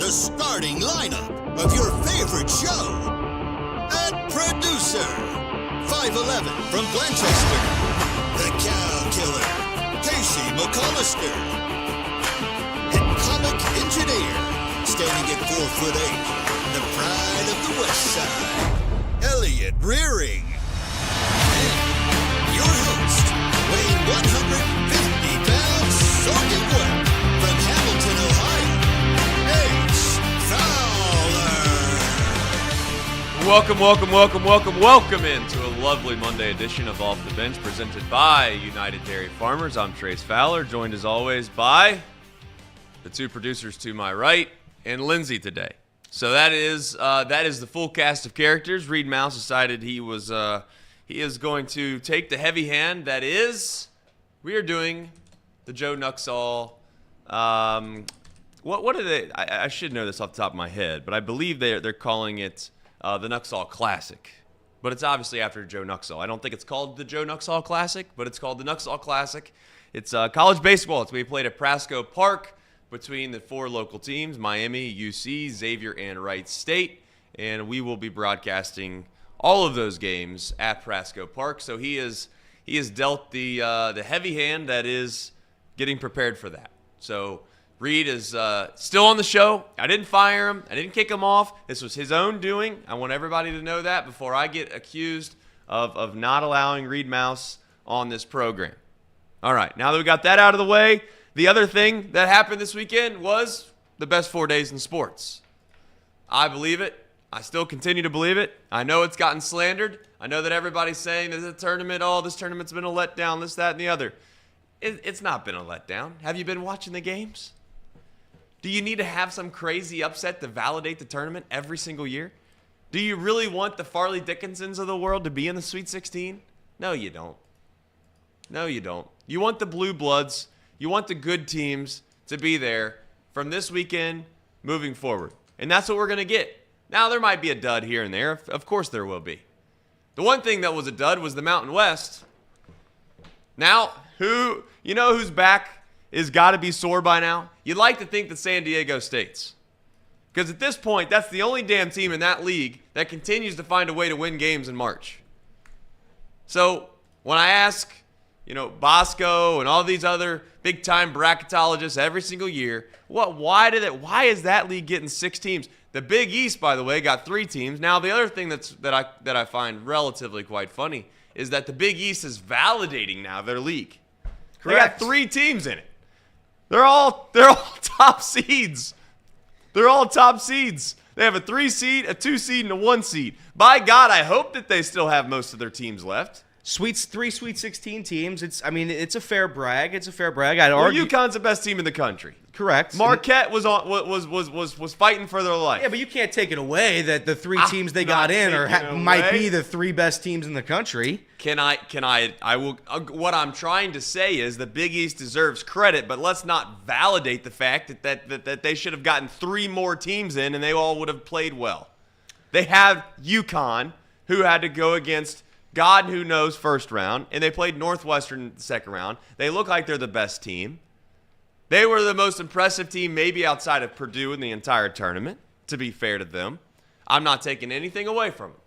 the starting lineup of your favorite show. At producer, 5'11" from Blanchester, the cow killer, Casey McCollister. And comic engineer, standing at 4'8", the pride of the West Side, Elliot Rearing. And your host, weighing 150 pounds, soaking wet, from Hamilton, Ohio, Ace Fowler. Welcome into a lovely Monday edition of Off the Bench, presented by United Dairy Farmers. I'm Trace Fowler, joined as always by the two producers to my right and Lindsay today. So that is the full cast of characters. Reed Mouse decided he is going to take the heavy hand. That is, we are doing the Joe Nuxhall. What are they? I should know this off the top of my head, but I believe they're calling it the Nuxhall Classic. But it's obviously after Joe Nuxhall. I don't think it's called the Joe Nuxhall Classic, but it's called the Nuxhall Classic. It's college baseball. It's being played at Prasco Park between the four local teams, Miami, UC, Xavier, and Wright State. And we will be broadcasting all of those games at Prasco Park. So he is dealt the heavy hand that is getting prepared for that. So Reed is still on the show. I didn't fire him. I didn't kick him off. This was his own doing. I want everybody to know that before I get accused of not allowing Reed Mouse on this program. All right, now that we got that out of the way, the other thing that happened this weekend was the best 4 days in sports. I believe it. I still continue to believe it. I know it's gotten slandered. I know that everybody's saying there's a tournament, this tournament's been a letdown, this, that, and the other. It's not been a letdown. Have you been watching the games? Do you need to have some crazy upset to validate the tournament every single year? Do you really want the Farley Dickinsons of the world to be in the Sweet 16? No, you don't. No, you don't. You want the blue bloods. You want the good teams to be there from this weekend moving forward. And that's what we're going to get. Now, there might be a dud here and there. Of course there will be. The one thing that was a dud was the Mountain West. Now, who's back is got to be sore by now? You'd like to think that San Diego State's. Because at this point, that's the only damn team in that league that continues to find a way to win games in March. So when I ask, Bosco and all these other big-time bracketologists every single year, why is that league getting 6 teams? The Big East, by the way, got 3 teams. Now, the other thing that I find relatively quite funny is that the Big East is validating now their league. Correct. They got 3 teams in it. They're all top seeds. They're all top seeds. They have a 3 seed, a 2 seed, and a 1 seed. By God, I hope that they still have most of their teams left. 3 Sweet 16 teams. It's a fair brag. I'd argue UConn's the best team in the country. Correct. Marquette was fighting for their life. Yeah, but you can't take it away that the 3 teams they got in might be the 3 best teams in the country. What I'm trying to say is the Big East deserves credit, but let's not validate the fact that they should have gotten 3 more teams in and they all would have played well. They have UConn, who had to go against God who knows first round, and they played Northwestern second round. They look like they're the best team. They were the most impressive team maybe outside of Purdue in the entire tournament, to be fair to them. I'm not taking anything away from them.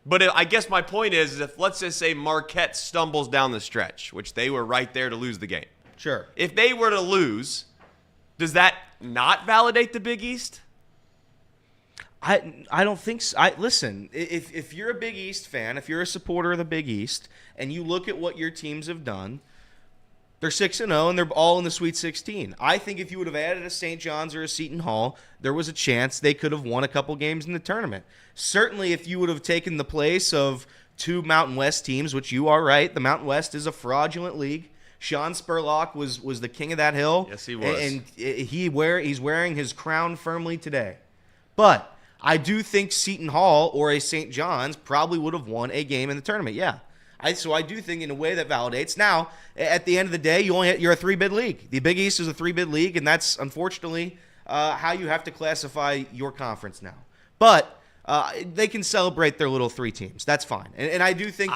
But I guess my point is if, let's just say, Marquette stumbles down the stretch, which they were right there to lose the game. Sure. If they were to lose, does that not validate the Big East? I don't think so. Listen, if you're a Big East fan, if you're a supporter of the Big East, and you look at what your teams have done, they're 6-0, and they're all in the Sweet 16. I think if you would have added a St. John's or a Seton Hall, there was a chance they could have won a couple games in the tournament. Certainly, if you would have taken the place of 2 Mountain West teams, which you are right, the Mountain West is a fraudulent league. Sean Spurlock was the king of that hill. Yes, he was. And he's wearing his crown firmly today. But I do think Seton Hall or a St. John's probably would have won a game in the tournament. Yeah. So I do think in a way that validates. Now, at the end of the day, you're a 3-bid league. The Big East is a 3-bid league, and that's unfortunately how you have to classify your conference now. But they can celebrate their little 3 teams. That's fine. And I do think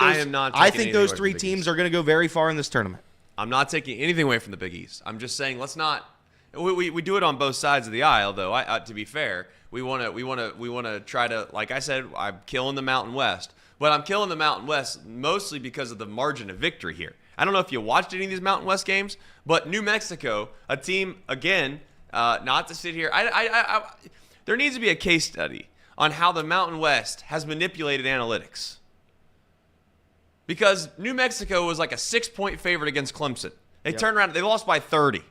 those 3 teams are going to go very far in this tournament. I'm not taking anything away from the Big East. I'm just saying let's not We do it on both sides of the aisle, though. To be fair, we want to try to, like I said, I'm killing the Mountain West, but I'm killing the Mountain West mostly because of the margin of victory here. I don't know if you watched any of these Mountain West games, but New Mexico, a team again, not to sit here. There needs to be a case study on how the Mountain West has manipulated analytics. Because New Mexico was like a 6-point favorite against Clemson. They turned around, they lost by 30.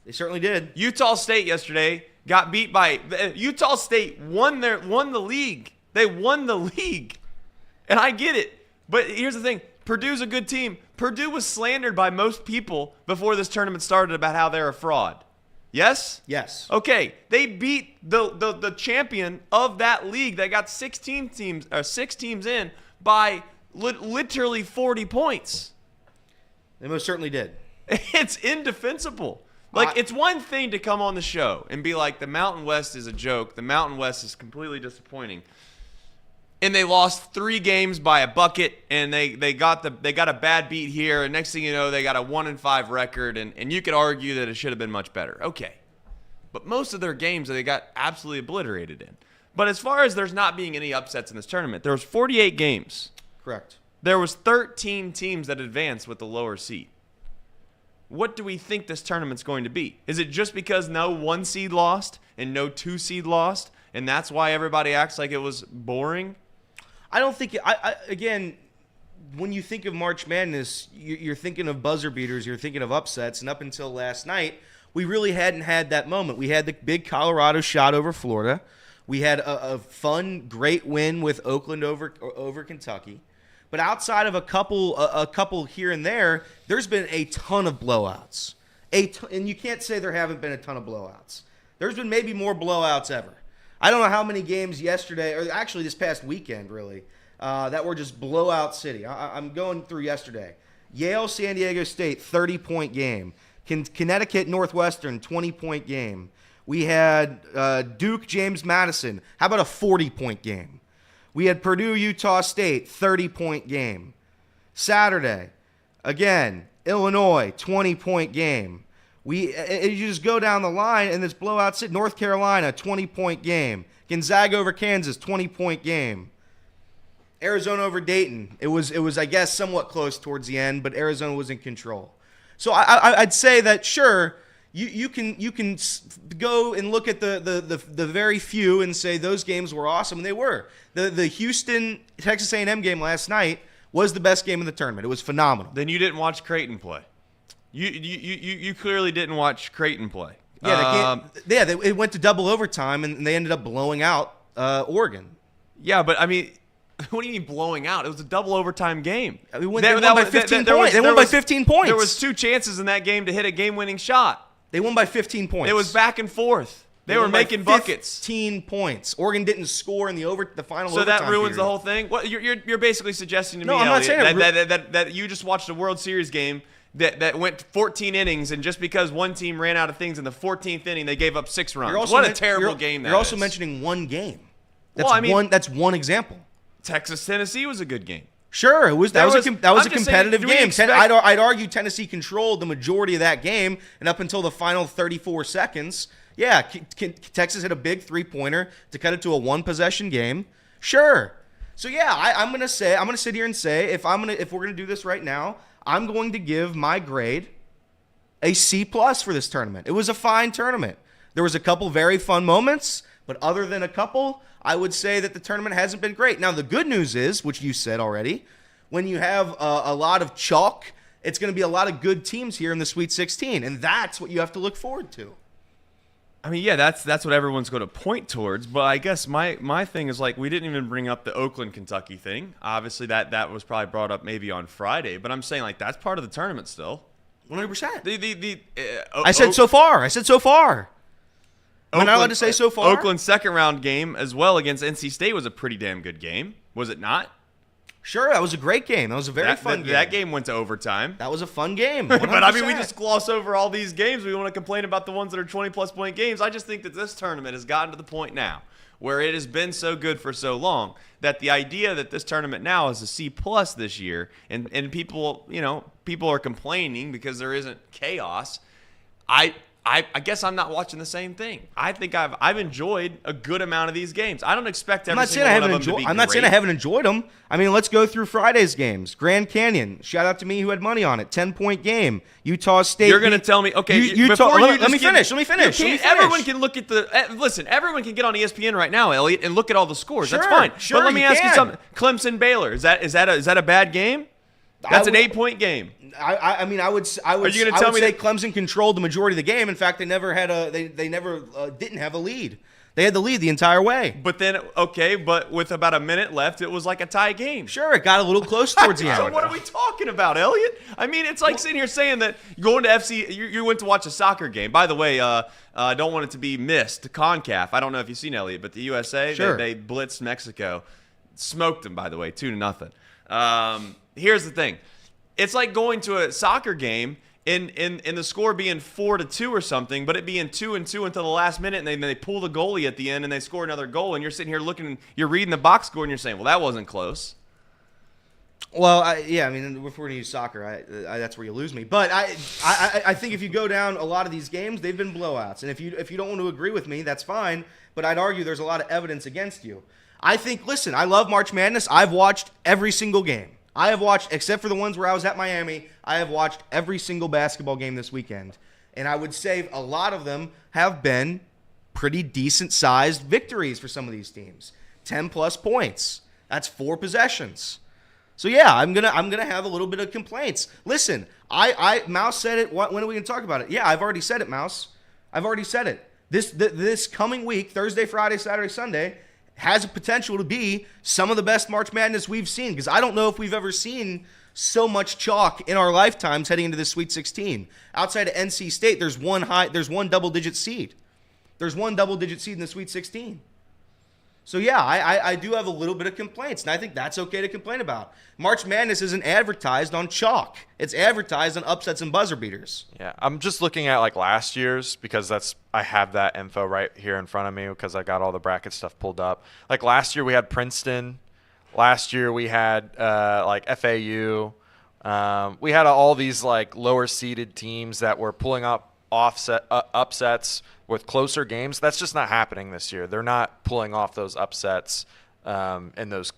They certainly did. Utah State yesterday got beat by Utah State won the league. They won the league. And I get it. But here's the thing. Purdue's a good team. Purdue was slandered by most people before this tournament started about how they're a fraud. Yes? Yes. Okay. They beat the champion of that league that got 6 teams in by literally 40 points. They most certainly did. It's indefensible. Like, it's one thing to come on the show and be like, the Mountain West is a joke. The Mountain West is completely disappointing. And they lost 3 games by a bucket, and they got a bad beat here, and next thing you know, they got a 1-5 record, and you could argue that it should have been much better. Okay. But most of their games they got absolutely obliterated in. But as far as there's not being any upsets in this tournament, there was 48 games. Correct. There was 13 teams that advanced with the lower seed. What do we think this tournament's going to be? Is it just because no 1 seed lost and no 2 seed lost, and that's why everybody acts like it was boring? I don't think again, when you think of March Madness, you're thinking of buzzer beaters, you're thinking of upsets, and up until last night, we really hadn't had that moment. We had the big Colorado shot over Florida. We had a fun, great win with Oakland over Kentucky. But outside of a couple here and there, there's been a ton of blowouts. And you can't say there haven't been a ton of blowouts. There's been maybe more blowouts ever. I don't know how many games yesterday, or actually this past weekend, really, that were just blowout city. I'm going through yesterday. Yale, San Diego State, 30-point game. Connecticut, Northwestern, 20-point game. We had Duke, James Madison. How about a 40-point game? We had Purdue, Utah State, 30-point game. Saturday, again, Illinois, 20-point game. You just go down the line, and this blowout city. North Carolina, 20-point game. Gonzaga over Kansas, 20-point game. Arizona over Dayton. It was I guess somewhat close towards the end, but Arizona was in control. So I'd say that sure, you can go and look at the very few and say those games were awesome, and they were. The Houston Texas A&M game last night was the best game of the tournament. It was phenomenal. Then you didn't watch Creighton play. You clearly didn't watch Creighton play. Yeah, it went to double overtime, and they ended up blowing out Oregon. Yeah, but I mean, what do you mean blowing out? It was a double overtime game. They won by 15 points. They won by 15 points. There was 2 chances in that game to hit a game-winning shot. They won by 15 points. It was back and forth. They were making buckets. 15 points. Oregon didn't score in the final so overtime that ruins period. the whole thing. What you're basically suggesting to me, I'm not Elliot, saying that you just watched a World Series game that went 14 innings, and just because one team ran out of things in the 14th inning, they gave up 6 runs. What a terrible game that is. You're also mentioning one game. That's one example. Texas Tennessee was a good game. Sure, that was a competitive game. I'd argue Tennessee controlled the majority of that game, and up until the final 34 seconds, yeah, Texas hit a big 3-pointer to cut it to a 1-possession game. Sure. So yeah, I'm gonna sit here and say if we're gonna do this right now, I'm going to give my grade a C+ for this tournament. It was a fine tournament. There was a couple very fun moments, but other than a couple, I would say that the tournament hasn't been great. Now, the good news is, which you said already, when you have a lot of chalk, it's going to be a lot of good teams here in the Sweet 16, and that's what you have to look forward to. I mean, yeah, that's what everyone's going to point towards, but I guess my thing is, like, we didn't even bring up the Oakland, Kentucky thing. Obviously, that was probably brought up maybe on Friday, but I'm saying, like, that's part of the tournament still. 100%. I said so far. Am I not allowed to say so far? Oakland's second round game as well against NC State was a pretty damn good game. Was it not? Sure, that was a great game. That was a very fun game. That game went to overtime. That was a fun game. But I mean, we just gloss over all these games. We want to complain about the ones that are 20-plus point games. I just think that this tournament has gotten to the point now where it has been so good for so long that the idea that this tournament now is a C+ this year, and people are complaining because there isn't chaos. I guess I'm not watching the same thing. I think I've enjoyed a good amount of these games. I don't expect every single one of them to be I'm not saying I haven't enjoyed them. I mean, let's go through Friday's games. Grand Canyon, shout out to me who had money on it. 10-point game. Utah State. You're going to tell me, okay, let me finish. Everyone can look at listen, everyone can get on ESPN right now, Elliot, and look at all the scores. Sure, that's fine. sure, but let me ask you can. something. Clemson Baylor, is that a bad game? That's an 8-point game. I mean, I would say Clemson controlled the majority of the game. In fact, they never didn't have a lead. They had the lead the entire way. But then, but with about a minute left, it was like a tie game. Sure, it got a little close towards the end. So what are we talking about, Elliot? I mean, it's like sitting here saying that going to FC, you went to watch a soccer game. By the way, I don't want it to be missed. CONCACAF, I don't know if you've seen, Elliot, but the USA, sure. they blitzed Mexico. Smoked them, by the way, 2-0. Here's the thing. It's like going to a soccer game in the score being 4-2 or something, but it being 2-2 until the last minute, and then they pull the goalie at the end and they score another goal, and you're sitting here you're reading the box score and you're saying, well, that wasn't close. Well, I mean, if we're going to use soccer, that's where you lose me. But I think if you go down a lot of these games, they've been blowouts. And if you don't want to agree with me, that's fine. But I'd argue there's a lot of evidence against you. I think, listen, I love March Madness. I've watched every single game. I have watched, except for the ones where I was at Miami, I have watched every single basketball game this weekend. And I would say a lot of them have been pretty decent-sized victories for some of these teams. 10-plus points. That's 4 possessions. So, yeah, I'm gonna have a little bit of complaints. Listen, Mouse said it. When are we going to talk about it? Yeah, I've already said it, Mouse. I've already said it. This coming week, Thursday, Friday, Saturday, Sunday, has a potential to be some of the best March Madness we've seen, because I don't know if we've ever seen so much chalk in our lifetimes heading into the Sweet 16. Outside of NC State, there's one double-digit seed. There's one double-digit seed in the Sweet 16. So, yeah, I do have a little bit of complaints, and I think that's okay to complain about. March Madness isn't advertised on chalk. It's advertised on upsets and buzzer beaters. Yeah, I'm just looking at, like, last year's, because I have that info right here in front of me because I got all the bracket stuff pulled up. Like, last year we had Princeton. Last year we had, FAU. We had all these, like, lower-seeded teams that were pulling up upsets with closer games. That's just not happening this year. They're not pulling off those upsets in those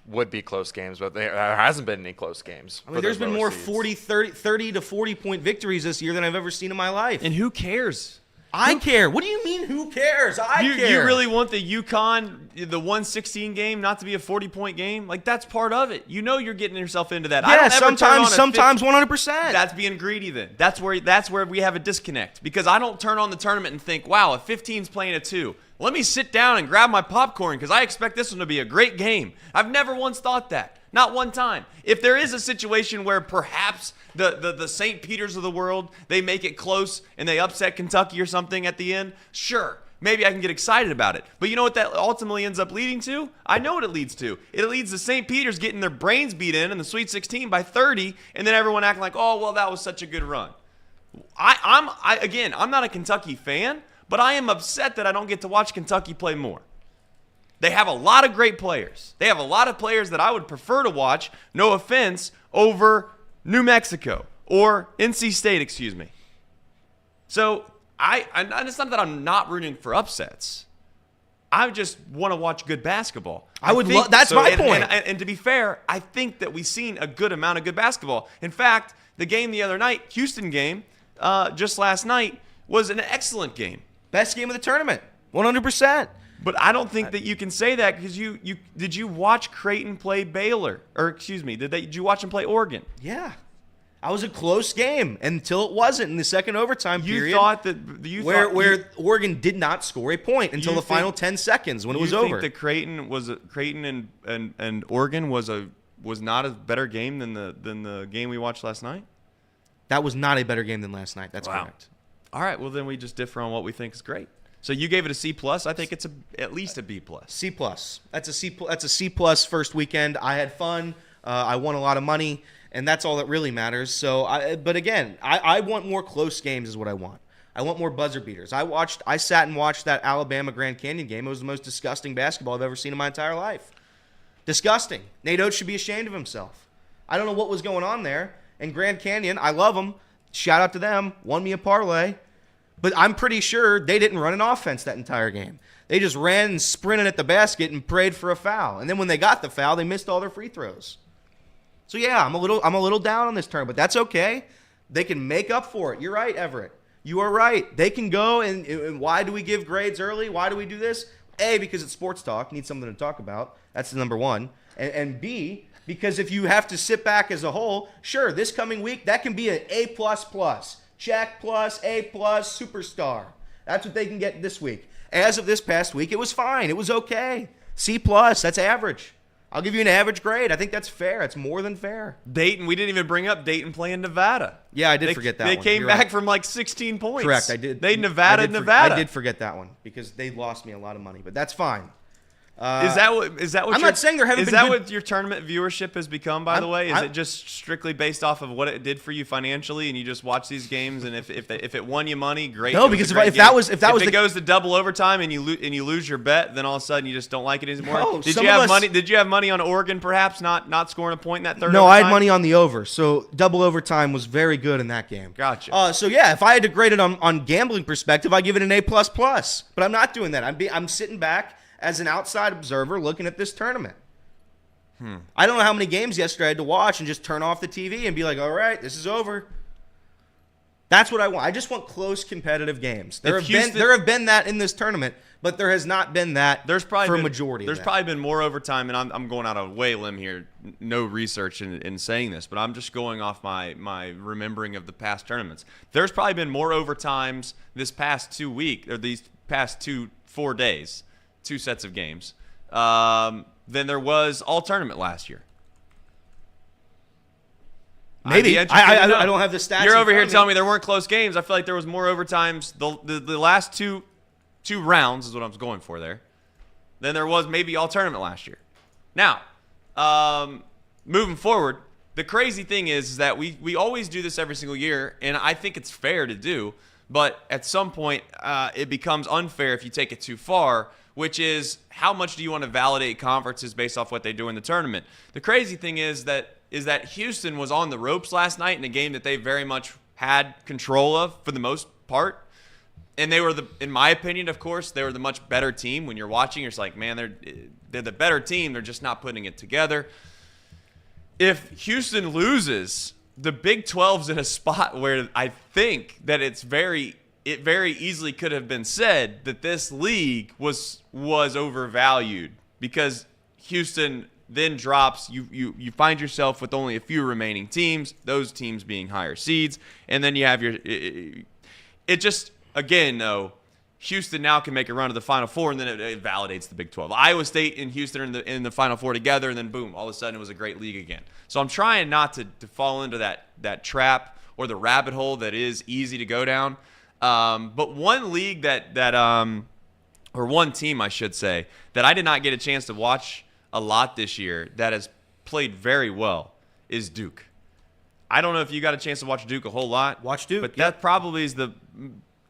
would-be close games, but there hasn't been any close games. I mean, there's been more 30 to 40-point victories this year than I've ever seen in my life. And who cares? I care. What do you mean, who cares? I care. You really want the Uconn, the 116 game, not to be a 40-point game? Like, that's part of it. You know you're getting yourself into that. Yeah, sometimes 100%. That's being greedy then. That's where we have a disconnect. Because I don't turn on the tournament and think, wow, if 15's playing a 2, let me sit down and grab my popcorn because I expect this one to be a great game. I've never once thought that. Not one time. If there is a situation where perhaps the St. Peters of the world, they make it close and they upset Kentucky or something at the end, sure, maybe I can get excited about it. But you know what that ultimately ends up leading to? I know what it leads to. It leads to St. Peters getting their brains beat in the Sweet 16 by 30, and then everyone acting like, oh, well, that was such a good run. I'm not a Kentucky fan, but I am upset that I don't get to watch Kentucky play more. They have a lot of great players. They have a lot of players that I would prefer to watch, no offense, over New Mexico or NC State, excuse me. So it's not that I'm not rooting for upsets. I just want to watch good basketball. That's my point. And to be fair, I think that we've seen a good amount of good basketball. In fact, the game the other night, Houston game, just last night, was an excellent game. Best game of the tournament, 100%. But I don't think that you can say that because did you watch Creighton play Baylor? Or excuse me, did you watch them play Oregon? Yeah. That was a close game until it wasn't in the second overtime period. You thought that where Oregon did not score a point until the final 10 seconds when it was over. You think that Creighton and Oregon was not a better game than the game we watched last night? That was not a better game than last night. That's correct. All right, well then we just differ on what we think is great. So you gave it a C+. I think it's at least a B+. C+. That's a C+ first weekend. I had fun. I won a lot of money, and that's all that really matters. So, but again, I want more close games is what I want. I want more buzzer beaters. I sat and watched that Alabama Grand Canyon game. It was the most disgusting basketball I've ever seen in my entire life. Disgusting. Nate Oates should be ashamed of himself. I don't know what was going on there. And Grand Canyon, I love them. shout out to them, won me a parlay. But I'm pretty sure they didn't run an offense that entire game. They just ran and sprinted at the basket and prayed for a foul. And then when they got the foul, they missed all their free throws. So yeah, I'm a little down on this turn, but that's okay. They can make up for it. You're right, Everett. You are right. They can go, and why do we give grades early? Why do we do this? A, because it's sports talk. Need something to talk about. That's the number one. And B, because if you have to sit back as a whole, sure, this coming week, that can be an A++. Check plus, A+, superstar. That's what they can get this week. As of this past week, it was fine. It was okay. C+, that's average. I'll give you an average grade. I think that's fair. It's more than fair. Dayton, we didn't even bring up Dayton playing Nevada. Yeah, I did forget that one. They came back from like 16 points. Correct, I did. Nevada. I did forget that one because they lost me a lot of money, but that's fine. Is that what I'm not saying there haven't been good... what your tournament viewership has become, by the way? Is it just strictly based off of what it did for you financially, and you just watch these games, and if it won you money, great. No, because if it goes to double overtime and you lose your bet, then all of a sudden you just don't like it anymore. No, Did you have money on Oregon, perhaps not scoring a point in that third? No, overtime? I had money on the over, so double overtime was very good in that game. Gotcha. So yeah, if I had to grade it on gambling perspective, I give it an A++. But I'm not doing that. I'm sitting back as an outside observer looking at this tournament. I don't know how many games yesterday I had to watch and just turn off the TV and be like, all right, this is over. That's what I want. I just want close competitive games. There have been that in this tournament, but there has not been that for a majority. There's probably been more overtime, and I'm going out on a way limb here. No research in saying this, but I'm just going off my remembering of the past tournaments. There's probably been more overtimes this past 2 weeks, or these past 4 days, 2 sets of games, than there was all tournament last year. Maybe. I don't have the stats. You're over here telling me there weren't close games. I feel like there was more overtimes the last two rounds is what I was going for there than there was maybe all tournament last year. Now, moving forward, the crazy thing is that we always do this every single year, and I think it's fair to do, but at some point it becomes unfair if you take it too far, which is how much do you want to validate conferences based off what they do in the tournament. The crazy thing is that Houston was on the ropes last night in a game that they very much had control of for the most part. And they were, in my opinion, of course, they were the much better team. When you're watching, you're just like, man, they're the better team. They're just not putting it together. If Houston loses, the Big 12's in a spot where I think that it very easily could have been said that this league was overvalued, because Houston then drops. You find yourself with only a few remaining teams, those teams being higher seeds, and then you have it just, again, though, Houston now can make a run to the Final Four, and then it validates the Big 12. Iowa State and Houston are in the Final Four together, and then boom, all of a sudden it was a great league again. So I'm trying not to fall into that trap or the rabbit hole that is easy to go down. But one league or one team, I should say, that I did not get a chance to watch a lot this year that has played very well is Duke. I don't know if you got a chance to watch Duke a whole lot. Watch Duke. But that probably is the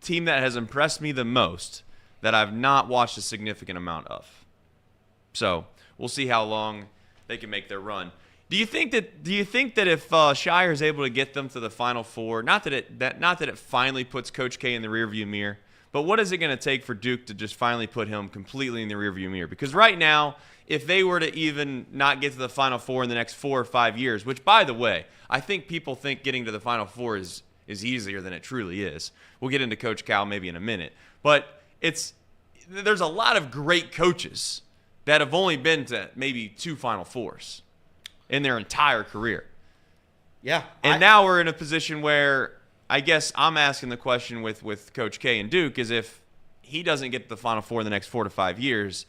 team that has impressed me the most that I've not watched a significant amount of. So we'll see how long they can make their run. Do you think that if Shire is able to get them to the Final Four, not that it finally puts Coach K in the rearview mirror, but what is it going to take for Duke to just finally put him completely in the rearview mirror? Because right now, if they were to even not get to the Final Four in the next 4 or 5 years, which, by the way, I think people think getting to the Final Four is easier than it truly is. We'll get into Coach Cal maybe in a minute. But there's a lot of great coaches that have only been to maybe 2 Final Fours in their entire career. Yeah. And now we're in a position where I guess I'm asking the question with Coach K and Duke is, if he doesn't get to the Final Four in the next 4 to 5 years,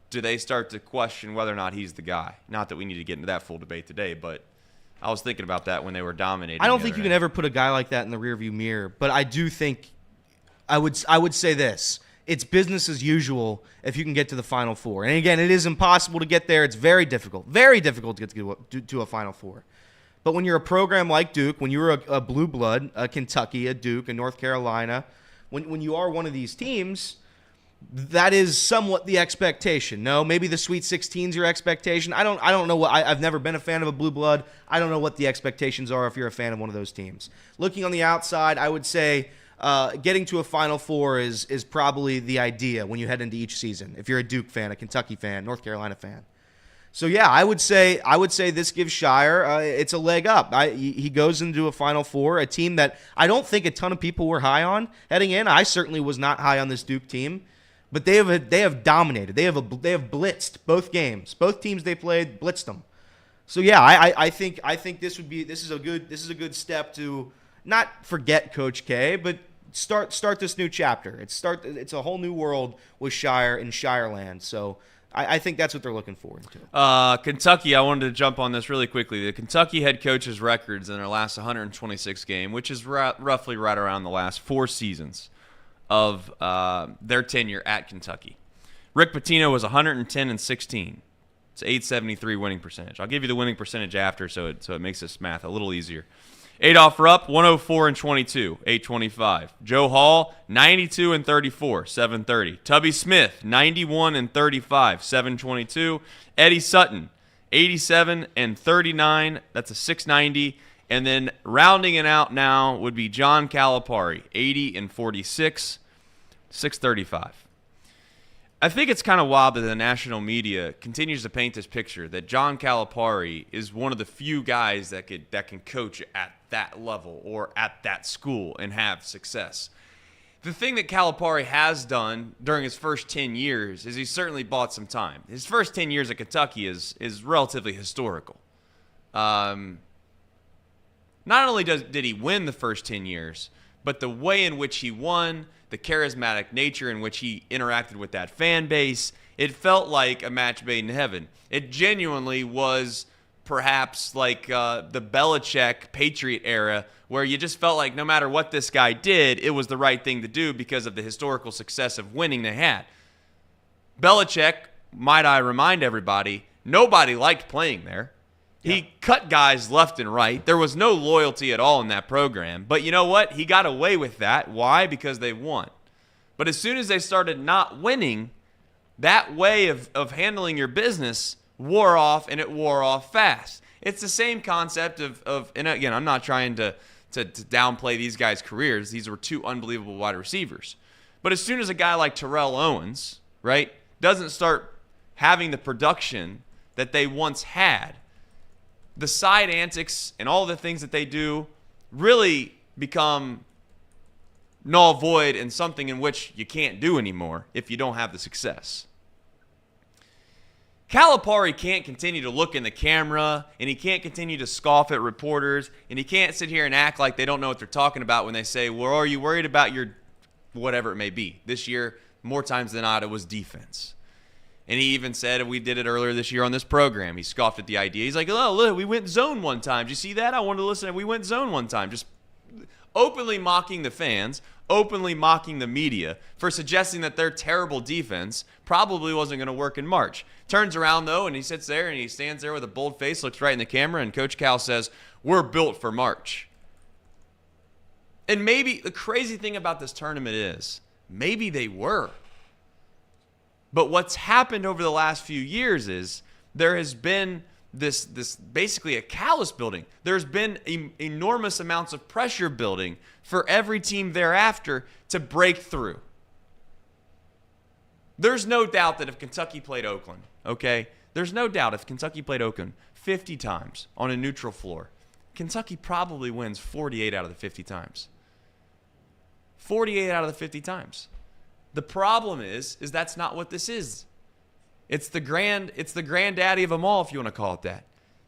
do they start to question whether or not he's the guy? Not that we need to get into that full debate today, but I was thinking about that when they were dominating. I don't think you can ever put a guy like that in the rearview mirror, but I do think I would say this. It's business as usual if you can get to the Final Four. And again, it is impossible to get there. It's very difficult to get to a Final Four. But when you're a program like Duke, when you're a blue blood, a Kentucky, a Duke, a North Carolina, when you are one of these teams, that is somewhat the expectation. No, maybe the Sweet 16's your expectation. I don't know what I've never been a fan of a blue blood. I don't know what the expectations are if you're a fan of one of those teams. Looking on the outside, I would say getting to a Final Four is probably the idea when you head into each season. If you're a Duke fan, a Kentucky fan, North Carolina fan. So yeah, I would say this gives Shire it's a leg up. He goes into a Final Four, a team that I don't think a ton of people were high on heading in. I certainly was not high on this Duke team. But they have dominated. They have blitzed both games. Both teams they played blitzed them. So yeah, I think this is a good step to not forget Coach K, but start this new chapter. It's a whole new world with Shire and Shireland. So I think that's what they're looking forward to. Kentucky, I wanted to jump on this really quickly. The Kentucky head coach's records in their last 126 game, which is roughly right around the last 4 seasons of their tenure at Kentucky. Rick Pitino was 110-16. It's 873 winning percentage. I'll give you the winning percentage after, so it makes this math a little easier. Adolph Rupp, 104-22, 825. Joe Hall, 92-34, 730. Tubby Smith, 91-35, 722. Eddie Sutton, 87-39, that's a 690. And then rounding it out now would be John Calipari, 80-46, 635. I think it's kind of wild that the national media continues to paint this picture that John Calipari is one of the few guys that can coach at that level or at that school and have success. The thing that Calipari has done during his first 10 years is he's certainly bought some time. His first 10 years at Kentucky is relatively historical. Not only did he win the first 10 years, but the way in which he won, the charismatic nature in which he interacted with that fan base, it felt like a match made in heaven. It genuinely was perhaps like the Belichick Patriot era, where you just felt like no matter what this guy did, it was the right thing to do because of the historical success of winning they had. Belichick, might I remind everybody, nobody liked playing there. He cut guys left and right. There was no loyalty at all in that program. But you know what? He got away with that. Why? Because they won. But as soon as they started not winning, that way of handling your business wore off, and it wore off fast. It's the same concept of and again, I'm not trying to downplay these guys' careers. These were 2 unbelievable wide receivers. But as soon as a guy like Terrell Owens, right, doesn't start having the production that they once had, the side antics and all the things that they do really become null void and something in which you can't do anymore if you don't have the success. Calipari can't continue to look in the camera, and he can't continue to scoff at reporters, and he can't sit here and act like they don't know what they're talking about when they say, well, are you worried about your whatever it may be? This year, more times than not, it was defense. And he even said, and we did it earlier this year on this program, he scoffed at the idea. He's like, oh, look, we went zone one time. Did you see that? I wanted to listen. We went zone one time. Just openly mocking the fans, openly mocking the media for suggesting that their terrible defense probably wasn't going to work in March. Turns around, though, and he sits there and he stands there with a bold face, looks right in the camera, and Coach Cal says, we're built for March. And maybe the crazy thing about this tournament is maybe they were. But what's happened over the last few years is there has been this basically a callus building. There's been enormous amounts of pressure building for every team thereafter to break through. There's no doubt that if Kentucky played Oakland, okay? There's no doubt if Kentucky played Oakland 50 times on a neutral floor, Kentucky probably wins 48 out of the 50 times. 48 out of the 50 times. The problem is that's not what this is. It's the granddaddy of them all, if you want to call it that.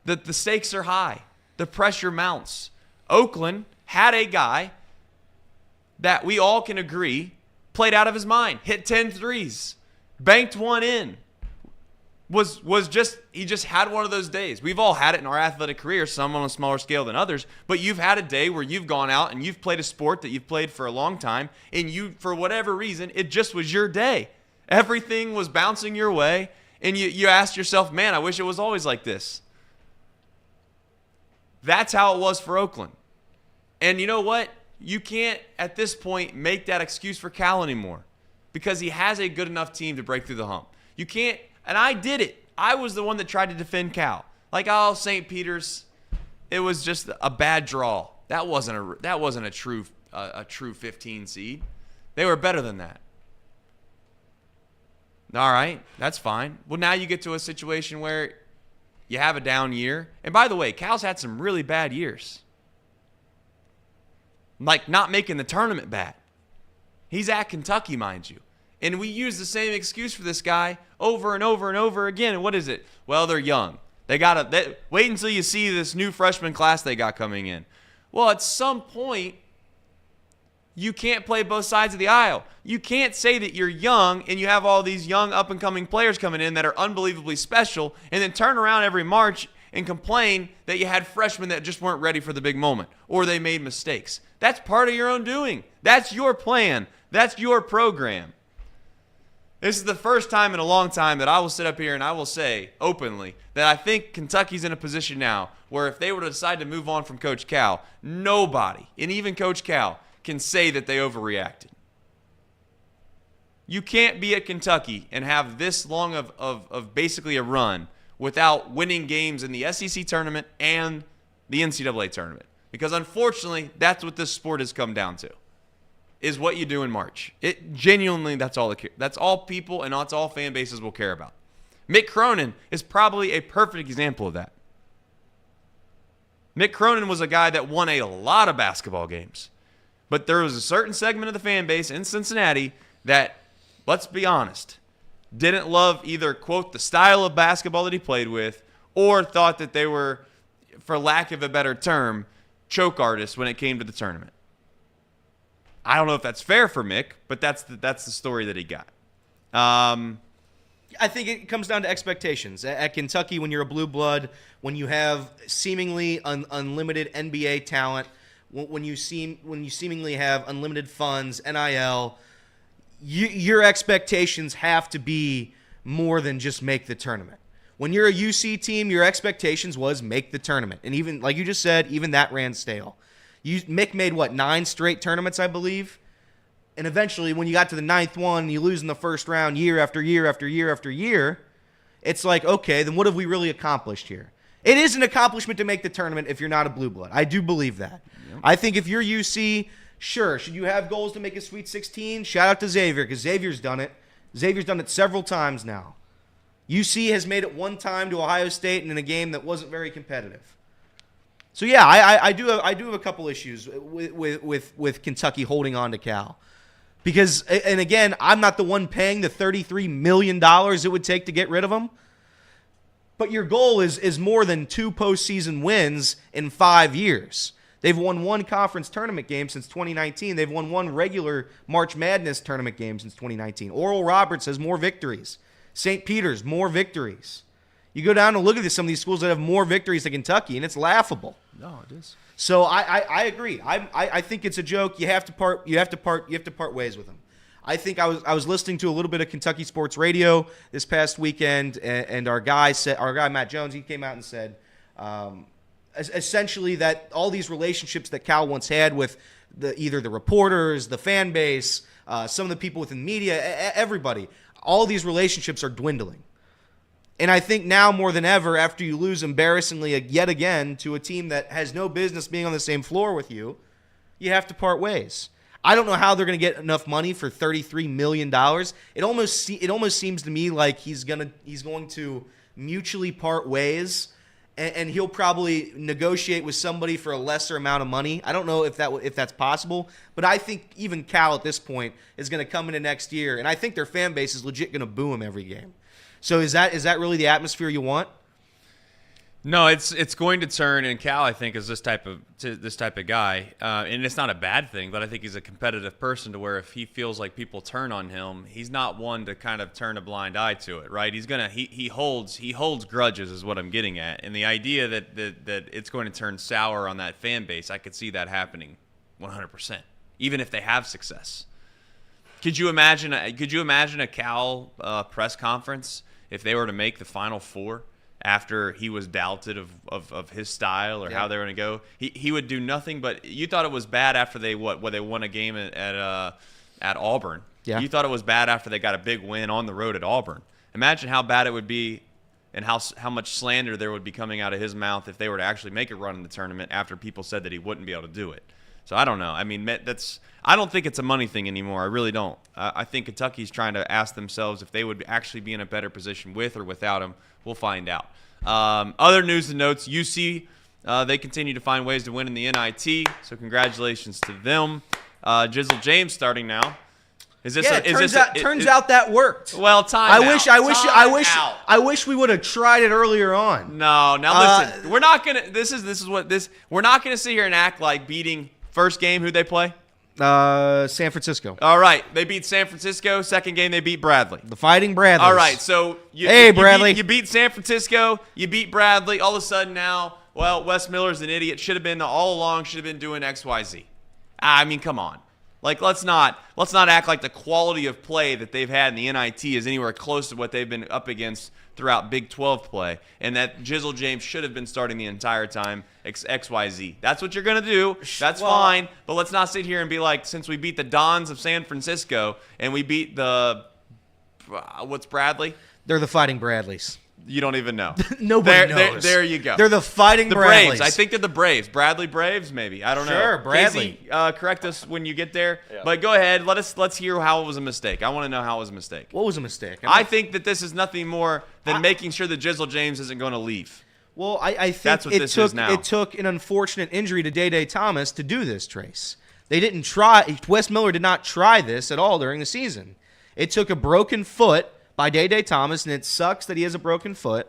The stakes are high. The pressure mounts. Oakland had a guy that we all can agree played out of his mind, hit 10 threes, banked one in. He just had one of those days. We've all had it in our athletic career, some on a smaller scale than others, but you've had a day where you've gone out and you've played a sport that you've played for a long time, and you, for whatever reason, it just was your day. Everything was bouncing your way, and you asked yourself, man, I wish it was always like this. That's how it was for Oakland. And you know what? You can't, at this point, make that excuse for Cal anymore. because he has a good enough team to break through the hump. You can't, and I did it. I was the one that tried to defend Cal. Like, oh, St. Peter's, it was just a bad draw. That wasn't a true 15 seed. They were better than that. All right, that's fine. Well, now you get to a situation where you have a down year. And by the way, Cal's had some really bad years. Like not making the tournament bad. He's at Kentucky, mind you. And we use the same excuse for this guy over and over and over again. And what is it? Well, they're young. They wait until you see this new freshman class they got coming in. Well, at some point, you can't play both sides of the aisle. You can't say that you're young and you have all these young up-and-coming players coming in that are unbelievably special and then turn around every March and complain that you had freshmen that just weren't ready for the big moment or they made mistakes. That's part of your own doing. That's your plan. That's your program. This is the first time in a long time that I will sit up here and I will say openly that I think Kentucky's in a position now where if they were to decide to move on from Coach Cal, nobody, and even Coach Cal, can say that they overreacted. You can't be at Kentucky and have this long of basically a run without winning games in the SEC tournament and the NCAA tournament. Because unfortunately, that's what this sport has come down to, is what you do in March. It genuinely, that's all people and that's all fan bases will care about. Mick Cronin is probably a perfect example of that. Mick Cronin was a guy that won a lot of basketball games. But there was a certain segment of the fan base in Cincinnati that, let's be honest, didn't love either, quote, the style of basketball that he played with or thought that they were, for lack of a better term, choke artists when it came to the tournament. I don't know if that's fair for Mick, but that's the story that he got. I think it comes down to expectations. At Kentucky, when you're a blue blood, when you have seemingly unlimited NBA talent, when you seemingly have unlimited funds, NIL, your expectations have to be more than just make the tournament. When you're a UC team, your expectations was make the tournament. And even, like you just said, even that ran stale. Mick made, 9 straight tournaments, I believe? And eventually, when you got to the 9th one, you lose in the first round year after year after year after year, it's like, okay, then what have we really accomplished here? It is an accomplishment to make the tournament if you're not a blue blood. I do believe that. Yep. I think if you're UC, sure, should you have goals to make a Sweet 16? Shout out to Xavier, because Xavier's done it. Xavier's done it several times now. UC has made it one time to Ohio State and in a game that wasn't very competitive. So yeah, I do have a couple issues with Kentucky holding on to Cal. Because, and again, I'm not the one paying the $33 million it would take to get rid of him. But your goal is more than 2 postseason wins in 5 years. They've won 1 conference tournament game since 2019. They've won 1 regular March Madness tournament game since 2019. Oral Roberts has more victories. St. Peter's, more victories. You go down and look at some of these schools that have more victories than Kentucky, and it's laughable. No, it is. So I agree. I think it's a joke. You have to part ways with them. I think I was listening to a little bit of Kentucky sports radio this past weekend, and our guy Matt Jones, he came out and said essentially that all these relationships that Cal once had with either the reporters, the fan base, some of the people within media, everybody, all these relationships are dwindling. And I think now more than ever, after you lose embarrassingly yet again to a team that has no business being on the same floor with you, you have to part ways. I don't know how they're going to get enough money for $33 million. It almost seems to me like he's going to mutually part ways, and he'll probably negotiate with somebody for a lesser amount of money. I don't know if that's possible, but I think even Cal at this point is going to come into next year, and I think their fan base is legit going to boo him every game. So is that really the atmosphere you want? No, it's going to turn, and Cal, I think, is this type of guy, and it's not a bad thing. But I think he's a competitive person to where if he feels like people turn on him, he's not one to kind of turn a blind eye to it, right? He holds grudges, is what I'm getting at, and the idea that it's going to turn sour on that fan base, I could see that happening 100%, even if they have success. Could you imagine a Cal press conference if they were to make the Final Four? After he was doubted of his style or how they were going to go, he would do nothing but. You thought it was bad after they won a game at Auburn, Yeah. You thought it was bad after they got a big win on the road at Auburn. Imagine how bad it would be and how much slander there would be coming out of his mouth if they were to actually make a run in the tournament after people said that he wouldn't be able to do it. So I don't know. I mean, I don't think it's a money thing anymore. I really don't. I think Kentucky's trying to ask themselves if they would actually be in a better position with or without him. We'll find out. Other news and notes, UC, they continue to find ways to win in the NIT, so congratulations to them. Jizzle James starting now. Turns out that worked. Well, time out. I wish we would have tried it earlier on. No, now listen. We're not gonna. We're not gonna sit here and act like beating first game. Who'd they play? San Francisco. All right, they beat San Francisco. Second game, they beat Bradley. The Fighting Bradleys. All right, so Bradley. You beat San Francisco. You beat Bradley. All of a sudden now, well, Wes Miller's an idiot. Should have been all along. Should have been doing X, Y, Z. I mean, come on. Like, let's not act like the quality of play that they've had in the NIT is anywhere close to what they've been up against throughout Big 12 play, and that Jizzle James should have been starting the entire time, XYZ. That's what you're going to do. That's fine, but let's not sit here and be like, since we beat the Dons of San Francisco and we beat what's Bradley? They're the Fighting Bradleys. You don't even know. Nobody knows. There you go. They're the Fighting Bradleys. Braves. I think they're the Braves. Bradley Braves, maybe. I don't know. Sure, Bradley. Casey, correct us when you get there. Yeah. But go ahead. Let's hear how it was a mistake. I want to know how it was a mistake. What was a mistake? I think that this is nothing more than making sure that Jizzle James isn't going to leave. Well, I think that's what this is now. It took an unfortunate injury to Day Thomas to do this, Trace. They didn't try. Wes Miller did not try this at all during the season. It took a broken foot by Day Thomas, and it sucks that he has a broken foot,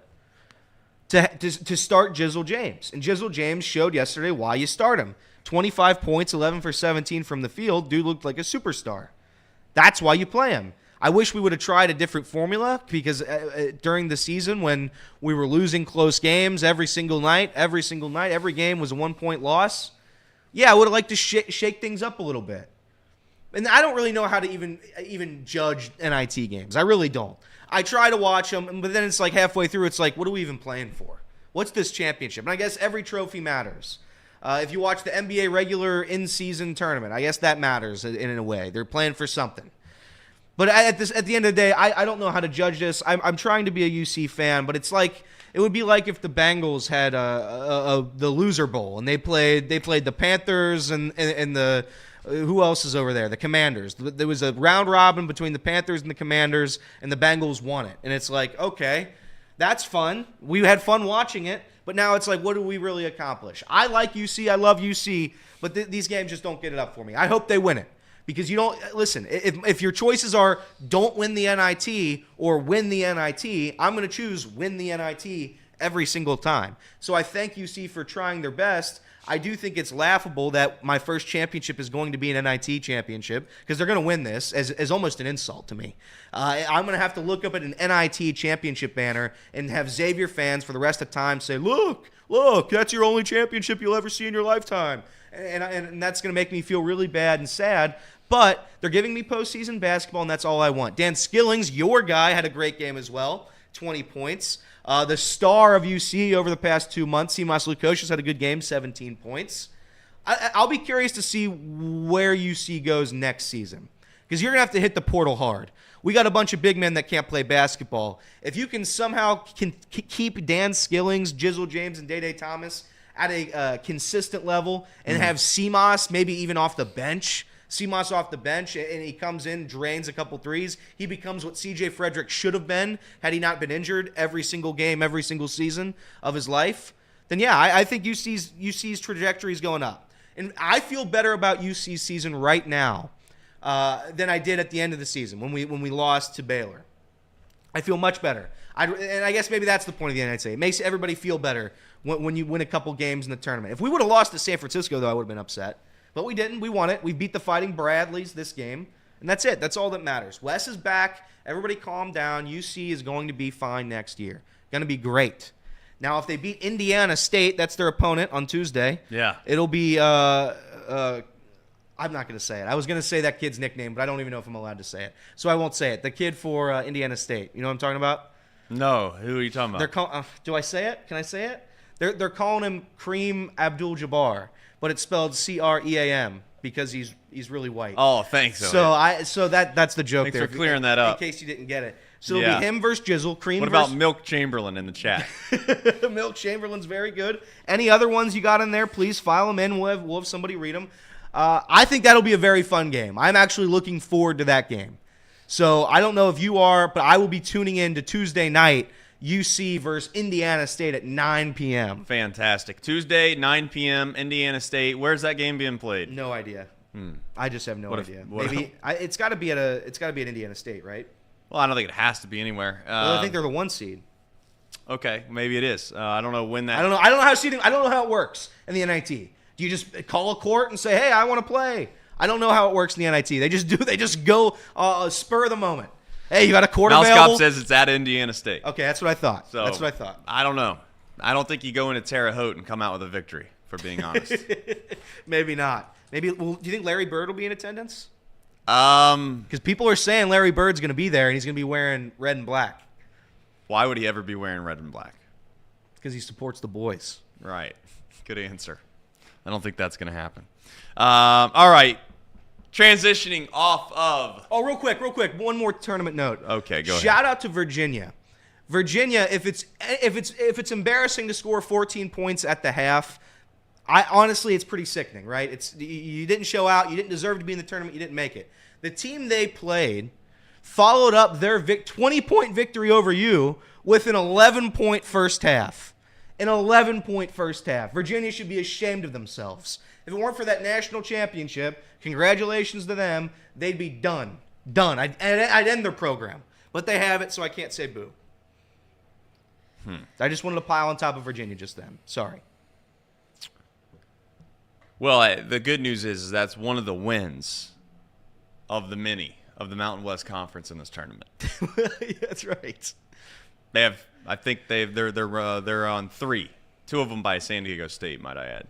to start Jizzle James. And Jizzle James showed yesterday why you start him. 25 points, 11 for 17 from the field. Dude looked like a superstar. That's why you play him. I wish we would have tried a different formula because during the season when we were losing close games every single night, every game was a 1-point loss. Yeah, I would have liked to shake things up a little bit. And I don't really know how to even judge NIT games. I really don't. I try to watch them, but then it's like halfway through, it's like, what are we even playing for? What's this championship? And I guess every trophy matters. If you watch the NBA regular in-season tournament, I guess that matters in a way. They're playing for something. But at the end of the day, I don't know how to judge this. I'm trying to be a UC fan, but it's like it would be like if the Bengals had the loser bowl and they played the Panthers and the who else is over there? The Commanders. There was a round robin between the Panthers and the Commanders, and the Bengals won it. And it's like, okay, that's fun. We had fun watching it, but now it's like, what do we really accomplish? I like UC. I love UC, but these games just don't get it up for me. I hope they win it. Because you don't – listen, if your choices are don't win the NIT or win the NIT, I'm going to choose win the NIT every single time. So I thank UC for trying their best. I do think it's laughable that my first championship is going to be an NIT championship because they're going to win this as almost an insult to me. I'm going to have to look up at an NIT championship banner and have Xavier fans for the rest of the time say, look, that's your only championship you'll ever see in your lifetime. And that's going to make me feel really bad and sad. But they're giving me postseason basketball, and that's all I want. Dan Skillings, your guy, had a great game as well, 20 points. The star of UC over the past 2 months, Simas Lukosius, had a good game, 17 points. I'll be curious to see where UC goes next season because you're going to have to hit the portal hard. We got a bunch of big men that can't play basketball. If you can somehow keep Dan Skillings, Jizzle James, and Day Thomas at a consistent level and have Simas maybe even off the bench, Simas off the bench, and he comes in, drains a couple threes. He becomes what C.J. Frederick should have been had he not been injured every single game, every single season of his life. Then, yeah, I think UC's trajectory is going up. And I feel better about UC's season right now than I did at the end of the season when we lost to Baylor. I feel much better. And I guess maybe that's the point of the NIT. It makes everybody feel better when you win a couple games in the tournament. If we would have lost to San Francisco, though, I would have been upset. But we didn't. We won it. We beat the Fighting Bradleys this game. And that's it. That's all that matters. Wes is back. Everybody calm down. UC is going to be fine next year. Going to be great. Now, if they beat Indiana State, that's their opponent on Tuesday. Yeah. It'll be I'm not going to say it. I was going to say that kid's nickname, but I don't even know if I'm allowed to say it. So I won't say it. The kid for Indiana State. You know what I'm talking about? No. Who are you talking about? Do I say it? Can I say it? They're calling him Kareem Abdul-Jabbar. But it's spelled Cream. because he's really white. Oh, thanks. So that's the joke Thanks there. for clearing that up. In case you didn't get it. So it'll be him versus Jizzle. Cream. What about Milk Chamberlain in the chat? Milk Chamberlain's very good. Any other ones you got in there? Please file them in. We'll have somebody read them. I think that'll be a very fun game. I'm actually looking forward to that game. So I don't know if you are, but I will be tuning in to Tuesday night, UC versus Indiana State at 9 p.m. Fantastic. Tuesday, 9 p.m., Indiana State. Where's that game being played? No idea. I just have no idea. what Maybe it's got to be at Indiana State, right? Well, I don't think it has to be anywhere. Well, I think they're the 1 seed. Okay, maybe it is. I don't know when that. I don't know. I don't know how it works in the NIT. Do you just call a court and say, "Hey, I want to play"? I don't know how it works in the NIT. They just go spur of the moment. Hey, you got a court available? Mousecop says it's at Indiana State. Okay, that's what I thought. So, that's what I thought. I don't know. I don't think you go into Terre Haute and come out with a victory, for being honest. Maybe not. Maybe. Well, do you think Larry Bird will be in attendance? Um, Because people are saying Larry Bird's going to be there and he's going to be wearing red and black. Why would he ever be wearing red and black? Because he supports the boys. Right. Good answer. I don't think that's going to happen. All right. Transitioning off of. Oh, real quick. One more tournament note. Okay, go ahead. Shout out to Virginia. Virginia, if it's embarrassing to score 14 points at the half, honestly, it's pretty sickening, right? You didn't show out, you didn't deserve to be in the tournament, you didn't make it. The team they played followed up their 20-point victory over you with an 11-point first half. An 11-point first half. Virginia should be ashamed of themselves. If it weren't for that national championship, congratulations to them, they'd be done. Done. I'd end their program. But they have it, so I can't say boo. I just wanted to pile on top of Virginia just then. Sorry. Well, the good news is that's one of the wins of the Mountain West Conference in this tournament. That's right. They have, I think they're on 3. 2 of them by San Diego State, might I add.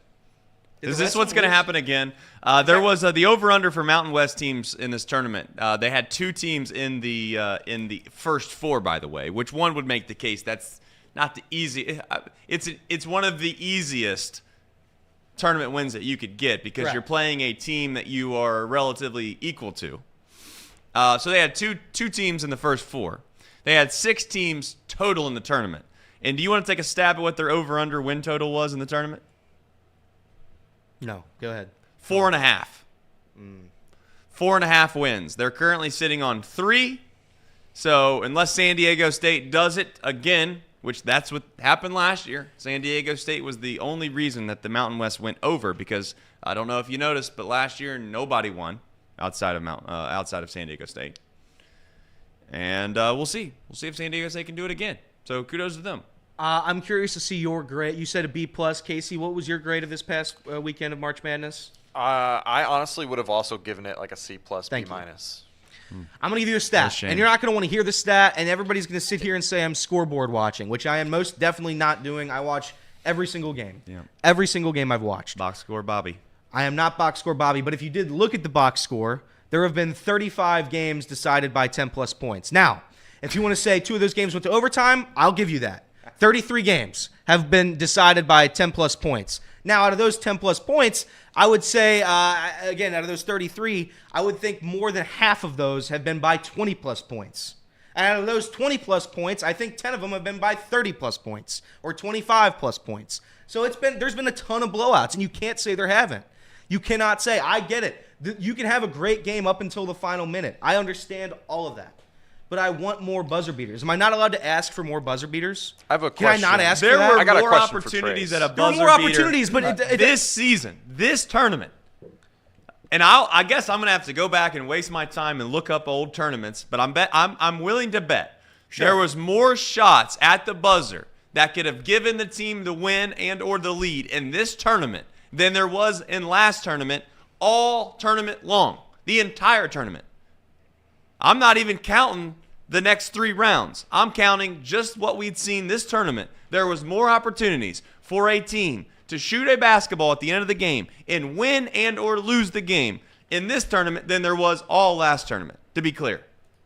Is this what's going to happen again? There was the over/under for Mountain West teams in this tournament. They had 2 teams in the first 4, by the way. Which one would make the case? That's not the easy. It's one of the easiest tournament wins that you could get because Correct. You're playing a team that you are relatively equal to. So they had two teams in the first 4. They had 6 teams total in the tournament. And do you want to take a stab at what their over/under win total was in the tournament? No, go ahead. 4.5. 4.5 wins. They're currently sitting on 3. So unless San Diego State does it again, which that's what happened last year, San Diego State was the only reason that the Mountain West went over because I don't know if you noticed, but last year nobody won outside of San Diego State. And we'll see. We'll see if San Diego State can do it again. So kudos to them. I'm curious to see your grade. You said a B+. Casey, what was your grade of this past weekend of March Madness? I honestly would have also given it like a C+, Thank B-. you. I'm going to give you a stat, shame. and you're not going to want to hear the stat, and everybody's going to sit here and say I'm scoreboard watching, which I am most definitely not doing. I watch every single game. Yeah. Every single game I've watched. Box score, Bobby. I am not box score Bobby, but if you did look at the box score, there have been 35 games decided by 10-plus points. Now, if you want to say 2 of those games went to overtime, I'll give you that. 33 games have been decided by 10-plus points. Now, out of those 10-plus points, I would say, again, out of those 33, I would think more than half of those have been by 20-plus points. And out of those 20-plus points, I think 10 of them have been by 30-plus points or 25-plus points. So there's been a ton of blowouts, and you can't say there haven't. You cannot say, I get it. You can have a great game up until the final minute. I understand all of that. But I want more buzzer beaters. Am I not allowed to ask for more buzzer beaters? I have a Can I question. not ask There for that? were I got a more question for opportunities Trace. at a There were buzzer more beater opportunities, but this season, this tournament. And I guess I'm gonna have to go back and waste my time and look up old tournaments. But I'm willing to bet there was more shots at the buzzer that could have given the team the win and or the lead in this tournament than there was in last tournament, all tournament long, the entire tournament. I'm not even counting the next 3 rounds. I'm counting just what we'd seen this tournament. There was more opportunities for a team to shoot a basketball at the end of the game and win and or lose the game in this tournament than there was all last tournament, to be clear.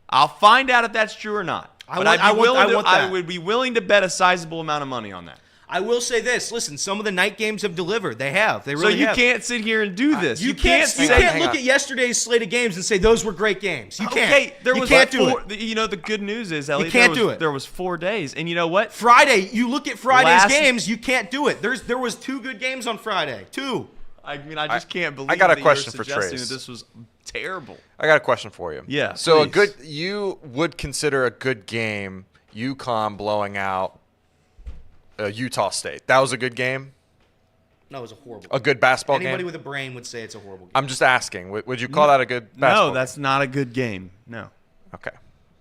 I'll find out if that's true or not. I would be willing to bet a sizable amount of money on that. I will say this. Listen, some of the night games have delivered. They have. They really So you have. can't sit here and do this. You can't hang look on. at yesterday's slate of games and say those were great games. You can't. Okay, there you was can't like do it. You know, the good news is, Elliot, can't there was, do it. There was 4 days, and you know what? Friday, you look at Friday's Last- games, you can't do it. There was 2 good games on Friday. 2. I mean, I just can't believe. I got a that question you're for suggesting Trace. that this was terrible. I got a question for you. Yeah, So please. you would consider a good game UConn blowing out Utah State. That was a good game. No, it was a horrible. A good basketball Anybody game. with a brain would say it's a horrible game. I'm just asking. Would you call that a good basketball No, that's not a good game. No. game? Okay.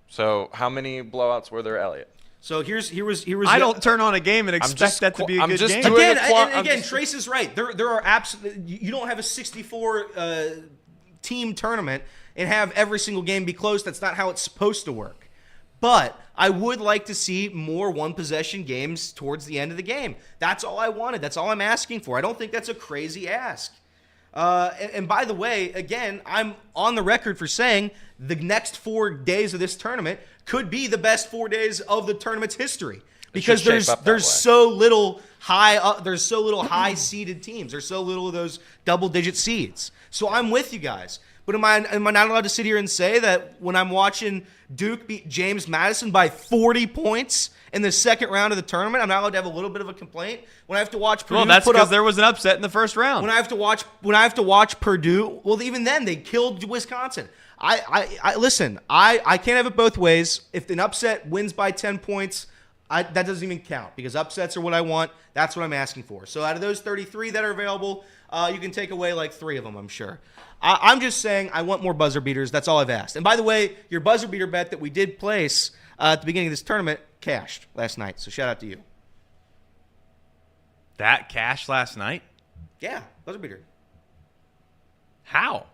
So how many blowouts were there, Elliot? So here was. I don't turn on a game and expect just that to be a I'm good just game. doing- Again, a qua- and I'm again, just- Trace is right. There are absolutely. You don't have a 64 team tournament and have every single game be close. That's not how it's supposed to work. But I would like to see more one-possession games towards the end of the game. That's all I wanted. That's all I'm asking for. I don't think that's a crazy ask. And by the way, again, I'm on the record for saying the next 4 days of this tournament could be the best 4 days of the tournament's history because should shape up that there's way. so little high seeded teams. There's so little of those double-digit seeds. So I'm with you guys. But am I not allowed to sit here and say that when I'm watching Duke beat James Madison by 40 points in the second round of the tournament, I'm not allowed to have a little bit of a complaint? When I have to watch Purdue Well, that's put because up, there was an upset in the first round. when I have to watch Purdue, well, even then they killed Wisconsin. I listen. I can't have it both ways. If an upset wins by 10 points, that doesn't even count because upsets are what I want. That's what I'm asking for. So out of those 33 that are available, you can take away like 3 of them, I'm sure. I'm just saying I want more buzzer beaters. That's all I've asked. And by the way, your buzzer beater bet that we did place at the beginning of this tournament cashed last night. So shout out to you. That cashed last night? Yeah, buzzer beater. How?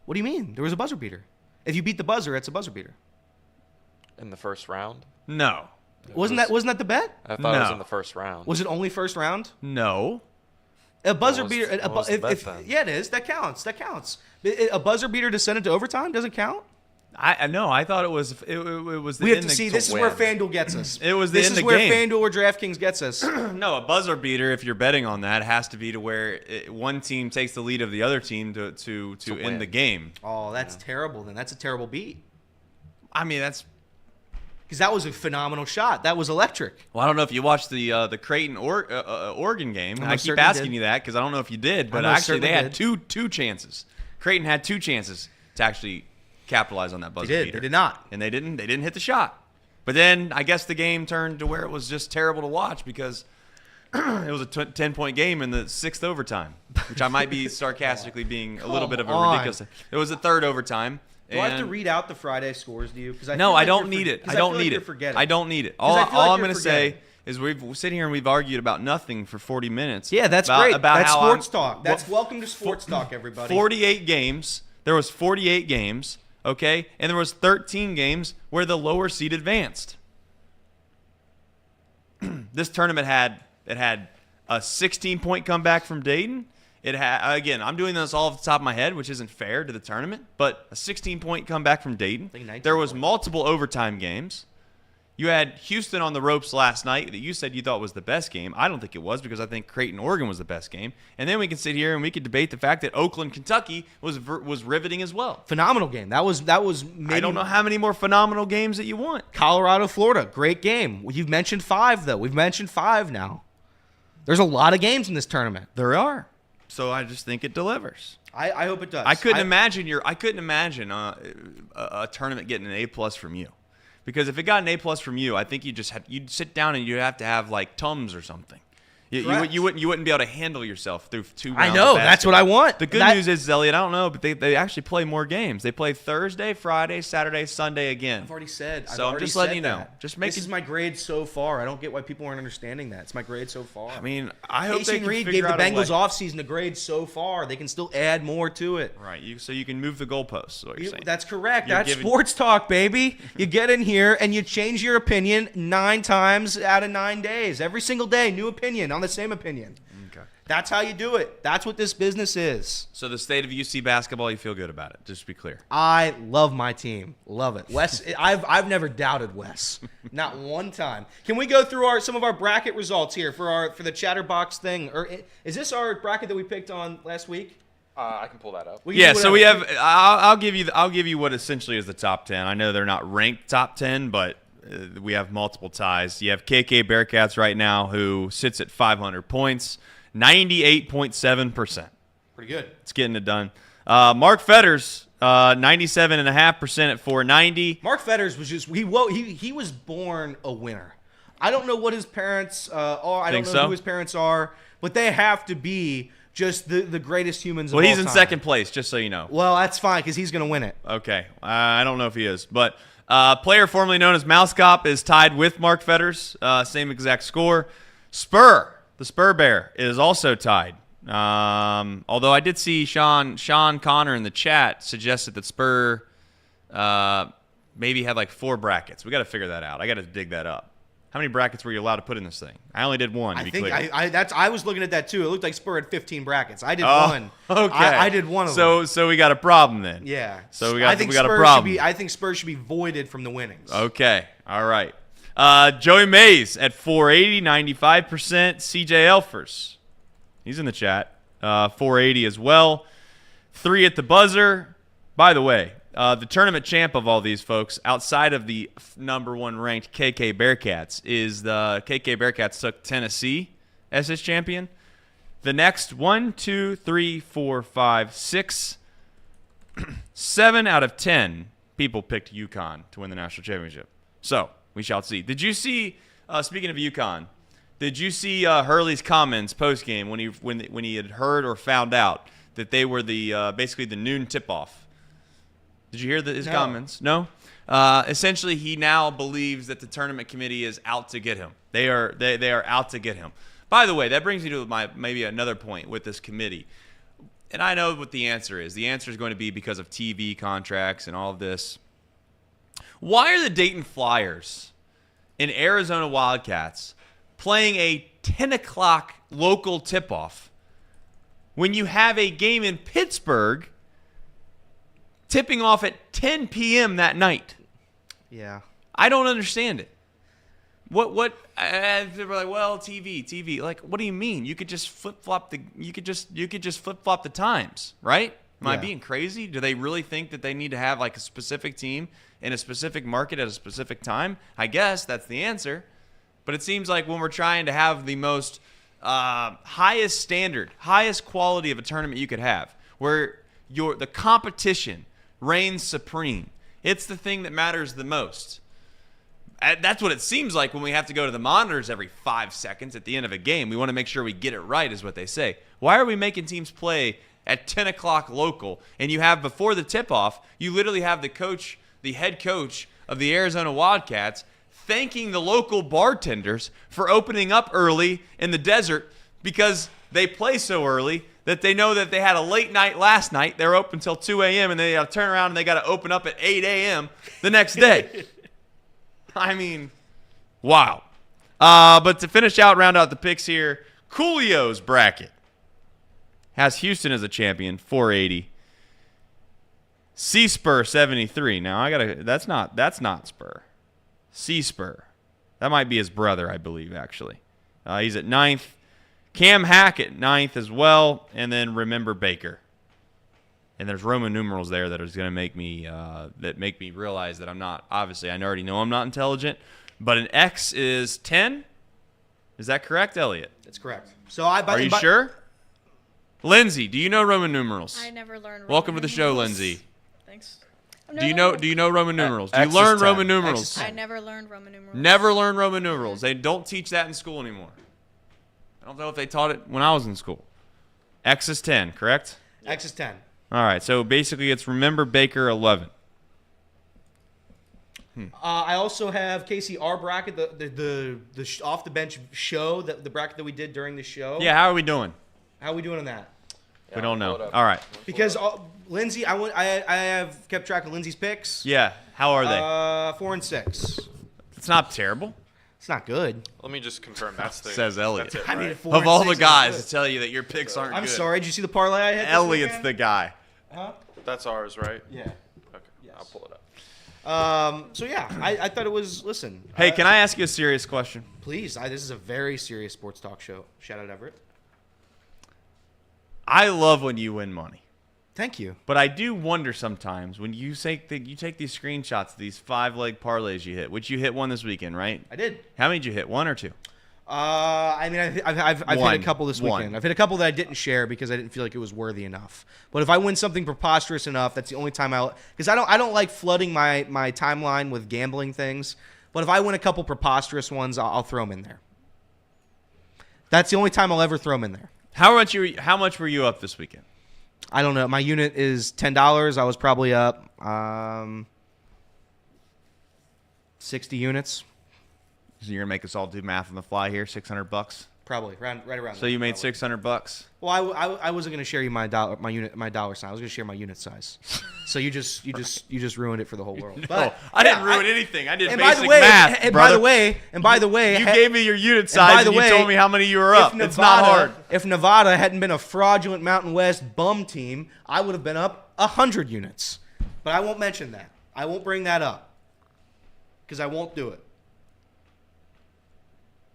What do you mean? There was a buzzer beater. If you beat the buzzer, it's a buzzer beater. In the first round? No. Wasn't that the bet? I thought it was No. in the first round. Was it only first round? No. A buzzer What was- beater. what was the bet then? Yeah, it is. That counts. A buzzer beater to send it to overtime doesn't count. I know. I thought it was the We have end to see. of- This is win. where FanDuel gets us. It was the This end is of where game. FanDuel or DraftKings gets us. No, a buzzer beater, if you're betting on that, has to be to where one team takes the lead of the other team to win. end the game. Oh, that's terrible. Then that's a terrible beat. I mean, that's. Because that was a phenomenal shot. That was electric. Well, I don't know if you watched the Creighton Oregon game. I I most keep certainly asking did. you that because I don't know if you did, but most actually they certainly had two chances. Creighton had 2 chances to actually capitalize on that buzzer did. beater. They did not. And they didn't hit the shot. But then I guess the game turned to where it was just terrible to watch because it was a 10-point game in the 6th overtime, which I might be sarcastically being a little bit of a on. ridiculous. It was the 3rd overtime. Do I have to and- read out the Friday scores to you? Because No, I don't need it. I don't need it. I don't need it. All, I feel like all I'm you're going to say forgetting. is we've sit here and we've argued about nothing for 40 minutes. Yeah, that's about, great. About That's how sports I'm- talk. That's what- welcome to sports talk, everybody. 48 games. There was 48 games, okay? And there was 13 games where the lower seed advanced. This tournament had a 16-point comeback from Dayton. It had, again, I'm doing this all off the top of my head, which isn't fair to the tournament, but a 16-point comeback from Dayton. think 19 There was points. multiple overtime games. You had Houston on the ropes last night that you said you thought was the best game. I don't think it was because I think Creighton, Oregon was the best game. And then we can sit here and we could debate the fact that Oakland, Kentucky was riveting as well. Phenomenal game. That was maybe I don't know how many more phenomenal games that you want. Colorado, Florida, great game. You've mentioned 5 though. We've mentioned 5 now. There's a lot of games in this tournament. There are. So I just think it delivers. I hope it does. I couldn't imagine a tournament getting an A+ from you. Because if it got an A+ from you, I think you'd sit down and you'd have to have like Tums or something. Correct. You wouldn't be able to handle yourself through 2 rounds. I know. of That's what I basketball. want. The good news is, Elliot, I don't know, but they actually play more games. They play Thursday, Friday, Saturday, Sunday again. I've already said. So I'm just letting you know. Just This is my grade so far. I don't get why people aren't understanding that. It's my grade so far. I mean, I hope Casey they and can Reed figure gave the out a way. Bengals offseason a grade so far. They can still add more to it. Right. So you can move the goalposts. Is what you're saying. That's correct. You're That's giving- sports talk, baby. You get in here and you change your opinion 9 times out of 9 days. Every single day, new opinion on the same opinion. Okay. That's how you do it. That's what this business is. So the state of UC basketball, you feel good about it, just to be clear. I love my team. Love it. Wes, I've never doubted Wes. Not one time. Can we go through some of our bracket results here for the Chatterbox thing? Or is this our bracket that we picked on last week? I can pull that up. Yeah, so we have. I'll give you what essentially is the top 10. I know they're not ranked top 10, but we have multiple ties. You have KK Bearcats right now, who sits at 500 points, 98.7%. Pretty good. It's getting it done. Mark Fetters, 97.5% at 490. Mark Fetters was just he was born a winner. I don't know what his parents are. I don't know who his parents are, but they have to be just the greatest humans of all time. Well, he's in second place, just so you know. Well, that's fine because he's going to win it. Okay. I don't know if he is. But player formerly known as Mouse Cop is tied with Mark Fetters. Same exact score. Spur, the Spur Bear, is also tied. Although I did see Sean Connor in the chat suggested that Spur maybe had like 4 brackets. We got to figure that out. I got to dig that up. How many brackets were you allowed to put in this thing? I only did one, to be clear. I was looking at that too. It looked like Spur had 15 brackets. I did one. Okay. I did one of them. So we got a problem then. Yeah. So we got a problem. I think Spurs should be voided from the winnings. Okay. All right. Joey Mays at 480, 95%. CJ Elfers, he's in the chat. 480 as well. 3 at the buzzer. By the way, the tournament champ of all these folks, outside of the number 1 ranked KK Bearcats, is the KK Bearcats took Tennessee as his champion. The next 1, 2, 3, 4, 5, 6, 7 out of 10 people picked Uconn to win the national championship. So we shall see. Did you see? Speaking of Uconn, did you see Hurley's comments post game when he had heard or found out that they were the basically the noon tip off? Did you hear his comments? No? Essentially, he now believes that the tournament committee is out to get him. They are out to get him. By the way, that brings me to maybe another point with this committee. And I know what the answer is. The answer is going to be because of TV contracts and all of this. Why are the Dayton Flyers and Arizona Wildcats playing a 10 o'clock local tip-off when you have a game in Pittsburgh tipping off at 10 p.m. that night? Yeah. I don't understand it. What they were like, well, TV. Like, what do you mean? You could just flip-flop the times, right? Am I being crazy? Do they really think that they need to have like a specific team in a specific market at a specific time? I guess that's the answer. But it seems like when we're trying to have the most highest standard, highest quality of a tournament you could have, where the competition reigns supreme, it's the thing that matters the most. That's what it seems like when we have to go to the monitors every 5 seconds at the end of a game. We want to make sure we get it right, is what they say. Why are we making teams play at 10 o'clock local? And you have, before the tip-off, you literally have the head coach of the Arizona Wildcats thanking the local bartenders for opening up early in the desert because they play so early that they know that they had a late night last night. They're open until 2 a.m. and they got to turn around and they got to open up at 8 a.m. the next day. I mean, wow. But to round out the picks here, Coolio's bracket has Houston as a champion, 480. C-Spur, 73. Now, that's not Spur. C-Spur. That might be his brother, I believe, actually. He's at 9th. Cam Hack at 9th as well. And then Remember Baker. And there's Roman numerals there that is going to make me realize that I'm not, obviously, I already know I'm not intelligent, but an X is 10? Is that correct, Elliot? That's correct. Are you sure? Lindsay, do you know Roman numerals? I never learned Roman Welcome to the show, numerals. Lindsay. Thanks. Do you know Roman numerals? Do you X learn is 10. Roman numerals? I never learned Roman numerals. Never learned Roman numerals. They don't teach that in school anymore. I don't know if they taught it when I was in school. X is 10, correct? X is 10. All right, so basically it's Remember Baker 11. I also have Casey, our bracket, the off the bench show, the bracket that we did during the show. Yeah, how are we doing? How are we doing on that? We don't know. All right. Because Lindsay, I have kept track of Lindsay's picks. Yeah, how are they? 4 and 6. It's not terrible. It's not good. Let me just confirm. That's the Says Elliot. That's it, I mean, right? 4 Of all and the 6 is guys good. to tell you that your picks aren't I'm good. sorry. Did you see the parlay I had? this Elliot's weekend? the guy. Huh? That's ours, right? Yeah. Okay. Yes. I'll pull it up. So yeah, I thought it was. Listen. Hey, can I ask you a serious question? Please. This is a very serious sports talk show. Shout out Everett. I love when you win money. Thank you. But I do wonder sometimes when you take these screenshots of these 5-leg parlays you hit, which you hit one this weekend, right? I did. How many did you hit? 1 or 2? I mean, I've hit One. a couple this weekend. One. I've hit a couple that I didn't share because I didn't feel like it was worthy enough. But if I win something preposterous enough, that's the only time because I don't like flooding my timeline with gambling things. But if I win a couple preposterous ones, I'll throw them in there. That's the only time I'll ever throw them in there. How much were you up this weekend? I don't know. My unit is $10. I was probably up 60 units. So you're gonna make us all do math on the fly here. $600. Probably right around. So there, you made probably. $600. Well, I wasn't going to share you my dollar sign. I was going to share my unit size. So you just ruined it for the whole world. But I didn't ruin anything. I did and basic by the way, math, and brother. by the way, You gave me your unit by size the and you way, told me how many you were up. It's not hard. If Nevada hadn't been a fraudulent Mountain West bum team, I would have been up 100 units. But I won't mention that. I won't bring that up because I won't do it.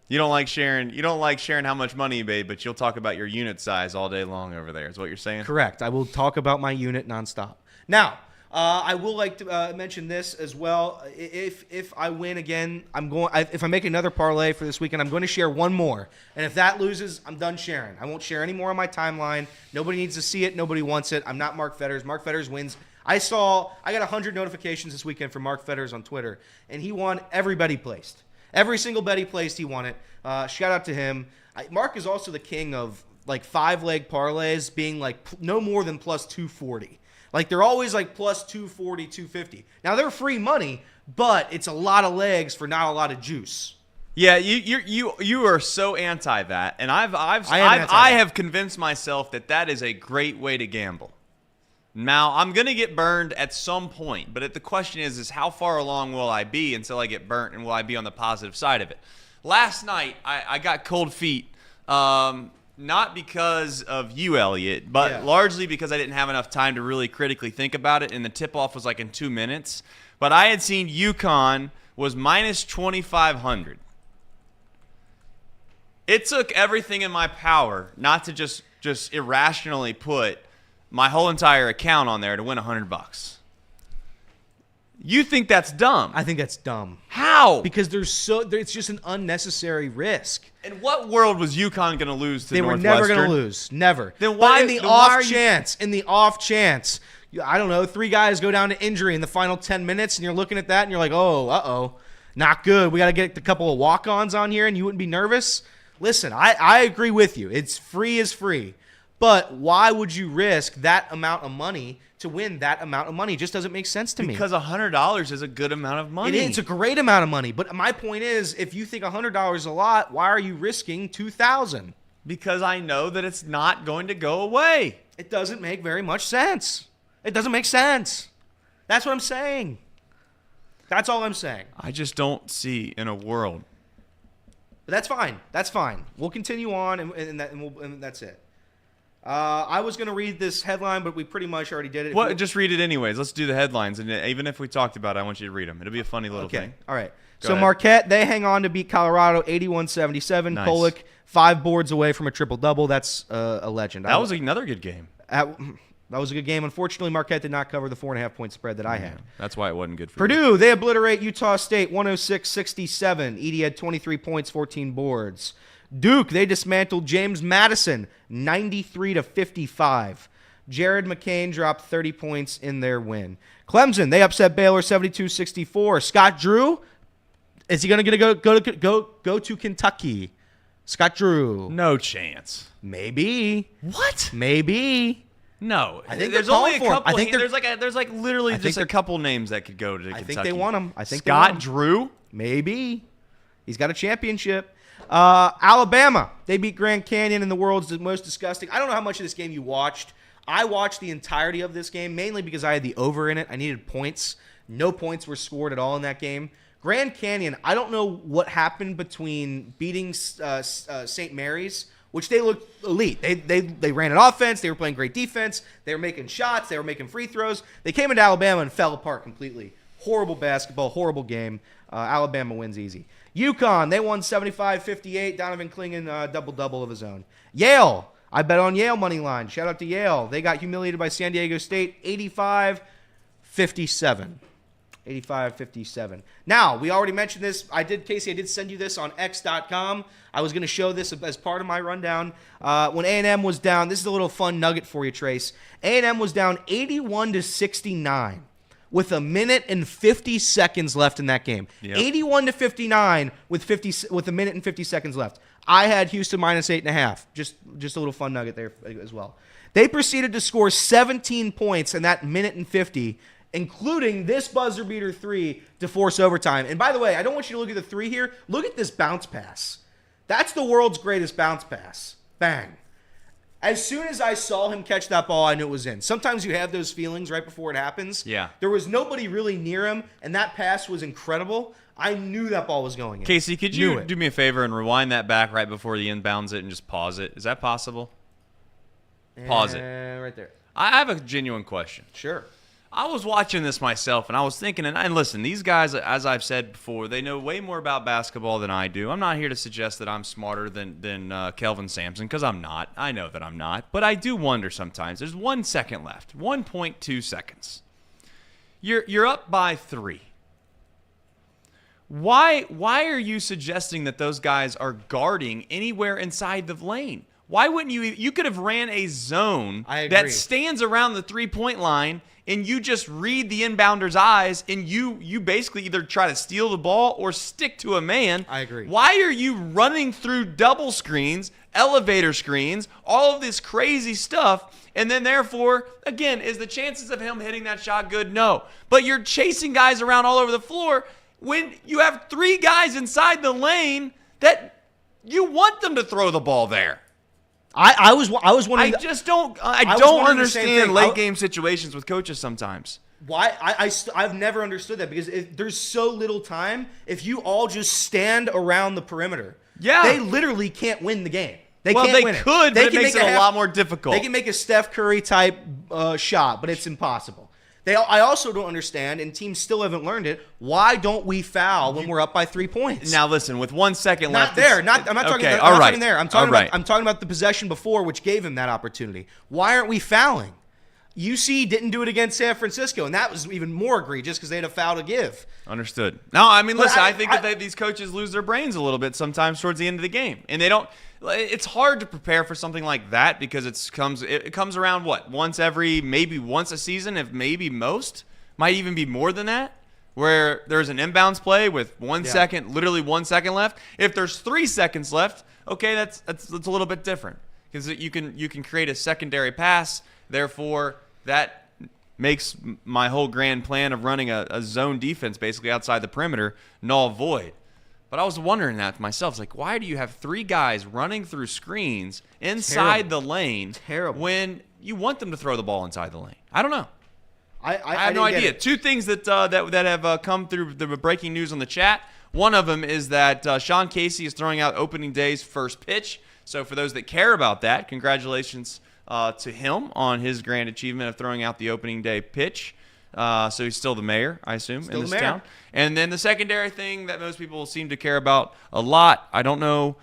You don't like sharing how much money you made, but you'll talk about your unit size all day long over there. Is what you're saying? Correct. I will talk about my unit nonstop. Now, I will like to mention this as well. If I win again, if I make another parlay for this weekend, I'm going to share one more. And if that loses, I'm done sharing. I won't share any more on my timeline. Nobody needs to see it. Nobody wants it. I'm not Mark Fetters. Mark Fetters wins. I got 100 notifications this weekend from Mark Fetters on Twitter, and he won every bet he placed. Every single bet he placed, he won it. Shout out to him. Mark is also the king of like 5-leg parlays being like no more than plus 240. Like they're always like plus 240, 250. Now they're free money, but it's a lot of legs for not a lot of juice. Yeah, you are so anti that, and I have convinced myself that is a great way to gamble. Now, I'm going to get burned at some point, but the question is how far along will I be until I get burnt, and will I be on the positive side of it? Last night, I got cold feet, not because of you, Elliot, but largely because I didn't have enough time to really critically think about it, and the tip-off was like in 2 minutes. But I had seen Uconn was minus 2,500. It took everything in my power not to just irrationally put my whole entire account on there to win $100. You think that's dumb? I think that's dumb. How? Because it's just an unnecessary risk. In what world was UConn going to lose to They were Northwestern? never going to lose. Never. Then why? But in the off chance, I don't know, 3 guys go down to injury in the final 10 minutes, and you're looking at that, and you're like, oh, not good. We got to get a couple of walk-ons on here, and you wouldn't be nervous? Listen, I agree with you. It's free is free. But why would you risk that amount of money to win that amount of money? It just doesn't make sense to me. Because $100 is a good amount of money. It's a great amount of money. But my point is, if you think $100 is a lot, why are you risking $2,000? Because I know that it's not going to go away. It doesn't make very much sense. It doesn't make sense. That's what I'm saying. That's all I'm saying. I just don't see in a world. But that's fine. That's fine. We'll continue on, and that's it. I was going to read this headline, but we pretty much already did it. Well, just read it anyways. Let's do the headlines, and even if we talked about it, I want you to read them. It'll be a funny little thing. All right. Go So ahead. Marquette, they hang on to beat Colorado 81-77. Nice. Pollock, 5 boards away from a triple-double. That's a legend. That was another good game. That was a good game. Unfortunately, Marquette did not cover the 4.5-point spread that I had. That's why it wasn't good for you. Purdue, they obliterate Utah State 106-67. Edey had 23 points, 14 boards. Duke, they dismantled James Madison 93-55. Jared McCain dropped 30 points in their win. Clemson, they upset Baylor 72-64. Scott Drew, is he going to go to Kentucky? Scott Drew. No chance. Maybe. What? Maybe. No. I think there's they're only a calling for him. couple. I think there's like literally I think just a they're- couple names that could go to Kentucky. I think they want him. I think they Scott want him. Drew. Maybe. He's got a championship. Alabama, they beat Grand Canyon in the world's most disgusting. I don't know how much of this game you watched. I watched the entirety of this game, mainly because I had the over in it. I needed points. No points were scored at all in that game. Grand Canyon, I don't know what happened between beating St. Mary's, which they looked elite. They ran an offense. They were playing great defense. They were making shots. They were making free throws. They came into Alabama and fell apart completely. Horrible basketball, horrible game. Alabama wins easy. Uconn, they won 75-58. Donovan Clingan, double-double of his own. Yale, I bet on Yale money line. Shout out to Yale. They got humiliated by San Diego State, 85-57. 85-57. Now, we already mentioned this. Casey, I did send you this on x.com. I was going to show this as part of my rundown. When A&M was down, this is a little fun nugget for you, Trace. A&M was down 81-69 with a minute and 50 seconds left in that game. Yep. 81-59 with a minute and 50 seconds left. I had Houston minus 8.5. Just a little fun nugget there as well. They proceeded to score 17 points in that minute and 50, including this buzzer beater 3 to force overtime. And by the way, I don't want you to look at the 3 here. Look at this bounce pass. That's the world's greatest bounce pass. Bang. As soon as I saw him catch that ball, I knew it was in. Sometimes you have those feelings right before it happens. Yeah. There was nobody really near him, and that pass was incredible. I knew that ball was going in. Casey, could you do me a favor and rewind that back right before the inbounds it and just pause it? Is that possible? Pause it. Right there. I have a genuine question. Sure. I was watching this myself, and I was thinking, and listen, these guys, as I've said before, they know way more about basketball than I do. I'm not here to suggest that I'm smarter than Kelvin Sampson, because I'm not. I know that I'm not. But I do wonder sometimes. There's 1 second left, 1.2 seconds. You're up by 3. Why are you suggesting that those guys are guarding anywhere inside the lane? Why wouldn't you? You could have ran a zone that stands around the 3-point line, and you just read the inbounder's eyes, and you basically either try to steal the ball or stick to a man. I agree. Why are you running through double screens, elevator screens, all of this crazy stuff, and then therefore, again, is the chances of him hitting that shot good? No. But you're chasing guys around all over the floor when you have 3 guys inside the lane that you want them to throw the ball there. I was wondering. I don't understand late game situations with coaches sometimes. Why I've never understood that, because there's so little time. If you all just stand around the perimeter, they literally can't win the game. They could, but it makes it a lot more difficult. They can make a Steph Curry type shot, but it's impossible. I also don't understand, and teams still haven't learned it. Why don't we foul when we're up by 3 points? Now listen, with 1 second left. I'm not talking okay, talking there. I'm talking about the possession before, which gave him that opportunity. Why aren't we fouling? UC didn't do it against San Francisco, and that was even more egregious because they had a foul to give. Understood. No, I mean, listen, I think that these coaches lose their brains a little bit sometimes towards the end of the game, and they don't. It's hard to prepare for something like that because it comes around once a season, if maybe most, might even be more than that, where there's an inbounds play with 1 second, literally 1 second left. If there's 3 seconds left, okay, that's a little bit different because you can create a secondary pass. Therefore, that makes my whole grand plan of running a zone defense basically outside the perimeter null void. But I was wondering that to myself. It's like, why do you have 3 guys running through screens inside the lane when you want them to throw the ball inside the lane? I don't know. I have no idea. 2 things that have come through the breaking news on the chat. One of them is that Sean Casey is throwing out opening day's first pitch. So for those that care about that, congratulations to him on his grand achievement of throwing out the opening day pitch. So he's still the mayor, I assume, in this town. And then the secondary thing that most people seem to care about a lot, I don't know,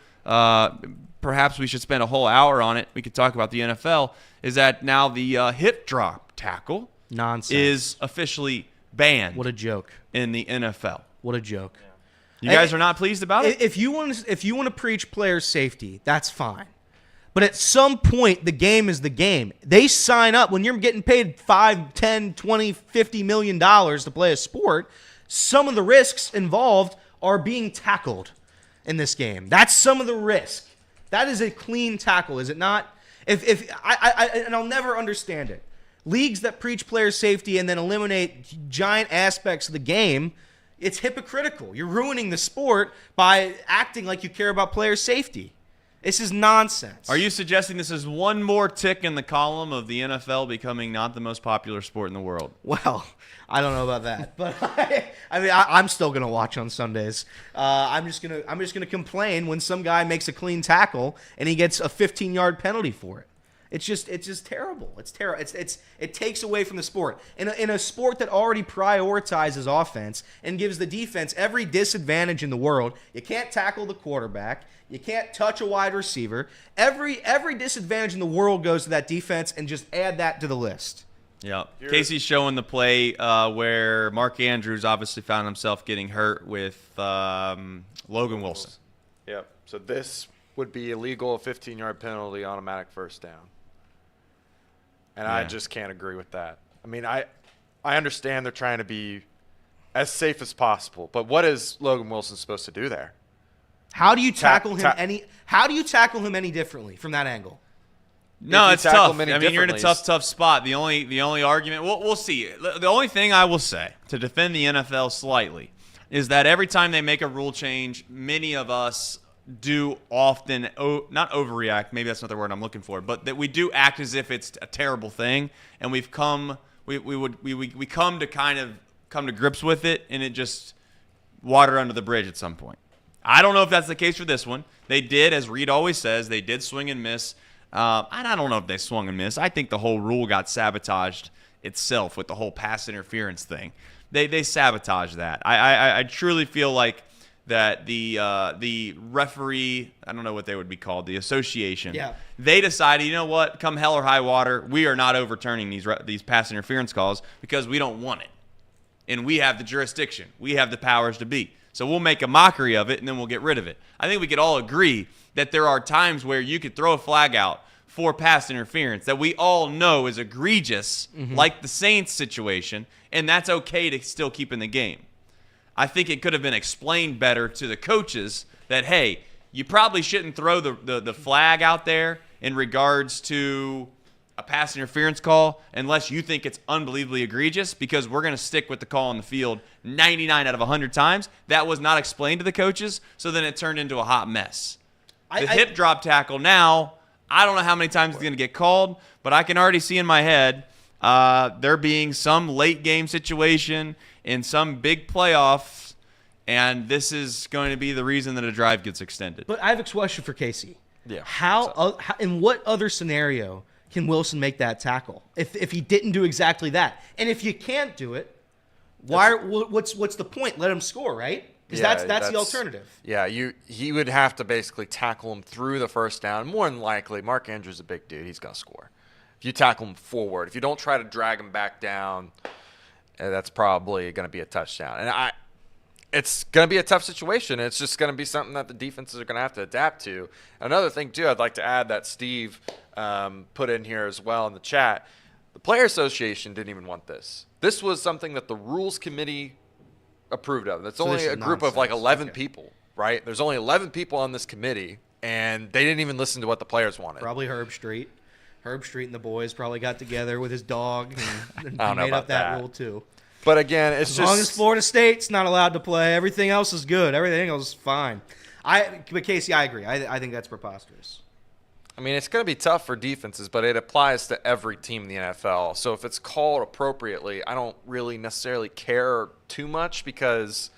perhaps we should spend a whole hour on it. We could talk about the NFL, is that now the hip drop tackle is officially banned. What a joke. In the NFL. What a joke. You guys are not pleased about it? If you want to preach player safety, that's fine. But at some point, the game is the game. They sign up when you're getting paid $5, $10, $20, $50 million to play a sport. Some of the risks involved are being tackled in this game. That's some of the risk. That is a clean tackle, is it not? And I'll never understand it. Leagues that preach player safety and then eliminate giant aspects of the game, it's hypocritical. You're ruining the sport by acting like you care about player safety. This is nonsense. Are you suggesting this is one more tick in the column of the NFL becoming not the most popular sport in the world? Well, I don't know about that, but I'm still gonna watch on Sundays. I'm just gonna complain when some guy makes a clean tackle and he gets a 15-yard penalty for it. It's just terrible. It's terrible. It takes away from the sport. In a sport that already prioritizes offense and gives the defense every disadvantage in the world, you can't tackle the quarterback. You can't touch a wide receiver. Every disadvantage in the world goes to that defense, and just add that to the list. Yeah. Casey's showing the play where Mark Andrews obviously found himself getting hurt with Logan Wilson. Yep. So this would be illegal, a 15-yard penalty, automatic first down. And I just can't agree with that. I mean, I understand they're trying to be as safe as possible, but what is Logan Wilson supposed to do there? How do you tackle him any differently from that angle? No, you it's tackle tough. him any I mean, you're in a differently, tough spot. The only argument we'll see. The only thing I will say to defend the NFL slightly is that every time they make a rule change, many of us do often not overreact. Maybe that's not the word I'm looking for, but that we do act as if it's a terrible thing, and we come to kind of come to grips with it, and it just water under the bridge at some point. I don't know if that's the case for this one. They did, as Reed always says, they did swing and miss. And I don't know if they swung and missed. I think the whole rule got sabotaged itself with the whole pass interference thing. They sabotaged that. I truly feel like that the referee, I don't know what they would be called, the association, they decided, you know what, come hell or high water, we are not overturning these pass interference calls because we don't want it. And we have the jurisdiction. We have the powers to be. So we'll make a mockery of it, and then we'll get rid of it. I think we could all agree that there are times where you could throw a flag out for pass interference that we all know is egregious, like the Saints situation, and that's okay to still keep in the game. I think it could have been explained better to the coaches that, hey, you probably shouldn't throw the flag out there in regards to a pass interference call unless you think it's unbelievably egregious, because we're going to stick with the call on the field 99 out of 100 times. That was not explained to the coaches, so then it turned into a hot mess. The hip drop tackle now, I don't know how many times it's going to get called, but I can already see in my head there being some late game situation in some big playoffs, and this is going to be the reason that a drive gets extended. But I have a question for Casey. Yeah. How in what other scenario can Wilson make that tackle if he didn't do exactly that? And if you can't do it, what's the point? Let him score, right? Because that's the alternative. Yeah, he would have to basically tackle him through the first down. More than likely, Mark Andrews is a big dude. He's going to score. If you tackle him forward, if you don't try to drag him back down, that's probably going to be a touchdown. And it's going to be a tough situation. It's just going to be something that the defenses are going to have to adapt to. Another thing, too, I'd like to add that Steve put in here as well in the chat. The Player Association didn't even want this. This was something that the Rules Committee approved of. That's only a group of like 11 people, right? There's only 11 people on this committee, and they didn't even listen to what the players wanted. Probably Herb Street. Herb Street and the boys probably got together with his dog and I don't know made about up that that rule too. But again, it's As just long as Florida State's not allowed to play, everything else is good. Everything else is fine. But Casey, I agree. I think that's preposterous. I mean, it's going to be tough for defenses, but it applies to every team in the NFL. So if it's called appropriately, I don't really necessarily care too much, because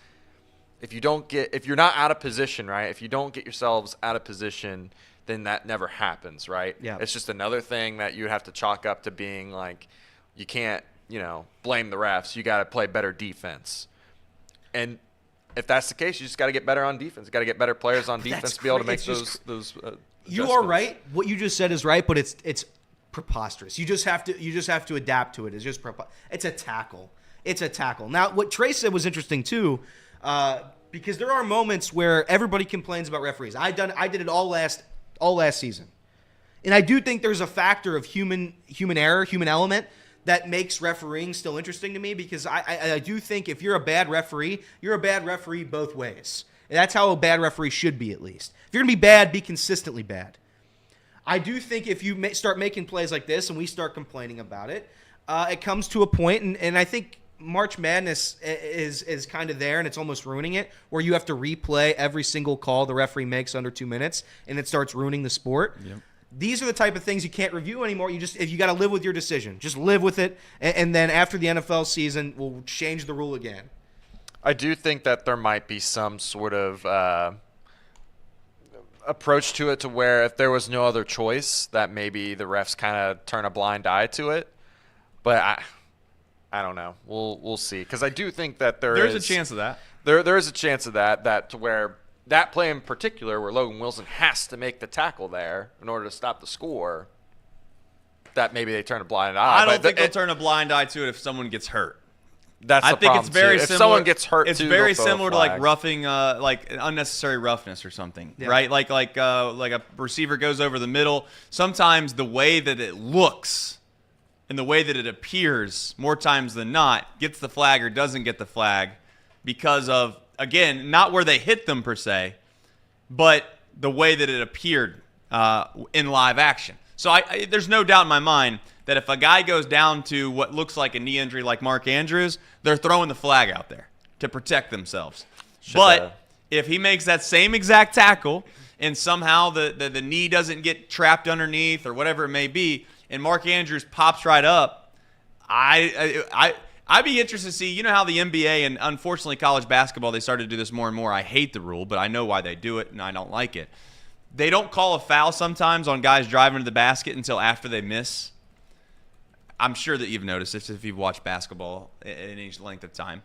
if you're not out of position, right? If you don't get yourselves out of position, then that never happens, right? Yeah. It's just another thing that you have to chalk up to being like, you can't, blame the refs. You got to play better defense. And if that's the case, you just got to get better on defense. You got to get better players on defense to be able to make those You are right. What you just said is right, but it's preposterous. You just have to adapt to it. It's just it's a tackle. It's a tackle. Now, what Trey said was interesting too, because there are moments where everybody complains about referees. I did it all last season, and I do think there's a factor of human error, human element that makes refereeing still interesting to me, because I do think if you're a bad referee, you're a bad referee both ways. And that's how a bad referee should be, at least. If you're going to be bad, be consistently bad. I do think if you start making plays like this and we start complaining about it, it comes to a point, and I think March Madness is kind of there, and it's almost ruining it, where you have to replay every single call the referee makes under 2 minutes, and it starts ruining the sport. Yep. These are the type of things you can't review anymore. If you got to live with your decision, just live with it, and then after the NFL season, we'll change the rule again. I do think that there might be some sort of approach to it, to where if there was no other choice, that maybe the refs kind of turn a blind eye to it. But I don't know. We'll see, because I do think that There's a chance of that. There is a chance of that to where that play in particular, where Logan Wilson has to make the tackle there in order to stop the score, that maybe they turn a blind eye. I don't think they'll turn a blind eye to it if someone gets hurt. That's the I think problem, it's very too. similar. If someone gets hurt, it's too, very they'll throw a similar to like flag. roughing, like unnecessary roughness or something, right? Like a receiver goes over the middle. Sometimes the way that it looks and the way that it appears, more times than not, gets the flag or doesn't get the flag because of, again, not where they hit them per se, but the way that it appeared in live action. So there's no doubt in my mind that if a guy goes down to what looks like a knee injury like Mark Andrews, they're throwing the flag out there to protect themselves. But if he makes that same exact tackle and somehow the knee doesn't get trapped underneath or whatever it may be, and Mark Andrews pops right up, I'd be interested to see, you know how the NBA and unfortunately college basketball, they started to do this more and more. I hate the rule, but I know why they do it, and I don't like it. They don't call a foul sometimes on guys driving to the basket until after they miss. I'm sure that you've noticed this if you've watched basketball in any length of time.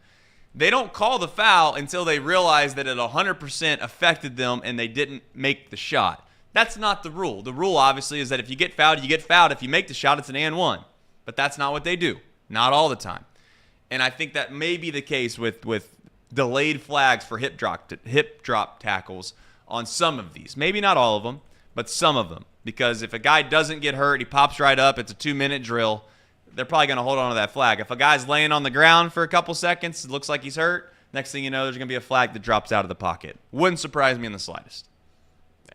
They don't call the foul until they realize that it 100% affected them and they didn't make the shot. That's not the rule. The rule, obviously, is that if you get fouled, you get fouled. If you make the shot, it's an and one. But that's not what they do. Not all the time. And I think that may be the case with delayed flags for hip drop tackles on some of these. Maybe not all of them, but some of them. Because if a guy doesn't get hurt, he pops right up, it's a 2-minute drill, they're probably going to hold on to that flag. If a guy's laying on the ground for a couple seconds, it looks like he's hurt, next thing you know, there's going to be a flag that drops out of the pocket. Wouldn't surprise me in the slightest.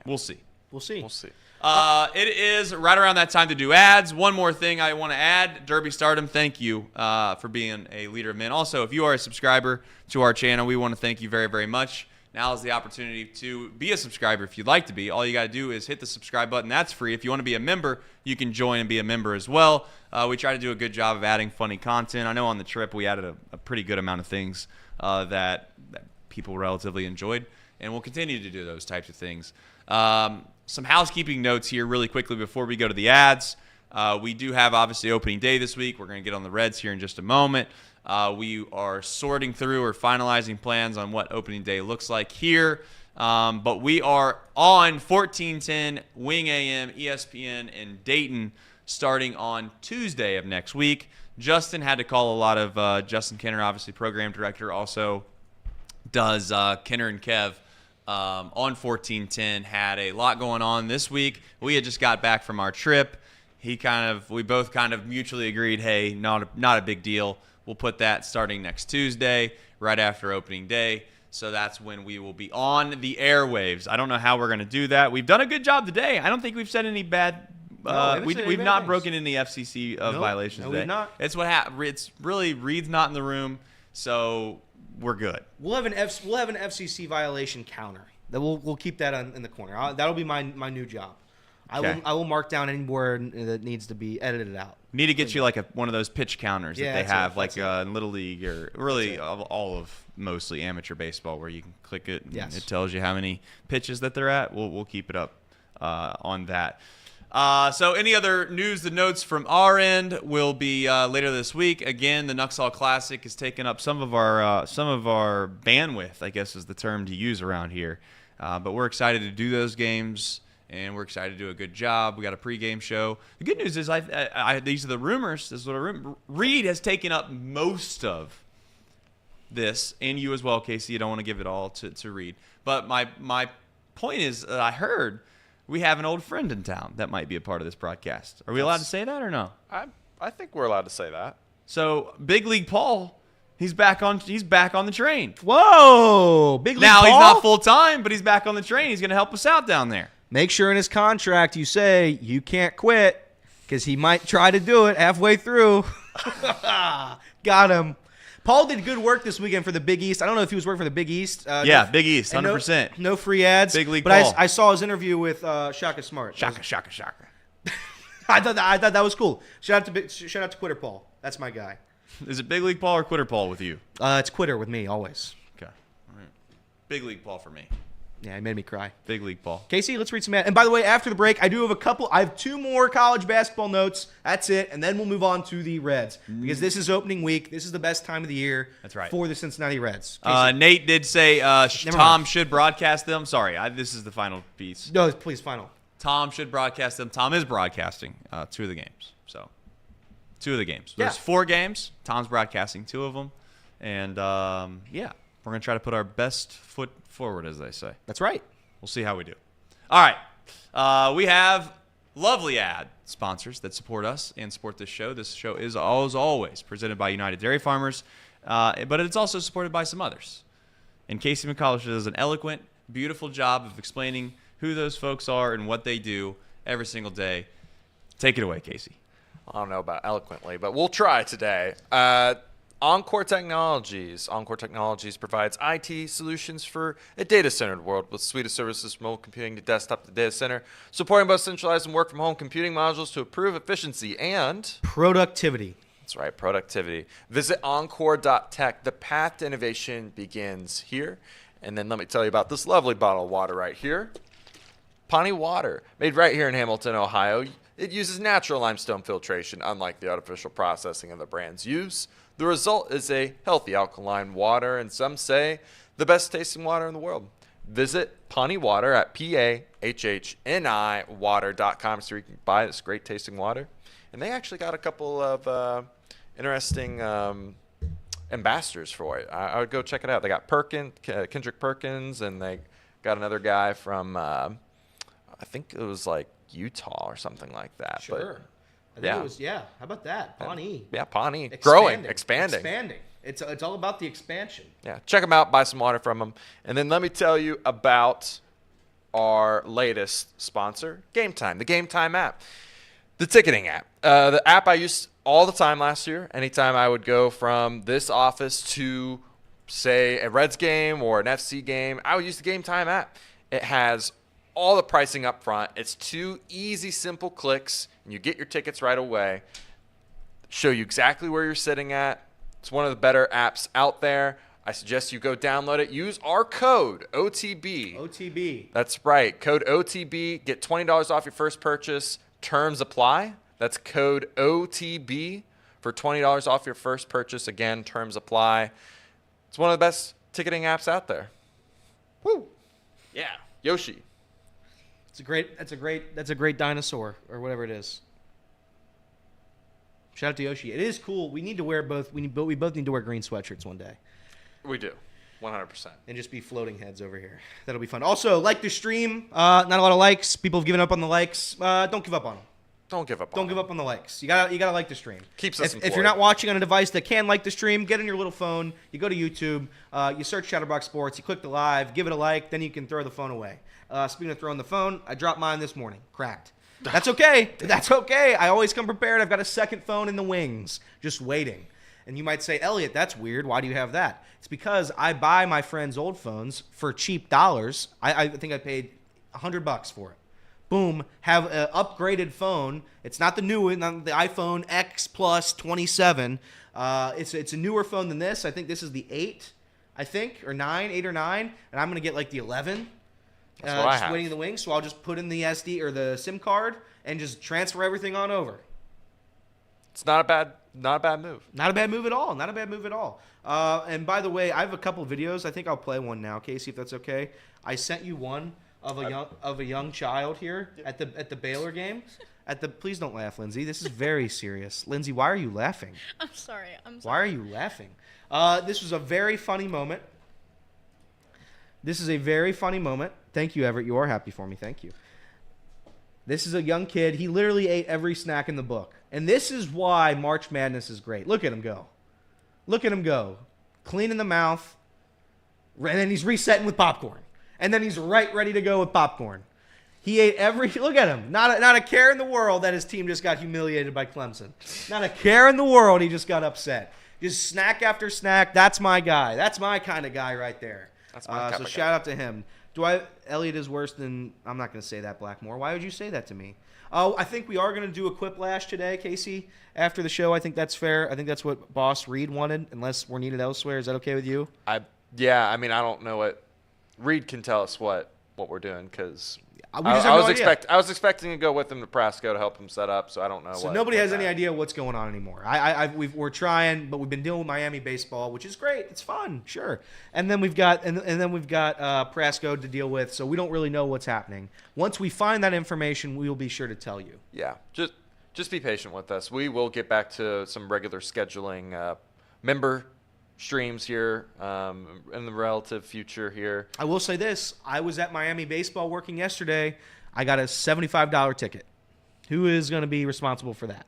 We'll see. We'll see. It is right around that time to do ads. One more thing I want to add. Derby Stardom, thank you for being a leader of men. Also, if you are a subscriber to our channel, we want to thank you very, very much. Now is the opportunity to be a subscriber if you'd like to be. All you got to do is hit the subscribe button. That's free. If you want to be a member, you can join and be a member as well. We try to do a good job of adding funny content. I know on the trip we added a pretty good amount of things that people relatively enjoyed, and we'll continue to do those types of things. Some housekeeping notes here really quickly before we go to the ads. We do have, obviously, opening day this week. We're going to get on the Reds here in just a moment. We are sorting through or finalizing plans on what opening day looks like here. But we are on 1410 Wing AM, ESPN, and Dayton starting on Tuesday of next week. Justin had to call a lot of Justin Kenner, obviously program director, also does Kenner and Kev on 1410. Had a lot going on this week. We had just got back from our trip. We both kind of mutually agreed, hey, not a big deal. We'll put that starting next Tuesday, right after opening day. So that's when we will be on the airwaves. I don't know how we're going to do that. We've done a good job today. I don't think we've said any bad. We've not broken any FCC violations today. We've not. It's what happened. It's really Reed's not in the room, so we're good. We'll have an FCC violation counter. That we'll keep that in the corner. That'll be my new job. Okay. I will mark down anywhere that needs to be edited out. Need to get you like one of those pitch counters that they have, that's in Little League or really all of mostly amateur baseball, where you can click it and it tells you how many pitches that they're at. We'll keep it up on that. So any other news and notes from our end will be later this week. Again, the Nuxall Classic has taken up some of our bandwidth, I guess is the term to use around here. But we're excited to do those games. And we're excited to do a good job. We got a pregame show. The good news is, these are the rumors. This is what Reed has taken up most of this, and you as well, Casey. You don't want to give it all to Reed. But my point is that I heard we have an old friend in town that might be a part of this broadcast. Are we allowed to say that or no? I think we're allowed to say that. So Big League Paul, he's back on the train. Whoa, Big League now Paul? He's not full time, but he's back on the train. He's going to help us out down there. Make sure in his contract you say you can't quit, because he might try to do it halfway through. Got him. Paul did good work this weekend for the Big East. I don't know if he was working for the Big East. Yeah, Big East, 100%. No free ads. Big League But Paul. I saw his interview with Shaka Smart. Shaka. I thought that was cool. Shout out to Quitter Paul. That's my guy. Is it Big League Paul or Quitter Paul with you? It's Quitter with me always. Okay. All right. Big League Paul for me. Yeah, he made me cry. Big League Paul. Casey, let's read some ad. And by the way, after the break, I have 2 more college basketball notes. That's it. And then we'll move on to the Reds. Because this is opening week. This is the best time of the year. That's right. For the Cincinnati Reds. Casey. Nate did say Never Tom mind. should broadcast them. Sorry, this is the final piece. No, please, final. Tom should broadcast them. Tom is broadcasting 2 of the games. So, 2 of the games. Yeah. There's 4 games. Tom's broadcasting 2 of them. And, yeah, we're going to try to put our best foot forward, as they say. That's right. We'll see how we do. All right. We have lovely ad sponsors that support us and support this show. This show is, as always, presented by United Dairy Farmers, but it's also supported by some others. And Casey McCollish does an eloquent, beautiful job of explaining who those folks are and what they do every single day. Take it away, Casey. I don't know about eloquently, but we'll try today. Encore Technologies. Encore Technologies provides IT solutions for a data-centered world with a suite of services from mobile computing to desktop to data center, supporting both centralized and work-from-home computing modules to improve efficiency and Productivity. That's right, productivity. Visit encore.tech. The path to innovation begins here. And then let me tell you about this lovely bottle of water right here. Pawnee Water, made right here in Hamilton, Ohio. It uses natural limestone filtration, unlike the artificial processing other brands use. The result is a healthy alkaline water, and some say the best tasting water in the world. Visit Pawnee Water at PAHHNI water.com so you can buy this great tasting water. And they actually got a couple of interesting ambassadors for it. I would go check it out. They got Kendrick Perkins, and they got another guy from, I think it was like Utah or something like that. Sure. I think it was, How about that? Pawnee. Yeah, Pawnee. Expanding. Expanding. It's all about the expansion. Yeah, check them out, buy some water from them. And then let me tell you about our latest sponsor, Game Time, the Game Time app. The ticketing app. The app I used all the time last year. Anytime I would go from this office to, say, a Reds game or an FC game, I would use the Game Time app. It has all the pricing up front. It's 2 easy, simple clicks, and you get your tickets right away. Show you exactly where you're sitting at. It's one of the better apps out there. I suggest you go download it. Use our code, OTB. OTB. That's right. Code OTB. Get $20 off your first purchase. Terms apply. That's code OTB for $20 off your first purchase. Again, terms apply. It's one of the best ticketing apps out there. Woo. Yeah. Yoshi. That's a great dinosaur or whatever it is. Shout out to Yoshi. It is cool. We need to wear both. We both need to wear green sweatshirts one day. We do. 100%. And just be floating heads over here. That'll be fun. Also, like the stream. Not a lot of likes. People have given up on the likes. Don't give up on them. Don't give up on Don't give up on the likes. You gotta like the stream. Keeps us If employed. you're not watching on a device that can like the stream, get on your little phone. You go to YouTube. You search Chatterbox Sports. You click the live. Give it a like. Then you can throw the phone away. Speaking of throwing the phone, I dropped mine this morning. Cracked. That's okay. That's okay. I always come prepared. I've got a second phone in the wings, just waiting. And you might say, Elliot, that's weird. Why do you have that? It's because I buy my friends' old phones for cheap dollars. I think I paid $100 for it. Boom, have an upgraded phone. It's not the new one, not the iPhone X Plus 27. It's a newer phone than this. I think this is the 8, or 8 or 9. And I'm going to get like the 11. That's what I just have. waiting in the wings, so I'll just put in the SD or the SIM card and just transfer everything on over. It's not a bad move. Not a bad move at all. Not a bad move at all. And by the way, I have a couple videos. I think I'll play one now, Casey, if that's okay. I sent you one of a young child here at the Baylor game. Please don't laugh, Lindsay. This is very serious. Lindsay, why are you laughing? I'm sorry. Why are you laughing? This was a very funny moment. This is a very funny moment. Thank you, Everett. You are happy for me. Thank you. This is a young kid. He literally ate every snack in the book. And this is why March Madness is great. Look at him go. Look at him go. Clean in the mouth. And then he's resetting with popcorn. And then he's ready to go with popcorn. He ate look at him. Not a care in the world that his team just got humiliated by Clemson. Not a care in the world he just got upset. Just snack after snack. That's my guy. That's my kind of guy right there. That's my type so of shout guy. out to him. Elliot is worse than, I'm not going to say that, Blackmore. Why would you say that to me? I think we are going to do a quiplash today, Casey, after the show. I think that's fair. I think that's what Boss Reed wanted, unless we're needed elsewhere. Is that okay with you? Yeah, I mean, I don't know what Reed can tell us what we're doing because We just have no idea. I was expecting to go with him to Prasco to help him set up, so I don't know. So nobody has any idea what's going on anymore. We're trying, but we've been dealing with Miami baseball, which is great. It's fun, sure. And then we've got Prasco to deal with, so we don't really know what's happening. Once we find that information, we will be sure to tell you. Yeah, just be patient with us. We will get back to some regular scheduling member streams here in the relative future here. I will say this. I was at Miami baseball working yesterday. I got a $75 ticket. Who is going to be responsible for that?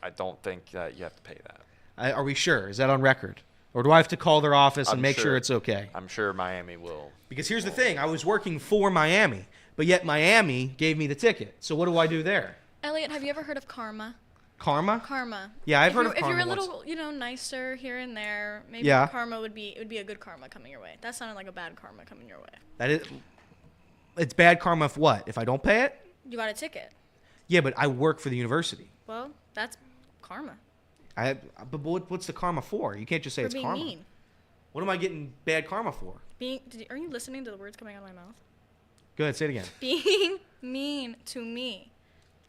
I don't think that you have to pay that. Are we sure? Is that on record? Or do I have to call their office and I'm make sure sure it's okay? I'm sure Miami will. Because here's the thing. I was working for Miami, but yet Miami gave me the ticket. So what do I do there? Elliot, have you ever heard of karma? Karma? Karma. Yeah, I've heard of If karma you're a once. little, nicer here and there, maybe Yeah. karma would be a good karma coming your way. That sounded like a bad karma coming your way. That is, it's bad karma if what? If I don't pay it? You got a ticket. Yeah, but I work for the university. Well, that's karma. But what's the karma for? You can't just say For it's being karma. mean. What am I getting bad karma for? Are you listening to the words coming out of my mouth? Go ahead, say it again. Being mean to me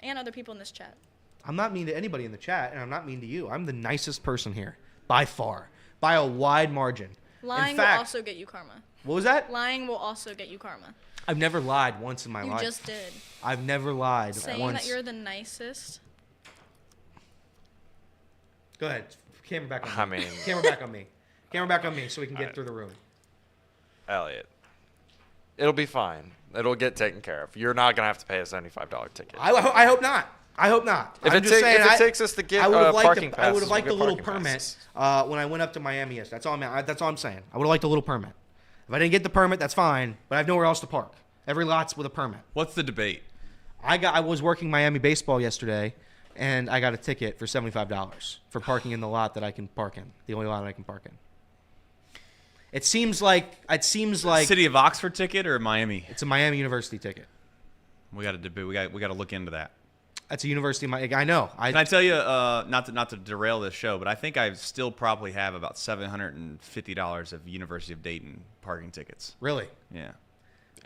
and other people in this chat. I'm not mean to anybody in the chat, and I'm not mean to you. I'm the nicest person here, by far, by a wide margin. Lying in fact, will also get you karma. What was that? Lying will also get you karma. I've never lied once in my You life. just did. I've never lied Saying once. that you're the nicest. Go ahead. Camera back on me. I mean, Camera back on me. Camera back on me so we can get through the room. Elliot, it'll be fine. It'll get taken care of. You're not gonna have to pay a $75 ticket. I hope not. I hope not. If I'm it just saying, if it takes us to get I would have liked parking I passes, would have liked we'll a get little parking permit passes. when I went up to Miami yesterday. That's all I'm saying. I would have liked a little permit. If I didn't get the permit, that's fine. But I have nowhere else to park. Every lot's with a permit. What's the debate? I was working Miami baseball yesterday, and I got a ticket for $75 for parking in the lot that I can park in. The only lot I can park in. It seems like City of Oxford ticket or Miami? it's a Miami University ticket. We got to debate. We got to look into that. That's a university. I know. Can I tell you, not to derail this show, but I think I still probably have about $750 of University of Dayton parking tickets. Really? Yeah.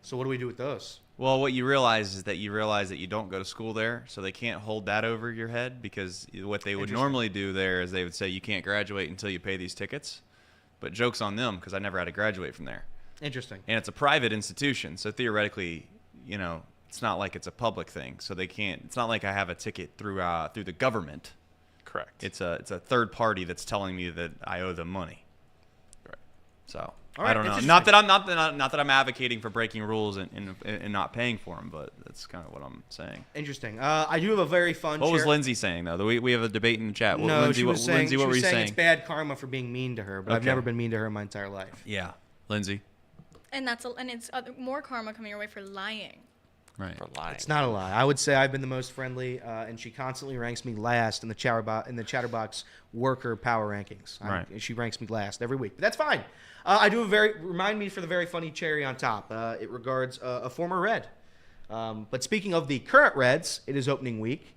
So what do we do with those? Well, what you realize is that you don't go to school there, so they can't hold that over your head because what they would normally do there is they would say you can't graduate until you pay these tickets. But joke's on them because I never had to graduate from there. Interesting. And it's a private institution, so theoretically, it's not like it's a public thing. So they can't. It's not like I have a ticket through the government. Correct. It's a third party that's telling me that I owe them money. Right. So All right, I don't know. interesting. Not that I'm advocating for breaking rules and not paying for them, but that's kind of what I'm saying. Interesting. I do have a very fun. What was Lindsay saying though? We have a debate in the chat. No, Lindsay, she was saying. Lindsay, what she were was you saying saying? it's bad karma for being mean to her, but I've Okay. never been mean to her in my entire life. Yeah, Lindsay. And it's more karma coming your way for lying. Right. For lying. It's not a lie. I would say I've been the most friendly, and she constantly ranks me last in the Chatterbox worker power rankings. Right. She ranks me last every week, but that's fine. I do remind me for the very funny cherry on top. It regards a former Red. But speaking of the current Reds, it is opening week.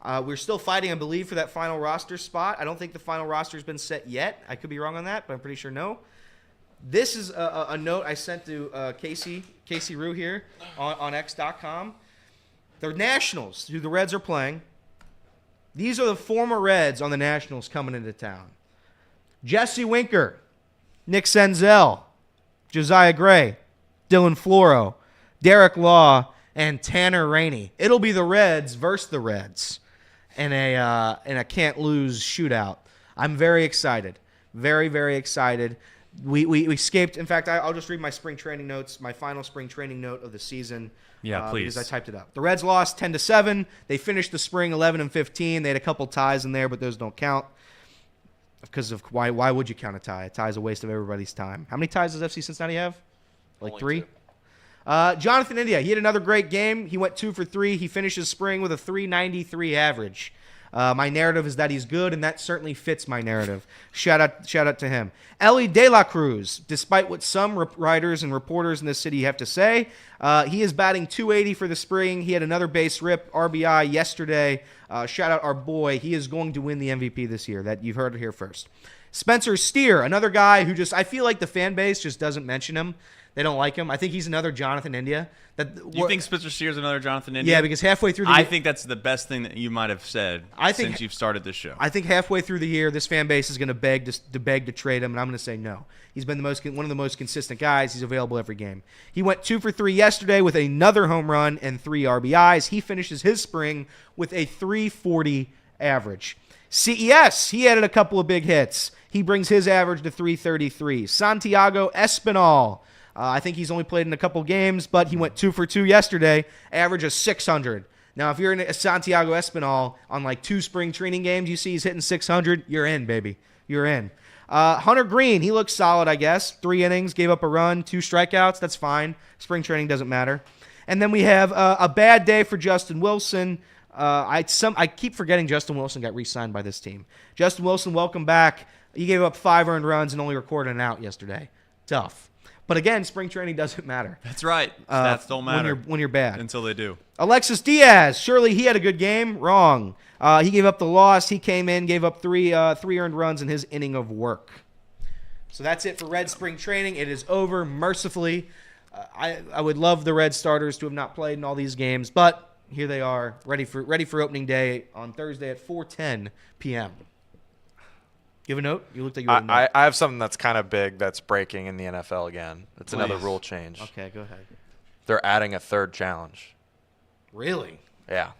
We're still fighting, I believe, for that final roster spot. I don't think the final roster has been set yet. I could be wrong on that, but I'm pretty sure no. This is a note I sent to Casey Rue here on X.com. The Nationals, who the Reds are playing, these are the former Reds on the Nationals coming into town. Jesse Winker, Nick Senzel, Josiah Gray, Dylan Floro, Derek Law, and Tanner Rainey. It'll be the Reds versus the Reds in a can't-lose shootout. I'm very excited. Very, very excited. We escaped. In fact, I'll just read my spring training notes, my final spring training note of the season. Yeah, please. Because I typed it up. The Reds lost 10-7. They finished the spring 11-15. They had a couple ties in there, but those don't count. Because of why would you count a tie? A tie is a waste of everybody's time. How many ties does FC Cincinnati have? Like Only 3? 2. Jonathan India, he had another great game. He went 2 for 3. He finishes spring with a 393 average. My narrative is that he's good, and that certainly fits my narrative. Shout out to him. Ellie De La Cruz, despite what some writers and reporters in this city have to say, he is batting .280 for the spring. He had another base rip RBI yesterday. Shout out our boy. He is going to win the MVP this year. That you've heard it here first. Spencer Steer, another guy who I feel like the fan base just doesn't mention him. They don't like him. I think he's another Jonathan India. You think Spencer Steer's another Jonathan India? Yeah, because halfway through the I year, think that's the best thing that you might have said since you've started this show. I think halfway through the year, this fan base is going to beg to trade him, and I'm going to say no. He's been one of the most consistent guys. He's available every game. He went 2 for 3 yesterday with another home run and 3 RBIs. He finishes his spring with a .340 average. CES, he added a couple of big hits. He brings his average to .333. Santiago Espinal, I think he's only played in a couple games, but he went 2 for 2 yesterday, average of .600. Now, if you're in a Santiago Espinal on like 2 spring training games, you see he's hitting .600, you're in, baby. You're in. Hunter Green, he looks solid, I guess. 3 innings, gave up a run, 2 strikeouts. That's fine. Spring training doesn't matter. And then we have a bad day for Justin Wilson. I keep forgetting Justin Wilson got re-signed by this team. Justin Wilson, welcome back. He gave up 5 earned runs and only recorded an out yesterday. Tough. But again, spring training doesn't matter. That's right. Stats don't matter when you're bad. until they do. Alexis Diaz, surely he had a good game. Wrong. He gave up the loss. He came in, gave up 3 earned runs in his inning of work. So that's it for Red spring training. It is over, mercifully. I would love the Red starters to have not played in all these games, but here they are, ready for opening day on Thursday at 4:10 p.m. You have a note? You looked like you had a note. I have something that's kind of big that's breaking in the NFL again. It's another rule change. Okay, go ahead. They're adding a 3rd challenge. Really? Yeah.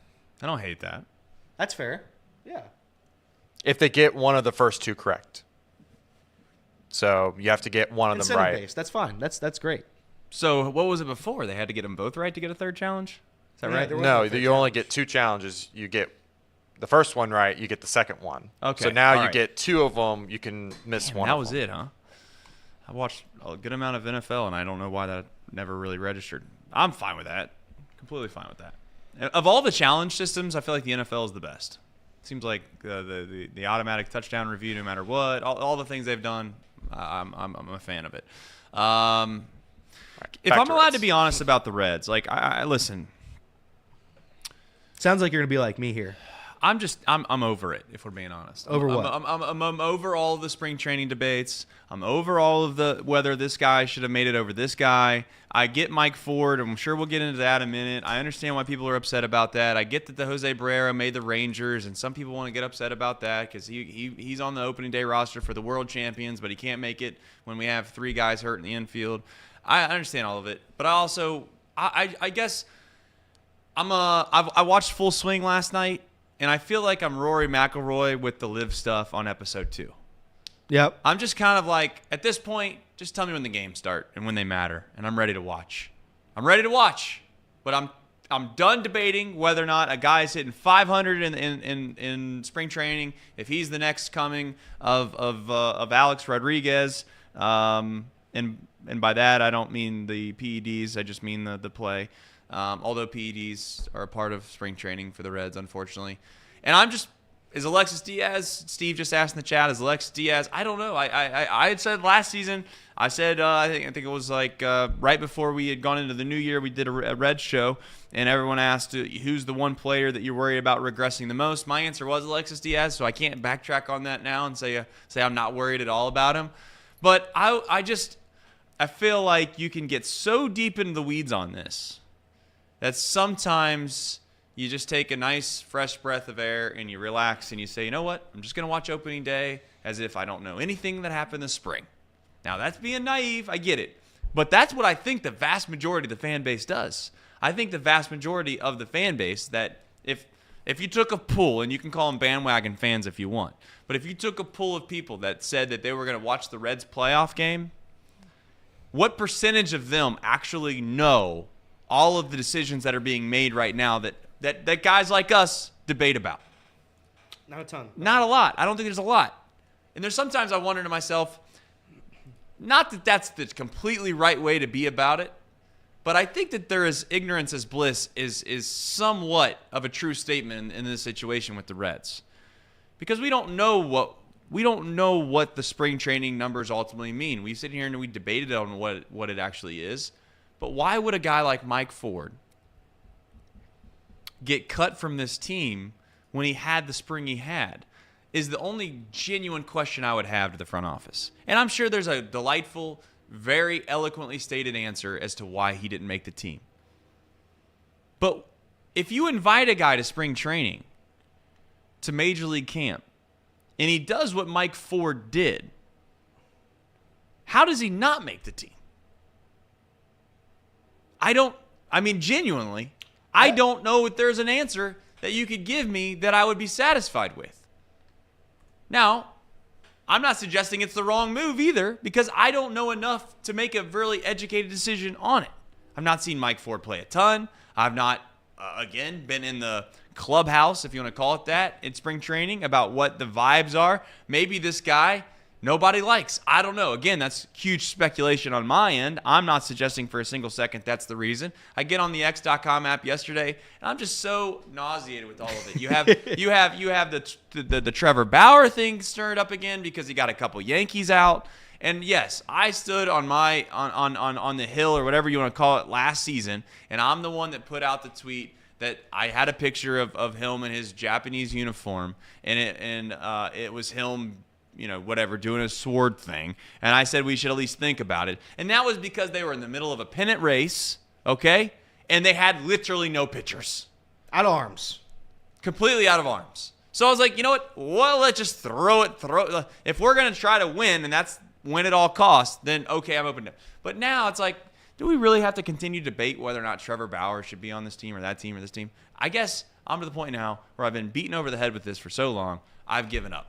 I don't hate that. That's fair. Yeah. If they get one of the first 2 correct. So you have to get one of them right. Based. That's fine. That's great. So what was it before? They had to get them both right to get a 3rd challenge? Is that right? No, you only get 2 challenges. You get the first one right, you get the second one. Okay. So now All you get 2 of them. You can miss one. That of was them. it, huh? I watched a good amount of NFL, and I don't know why that never really registered. I'm fine with that. Completely fine with that. Of all the challenge systems, I feel like the NFL is the best. It seems like the automatic touchdown review, no matter what, all the things they've done, I'm a fan of it. If I'm allowed to be honest about the Reds, like I listen. Sounds like you're gonna be like me here. I'm over it, if we're being honest. Over what? I'm over all of the spring training debates. I'm over all of the whether this guy should have made it over this guy. I get Mike Ford. I'm sure we'll get into that in a minute. I understand why people are upset about that. I get that the Jose Barrera made the Rangers, and some people want to get upset about that because he's on the opening day roster for the World Champions, but he can't make it when we have 3 guys hurt in the infield. I understand all of it, but I also I guess I watched Full Swing last night. And I feel like I'm Rory McIlroy with the live stuff on episode 2. Yep. I'm just kind of like, at this point, just tell me when the games start and when they matter, and I'm ready to watch. I'm ready to watch, but I'm done debating whether or not a guy's hitting 500 in spring training, if he's the next coming of Alex Rodriguez, and by that I don't mean the PEDs, I just mean the play. Although PEDs are a part of spring training for the Reds, unfortunately. And is Alexis Diaz, Steve just asked in the chat, is Alexis Diaz, I don't know. I had said last season, I said, I think it was like right before we had gone into the new year, we did a Reds show, and everyone asked, who's the one player that you're worried about regressing the most? My answer was Alexis Diaz, so I can't backtrack on that now and say I'm not worried at all about him. But I feel like you can get so deep into the weeds on this that sometimes you just take a nice fresh breath of air and you relax and you say, you know what? I'm just going to watch opening day as if I don't know anything that happened this spring. Now, that's being naive. I get it. But that's what I think the vast majority of the fan base does. I think the vast majority of the fan base that if you took a poll, and you can call them bandwagon fans if you want, but if you took a poll of people that said that they were going to watch the Reds playoff game, what percentage of them actually know all of the decisions that are being made right now that guys like us debate about? Not a ton. Not a lot. I don't think there's a lot. And there's sometimes I wonder to myself, not that that's the completely right way to be about it, But I think that there is ignorance as bliss is somewhat of a true statement in this situation with the Reds, because we don't know what the spring training numbers ultimately mean. We sit here and we debated on what it actually is. But why would a guy like Mike Ford get cut from this team when he had the spring he had? Is the only genuine question I would have to the front office. And I'm sure there's a delightful, very eloquently stated answer as to why he didn't make the team. But if you invite a guy to spring training, to Major League camp, and he does what Mike Ford did, how does he not make the team? Genuinely, I don't know if there's an answer that you could give me that I would be satisfied with. Now, I'm not suggesting it's the wrong move either, because I don't know enough to make a really educated decision on it. I've not seen Mike Ford play a ton. I've not, been in the clubhouse, if you want to call it that, in spring training about what the vibes are. Maybe this guy nobody likes. I don't know. Again, that's huge speculation on my end. I'm not suggesting for a single second that's the reason. I get on the X.com app yesterday, and I'm just so nauseated with all of it. You have the Trevor Bauer thing stirred up again because he got a couple Yankees out. And yes, I stood on on the hill or whatever you want to call it last season, and I'm the one that put out the tweet that I had a picture of him in his Japanese uniform, and it was him, doing a sword thing. And I said we should at least think about it. And that was because they were in the middle of a pennant race, okay? And they had literally no pitchers. Out of arms. Completely out of arms. So I was like, you know what? Well, let's just throw it. If we're going to try to win, and that's win at all costs, then okay, I'm open to it. But now it's like, do we really have to continue to debate whether or not Trevor Bauer should be on this team or that team or this team? I guess I'm to the point now where I've been beaten over the head with this for so long, I've given up.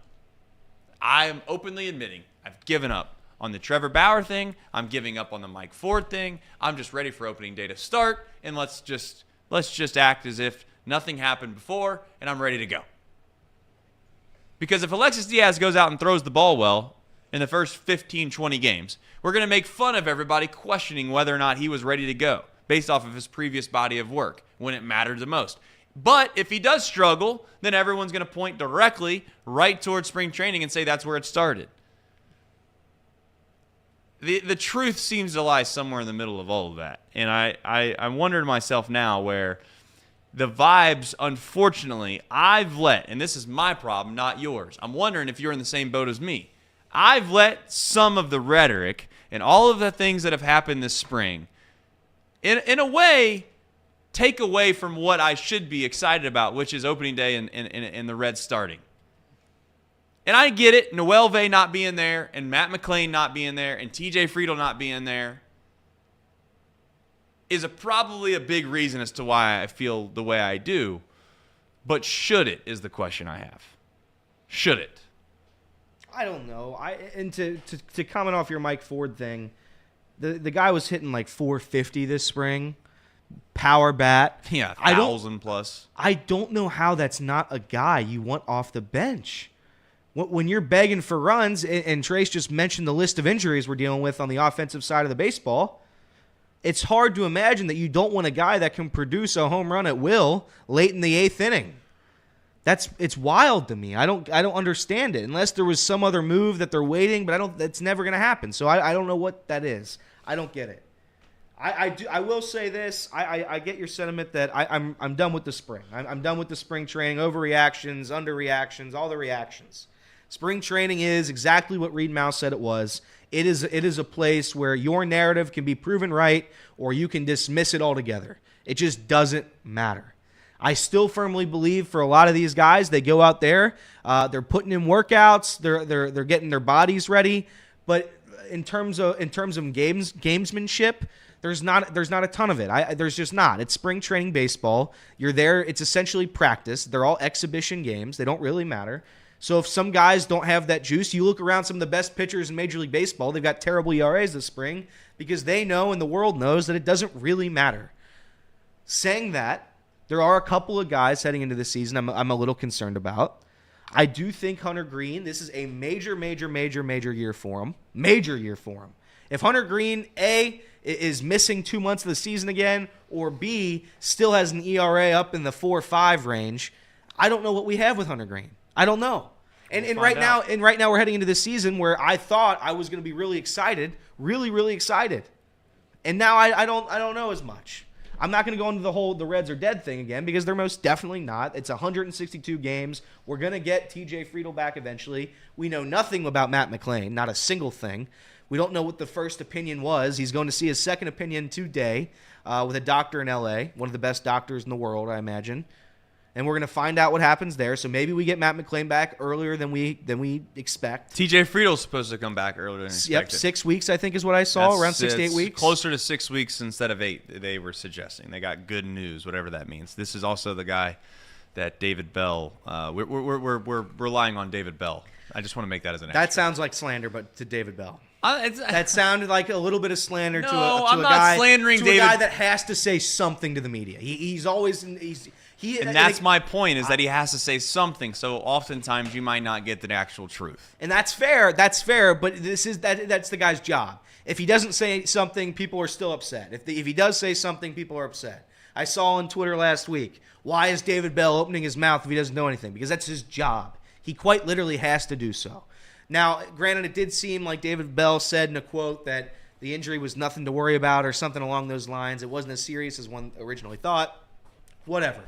I am openly admitting I've given up on the Trevor Bauer thing. I'm giving up on the Mike Ford thing. I'm just ready for opening day to start, and let's just act as if nothing happened before, and I'm ready to go. Because if Alexis Diaz goes out and throws the ball well in the first 15, 20 games, we're going to make fun of everybody questioning whether or not he was ready to go based off of his previous body of work when it mattered the most. But if he does struggle, then everyone's going to point directly right towards spring training and say that's where it started. The truth seems to lie somewhere in the middle of all of that. And I wonder to myself now where the vibes, unfortunately, I've let, and this is my problem, not yours. I'm wondering if you're in the same boat as me. I've let some of the rhetoric and all of the things that have happened this spring, in a way, take away from what I should be excited about, which is opening day and the Reds starting. And I get it, Noel Vey not being there, and Matt McClain not being there, and TJ Friedel not being there is probably a big reason as to why I feel the way I do. But should it is the question I have. Should it? I don't know. To comment off your Mike Ford thing, the guy was hitting like 450 this spring. Power bat. Yeah, 1,000 plus. I don't know how that's not a guy you want off the bench. When you're begging for runs, and Trace just mentioned the list of injuries we're dealing with on the offensive side of the baseball, it's hard to imagine that you don't want a guy that can produce a home run at will late in the 8th inning. It's wild to me. I don't understand it unless there was some other move that they're waiting, but that's never going to happen. So I don't know what that is. I don't get it. I will say this. I get your sentiment that I'm done with the spring. I'm done with the spring training, overreactions, underreactions, all the reactions. Spring training is exactly what Reed Mouse said it was. It is a place where your narrative can be proven right or you can dismiss it altogether. It just doesn't matter. I still firmly believe for a lot of these guys, they go out there, they're putting in workouts, they're getting their bodies ready, but in terms of gamesmanship, there's not a ton of it. There's just not. It's spring training baseball. You're there. It's essentially practice. They're all exhibition games. They don't really matter. So if some guys don't have that juice, you look around some of the best pitchers in Major League Baseball, they've got terrible ERAs this spring because they know and the world knows that it doesn't really matter. Saying that, there are a couple of guys heading into the season I'm a little concerned about. I do think Hunter Green, this is a major year for him. Major year for him. If Hunter Green, A, is missing 2 months of the season again, or B, still has an ERA up in the 4.5 range, I don't know what we have with Hunter Green. I don't know. And right now we're heading into this season where I thought I was going to be really excited, really excited. And now I don't know as much. I'm not going to go into the Reds are dead thing again because they're most definitely not. It's 162 games. We're going to get TJ Friedl back eventually. We know nothing about Matt McClain, not a single thing. We don't know what the first opinion was. He's going to see his second opinion today with a doctor in L.A., one of the best doctors in the world, I imagine. And we're going to find out what happens there. So maybe we get Matt McClain back earlier than we expect. TJ Friedl's supposed to come back earlier than expected. Yep, 6 weeks I think is what I saw, around 6 to 8 weeks. Closer to 6 weeks instead of 8, they were suggesting. They got good news, whatever that means. This is also the guy that David Bell, we're relying on David Bell. I just want to make that as an That sounds like slander, but to David Bell. That That sounded like a little bit of slander to I'm a not guy, slandering to David. a guy that has to say something to the media. He's always And that's my point, is that he has to say something. So oftentimes you might not get the actual truth. And that's fair. That's fair. But that's the guy's job. If he doesn't say something, people are still upset. If he does say something, people are upset. I saw on Twitter last week, why is David Bell opening his mouth if he doesn't know anything? Because that's his job. He quite literally has to do so. Now, granted, it did seem like David Bell said in a quote that the injury was nothing to worry about or something along those lines. It wasn't as serious as one originally thought. Whatever.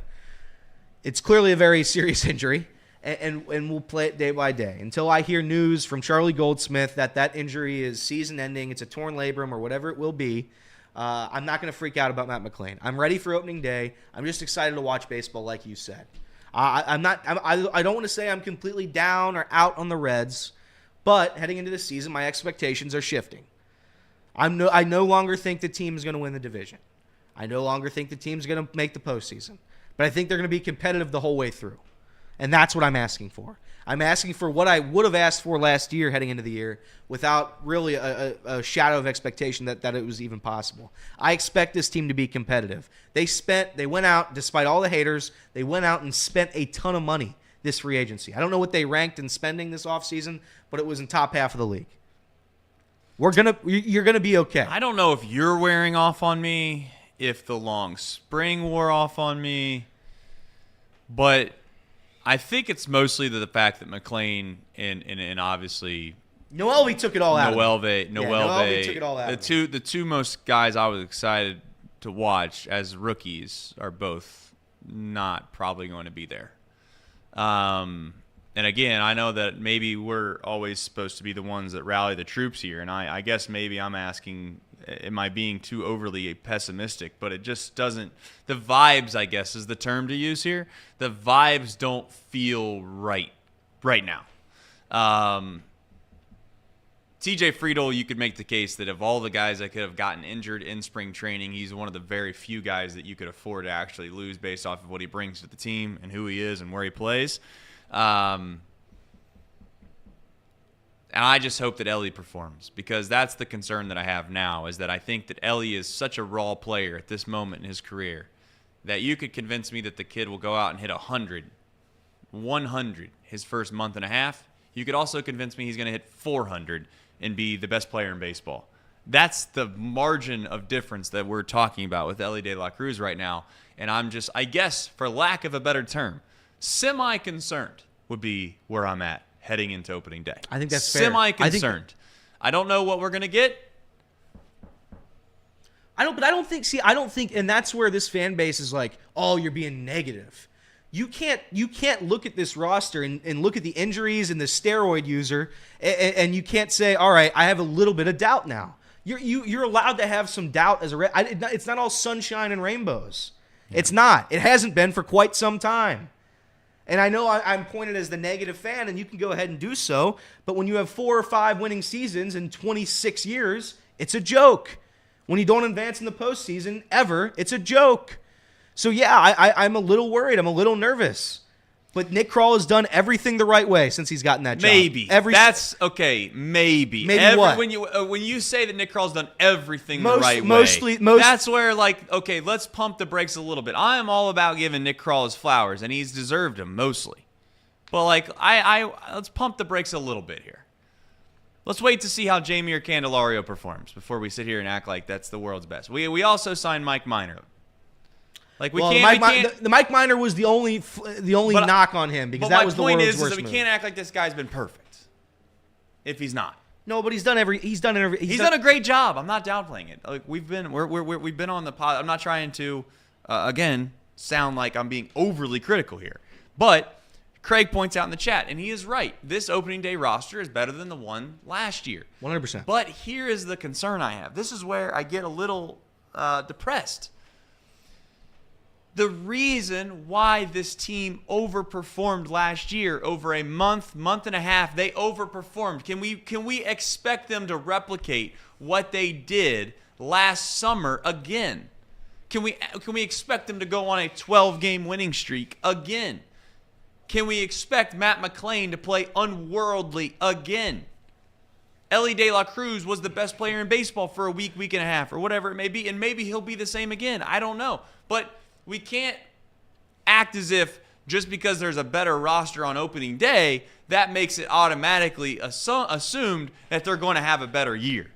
It's clearly a very serious injury, and we'll play it day by day. Until I hear news from Charlie Goldsmith that injury is season-ending, it's a torn labrum or whatever it will be, I'm not going to freak out about Matt McClain. I'm ready for opening day. I'm just excited to watch baseball, like you said. I don't want to say I'm completely down or out on the Reds, but heading into the season, my expectations are shifting. I no longer think the team is going to win the division. I no longer think the team's going to make the postseason. But I think they're going to be competitive the whole way through. And that's what I'm asking for. I'm asking for what I would have asked for last year heading into the year without really a shadow of expectation that it was even possible. I expect this team to be competitive. They went out, despite all the haters, they went out and spent a ton of money this free agency. I don't know what they ranked in spending this offseason, but it was in top half of the league. You're going to be okay. I don't know if you're wearing off on me, if the long spring wore off on me, but I think it's mostly the fact that McClain and obviously Noelvi took it all out. Noelvi took it all out. The two most guys I was excited to watch as rookies are both not probably going to be there. And again, I know that maybe we're always supposed to be the ones that rally the troops here, and I guess maybe I'm asking, am I being too overly pessimistic? But it just doesn't – the vibes, I guess, is the term to use here. The vibes don't feel right now. TJ Friedl, you could make the case that of all the guys that could have gotten injured in spring training, he's one of the very few guys that you could afford to actually lose based off of what he brings to the team and who he is and where he plays. And I just hope that Ellie performs, because that's the concern that I have now, is that I think that Ellie is such a raw player at this moment in his career that you could convince me that the kid will go out and hit 100 his first month and a half. You could also convince me he's going to hit 400 and be the best player in baseball. That's the margin of difference that we're talking about with Ellie De La Cruz right now. And I'm just, I guess, for lack of a better term, semi-concerned would be where I'm at heading into opening day. I think that's fair. Semi-concerned. I don't know what we're going to get. I don't think, and that's where this fan base is like, oh, you're being negative. You can't look at this roster and look at the injuries and the steroid user, and you can't say, all right, I have a little bit of doubt now. You're allowed to have some doubt as it's not all sunshine and rainbows. Yeah. It's not. It hasn't been for quite some time. And I know I'm pointed as the negative fan, and you can go ahead and do so, but when you have 4 or 5 winning seasons in 26 years, it's a joke. When you don't advance in the postseason ever, it's a joke. So, yeah, I'm a little worried. I'm a little nervous. But Nick Krall has done everything the right way since he's gotten that job. Maybe. That's okay. Maybe. What? When you say that Nick Krall's done everything the right way, that's where, like, okay, let's pump the brakes a little bit. I am all about giving Nick Krall his flowers, and he's deserved them mostly. But, like, let's pump the brakes a little bit here. Let's wait to see how Jameer Candelario performs before we sit here and act like that's the world's best. We also signed Mike Minor. Like the Mike Minor was the only knock on him because that was the world's worst But my point is that we move. can't act like this guy's been perfect if he's not. No, but he's done a great job. I'm not downplaying it. Like we've been on the pod. I'm not trying to again sound like I'm being overly critical here, but Craig points out in the chat, and he is right. This opening day roster is better than the one last year. 100%. But here is the concern I have. This is where I get a little depressed. The reason why this team overperformed last year, over a month and a half, they overperformed. Can we expect them to replicate what they did last summer again? Can we expect them to go on a 12-game winning streak again? Can we expect Matt McClain to play unworldly again? Ellie De La Cruz was the best player in baseball for a week and a half, or whatever it may be, and maybe he'll be the same again. I don't know. But we can't act as if just because there's a better roster on opening day, that makes it automatically assumed that they're going to have a better year.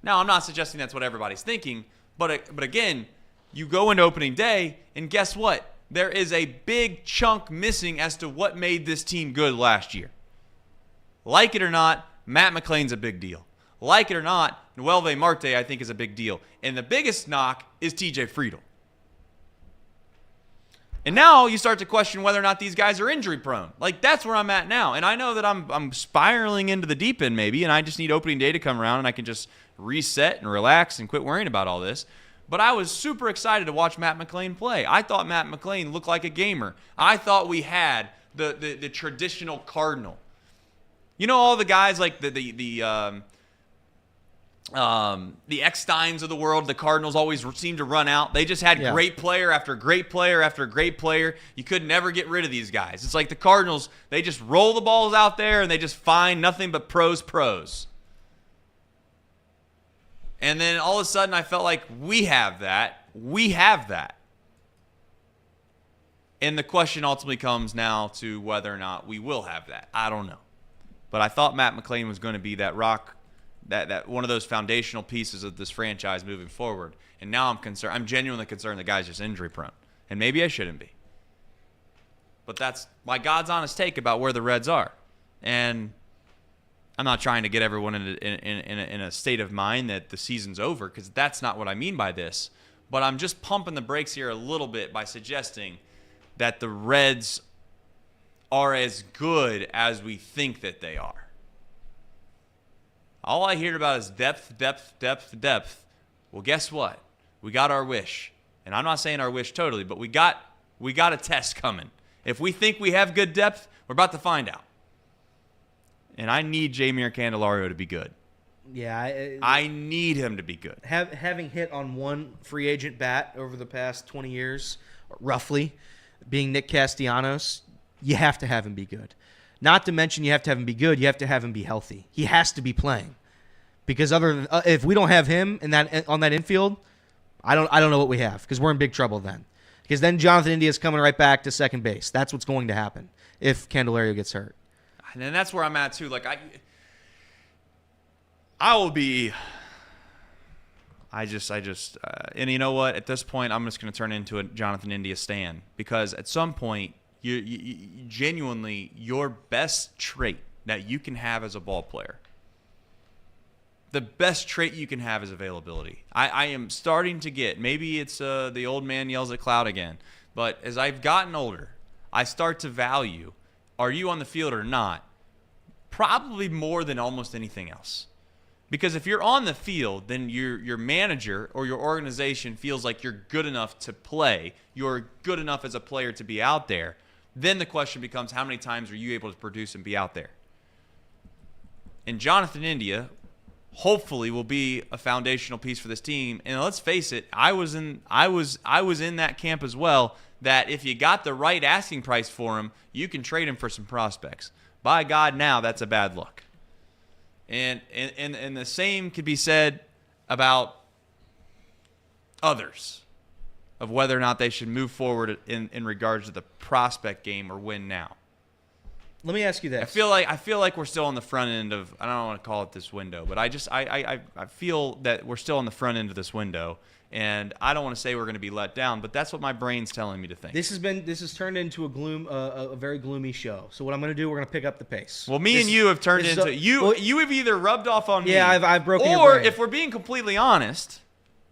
Now, I'm not suggesting that's what everybody's thinking, but again, you go into opening day, and guess what? There is a big chunk missing as to what made this team good last year. Like it or not, Matt McClain's a big deal. Like it or not, Noelve Marte, I think, is a big deal. And the biggest knock is TJ Friedel. And now you start to question whether or not these guys are injury prone. Like, that's where I'm at now. And I know that I'm spiraling into the deep end maybe, and I just need opening day to come around and I can just reset and relax and quit worrying about all this. But I was super excited to watch Matt McClain play. I thought Matt McClain looked like a gamer. I thought we had the traditional Cardinal. You know, all the guys like the Ecksteins of the world, the Cardinals always seem to run out. They just had great player after great player after great player. You could never get rid of these guys. It's like the Cardinals, they just roll the balls out there and they just find nothing but pros. And then all of a sudden I felt like we have that. And the question ultimately comes now to whether or not we will have that. I don't know. But I thought Matt McClain was going to be that rock, that one of those foundational pieces of this franchise moving forward. And now I'm concerned. I'm genuinely concerned the guy's just injury prone. And maybe I shouldn't be. But that's my God's honest take about where the Reds are. And I'm not trying to get everyone in a state of mind that the season's over, because that's not what I mean by this. But I'm just pumping the brakes here a little bit by suggesting that the Reds are as good as we think that they are. All I hear about is depth. Well, guess what? We got our wish. And I'm not saying our wish totally, but we got a test coming. If we think we have good depth, we're about to find out. And I need Jameer Candelario to be good. Yeah, I need him to be good. Having hit on one free agent bat over the past 20 years, roughly, being Nick Castellanos, you have to have him be good. Not to mention you have to have him be good, you have to have him be healthy. He has to be playing. Because if we don't have him on that infield, I don't know what we have, because we're in big trouble then. Because then Jonathan India is coming right back to second base. That's what's going to happen if Candelario gets hurt. And that's where I'm at too. Like I will be. And you know what? At this point, I'm just going to turn into a Jonathan India stan, because at some point, you genuinely, your best trait that you can have as a ball player, the best trait you can have is availability. I am starting to get, maybe it's the old man yells at cloud again, but as I've gotten older, I start to value, are you on the field or not, probably more than almost anything else. Because if you're on the field, then your manager or your organization feels like you're good enough to play, you're good enough as a player to be out there, then the question becomes, how many times are you able to produce and be out there? And Jonathan India hopefully will be a foundational piece for this team. And let's face it, I was in that camp as well, that if you got the right asking price for him, you can trade him for some prospects. By God, now that's a bad look. And the same could be said about others, of whether or not they should move forward in regards to the prospect game or win now. Let me ask you this. I feel like we're still on the front end of, I don't want to call it this window, but I feel that we're still on the front end of this window, and I don't want to say we're going to be let down, but that's what my brain's telling me to think. This has turned into a very gloomy show. So what I'm going to do, we're going to pick up the pace. Well, me and you have turned into you have either rubbed off on me. Yeah, I've broken your Or brain. if we're being completely honest,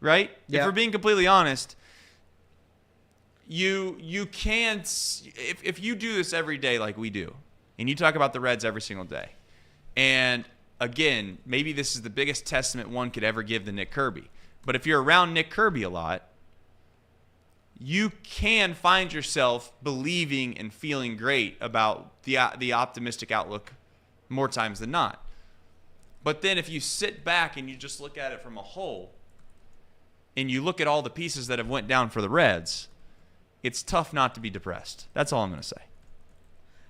right? Yeah. If we're being completely honest, you can't if you do this every day like we do, and you talk about the Reds every single day, and again, maybe this is the biggest testament one could ever give to Nick Kirby. But if you're around Nick Kirby a lot, you can find yourself believing and feeling great about the optimistic outlook more times than not. But then if you sit back and you just look at it from a whole, and you look at all the pieces that have went down for the Reds, it's tough not to be depressed. That's all I'm going to say.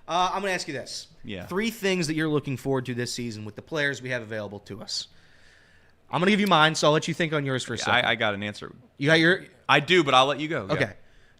I'm going to ask you this. Yeah. 3 things that you're looking forward to this season with the players we have available to us. I'm going to give you mine, so I'll let you think on yours for a second. I got an answer. You got your... I do, but I'll let you go. Okay. Yeah.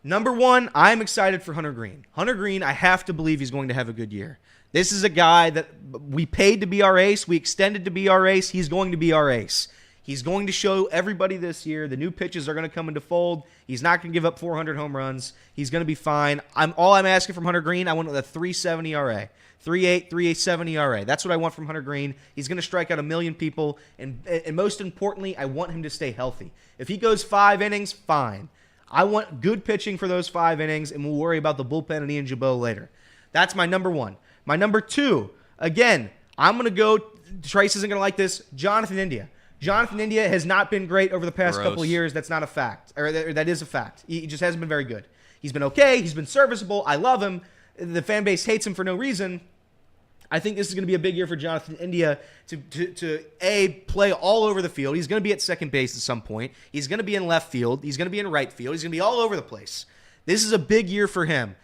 Number 1, I'm excited for Hunter Green. Hunter Green, I have to believe he's going to have a good year. This is a guy that we paid to be our ace. We extended to be our ace. He's going to be our ace. He's going to show everybody this year. The new pitches are going to come into fold. He's not going to give up 400 home runs. He's going to be fine. All I'm asking from Hunter Green, I want a 3.70 ERA. 3.8, 3.87 ERA. That's what I want from Hunter Green. He's going to strike out 1 million people. And most importantly, I want him to stay healthy. If he goes 5 innings, fine. I want good pitching for those 5 innings, and we'll worry about the bullpen and Ian Jabot later. That's my number 1. My number 2, again, I'm going to go, Trace isn't going to like this, Jonathan India. Jonathan India has not been great over the past couple of years. That's not a fact. Or that is a fact. He just hasn't been very good. He's been okay. He's been serviceable. I love him. The fan base hates him for no reason. I think this is going to be a big year for Jonathan India to play all over the field. He's going to be at second base at some point. He's going to be in left field. He's going to be in right field. He's going to be all over the place. This is a big year for him.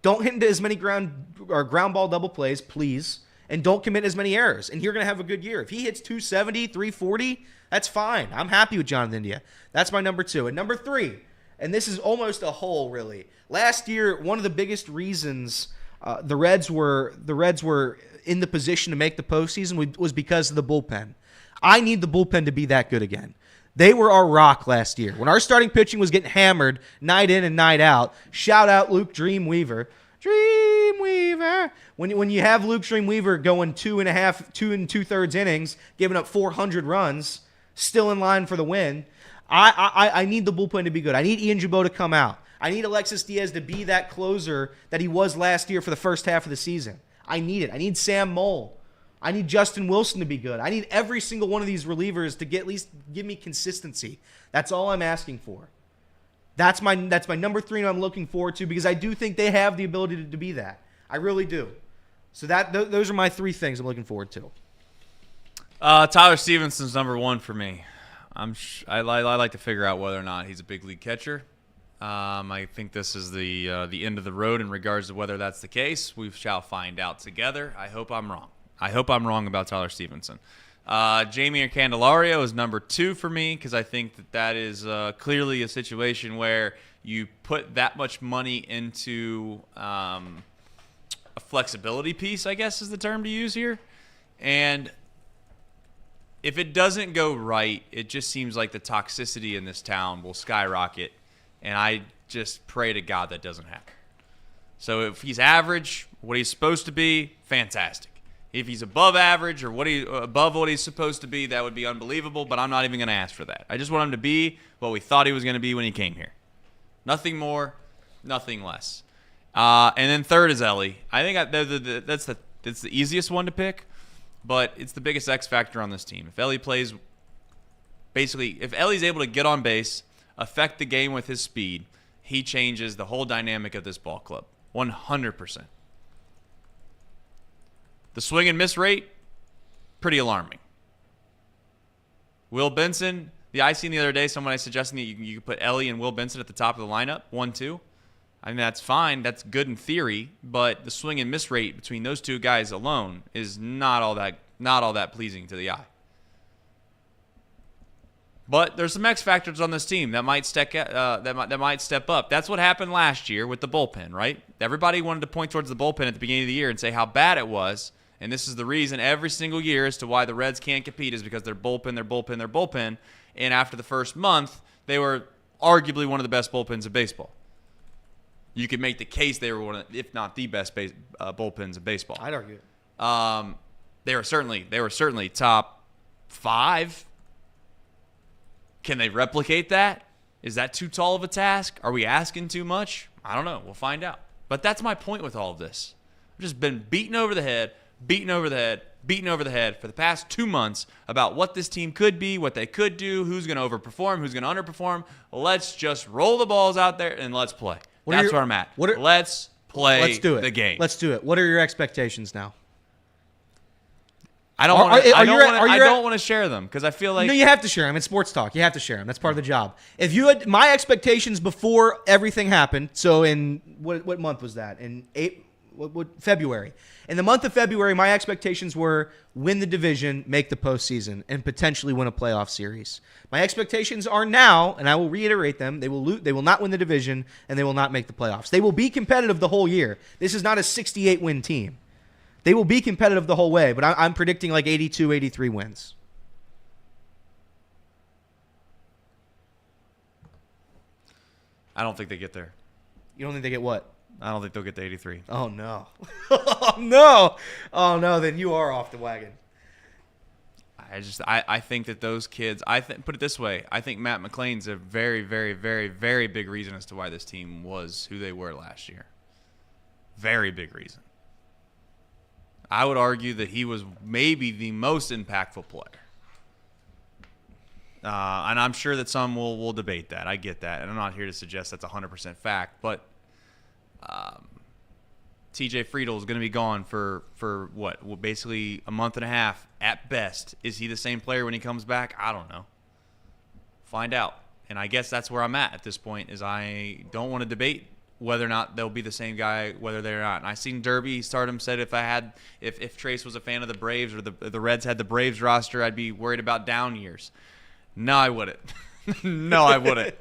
Don't hit into as many ground ball double plays, please. And don't commit as many errors, and you're going to have a good year. If he hits 270, 340, that's fine. I'm happy with Jonathan India. That's my number 2. And number 3, and this is almost a hole, really. Last year, one of the biggest reasons the Reds were in the position to make the postseason was because of the bullpen. I need the bullpen to be that good again. They were our rock last year. When our starting pitching was getting hammered night in and night out, shout out Luke Dreamweaver. Dreamweaver. When you have Luke Dreamweaver going 2 2/3 innings, giving up 400 runs, still in line for the win, I need the bullpen to be good. I need Ian Jabot to come out. I need Alexis Diaz to be that closer that he was last year for the first half of the season. I need it. I need Sam Mole. I need Justin Wilson to be good. I need every single one of these relievers to at least give me consistency. That's all I'm asking for. That's my number 3 and I'm looking forward to because I do think they have the ability to be that. I really do. So those are my 3 things I'm looking forward to. Tyler Stevenson's number 1 for me. I like to figure out whether or not he's a big league catcher. I think this is the end of the road in regards to whether that's the case. We shall find out together. I hope I'm wrong. I hope I'm wrong about Tyler Stevenson. Jamie Candelario is number 2 for me because I think that is clearly a situation where you put that much money into a flexibility piece, I guess is the term to use here. And if it doesn't go right, it just seems like the toxicity in this town will skyrocket. And I just pray to God that doesn't happen. So if he's average, what he's supposed to be, fantastic. If he's above average or above what he's supposed to be, that would be unbelievable, but I'm not even going to ask for that. I just want him to be what we thought he was going to be when he came here. Nothing more, nothing less. And then third is Ellie. I think that's the easiest one to pick, but it's the biggest X factor on this team. If Ellie plays, basically, if Ellie's able to get on base, affect the game with his speed, he changes the whole dynamic of this ball club. 100%. The swing and miss rate, pretty alarming. Will Benson, I seen the other day somebody suggesting that you could put Ellie and Will Benson at the top of the lineup, 1-2. I mean, that's fine. That's good in theory, but the swing and miss rate between those 2 guys alone is not all that pleasing to the eye. But there's some X factors on this team that might step up. That's what happened last year with the bullpen, right? Everybody wanted to point towards the bullpen at the beginning of the year and say how bad it was. And this is the reason every single year as to why the Reds can't compete is because their bullpen. And after the first month, they were arguably one of the best bullpens of baseball. You could make the case they were one of, if not the best bullpens of baseball. I'd argue it. They were certainly top 5. Can they replicate that? Is that too tall of a task? Are we asking too much? I don't know. We'll find out. But that's my point with all of this. I've just been beaten over the head for the past 2 months about what this team could be, what they could do, who's going to overperform, who's going to underperform. Let's just roll the balls out there and let's play. That's where I'm at. Let's play the game. Let's do it. What are your expectations now? I don't want to share them because I feel like no, you have to share them. It's sports talk. You have to share them. That's part of the job. If you had my expectations before everything happened, so in what month was that? In February. In the month of February, my expectations were win the division, make the postseason, and potentially win a playoff series. My expectations are now, and I will reiterate them: they will not win the division, and they will not make the playoffs. They will be competitive the whole year. This is not a 68-win team. They will be competitive the whole way, but I'm predicting like 82, 83 wins. I don't think they get there. You don't think they get what? I don't think they'll get to 83. Oh, no. Oh, no. Oh, no, then you are off the wagon. I think that those kids, put it this way, I think Matt McClain's a very, very, very, very big reason as to why this team was who they were last year. Very big reason. I would argue that he was maybe the most impactful player. And I'm sure that some will debate that. I get that. And I'm not here to suggest that's 100% fact. But TJ Friedel is going to be gone for what? Well, basically a month and a half at best. Is he the same player when he comes back? I don't know. Find out. And I guess that's where I'm at this point is I don't want to debate whether or not they'll be the same guy, whether they're not. And I seen Derby Stardom said if Trace was a fan of the Braves or the Reds had the Braves roster, I'd be worried about down years. No, I wouldn't. No, I wouldn't.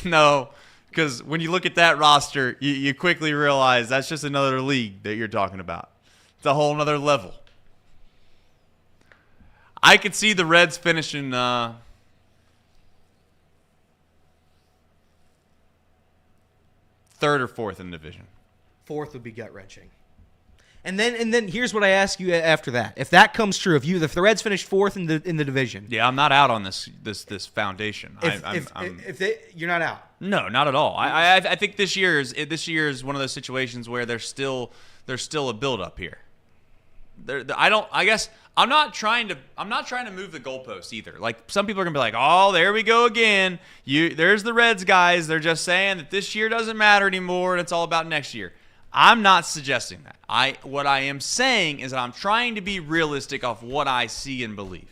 No, because when you look at that roster, you quickly realize that's just another league that you're talking about. It's a whole nother level. I could see the Reds finishing third or fourth in the division. Fourth would be gut-wrenching. And then here's what I ask you after that. If that comes true, if the Reds finish fourth in the division. Yeah, I'm not out on this foundation. You're not out. No, not at all. I think this year is one of those situations where there's still a build-up here. I'm not trying to move the goalpost either. Like some people are gonna be like, oh, there we go again. There's the Reds guys. They're just saying that this year doesn't matter anymore and it's all about next year. I'm not suggesting that. What I am saying is that I'm trying to be realistic off what I see and believe.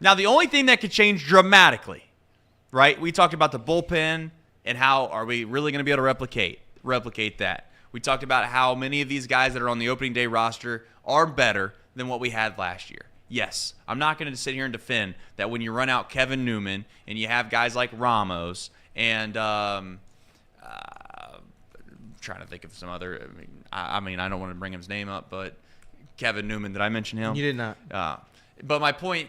Now, the only thing that could change dramatically, right? We talked about the bullpen and how are we really going to be able to replicate that. We talked about how many of these guys that are on the opening day roster are better than what we had last year. Yes, I'm not going to sit here and defend that when you run out Kevin Newman and you have guys like Ramos and trying to think of some other. I mean, I don't want to bring his name up, but Kevin Newman. Did I mention him? You did not. But my point,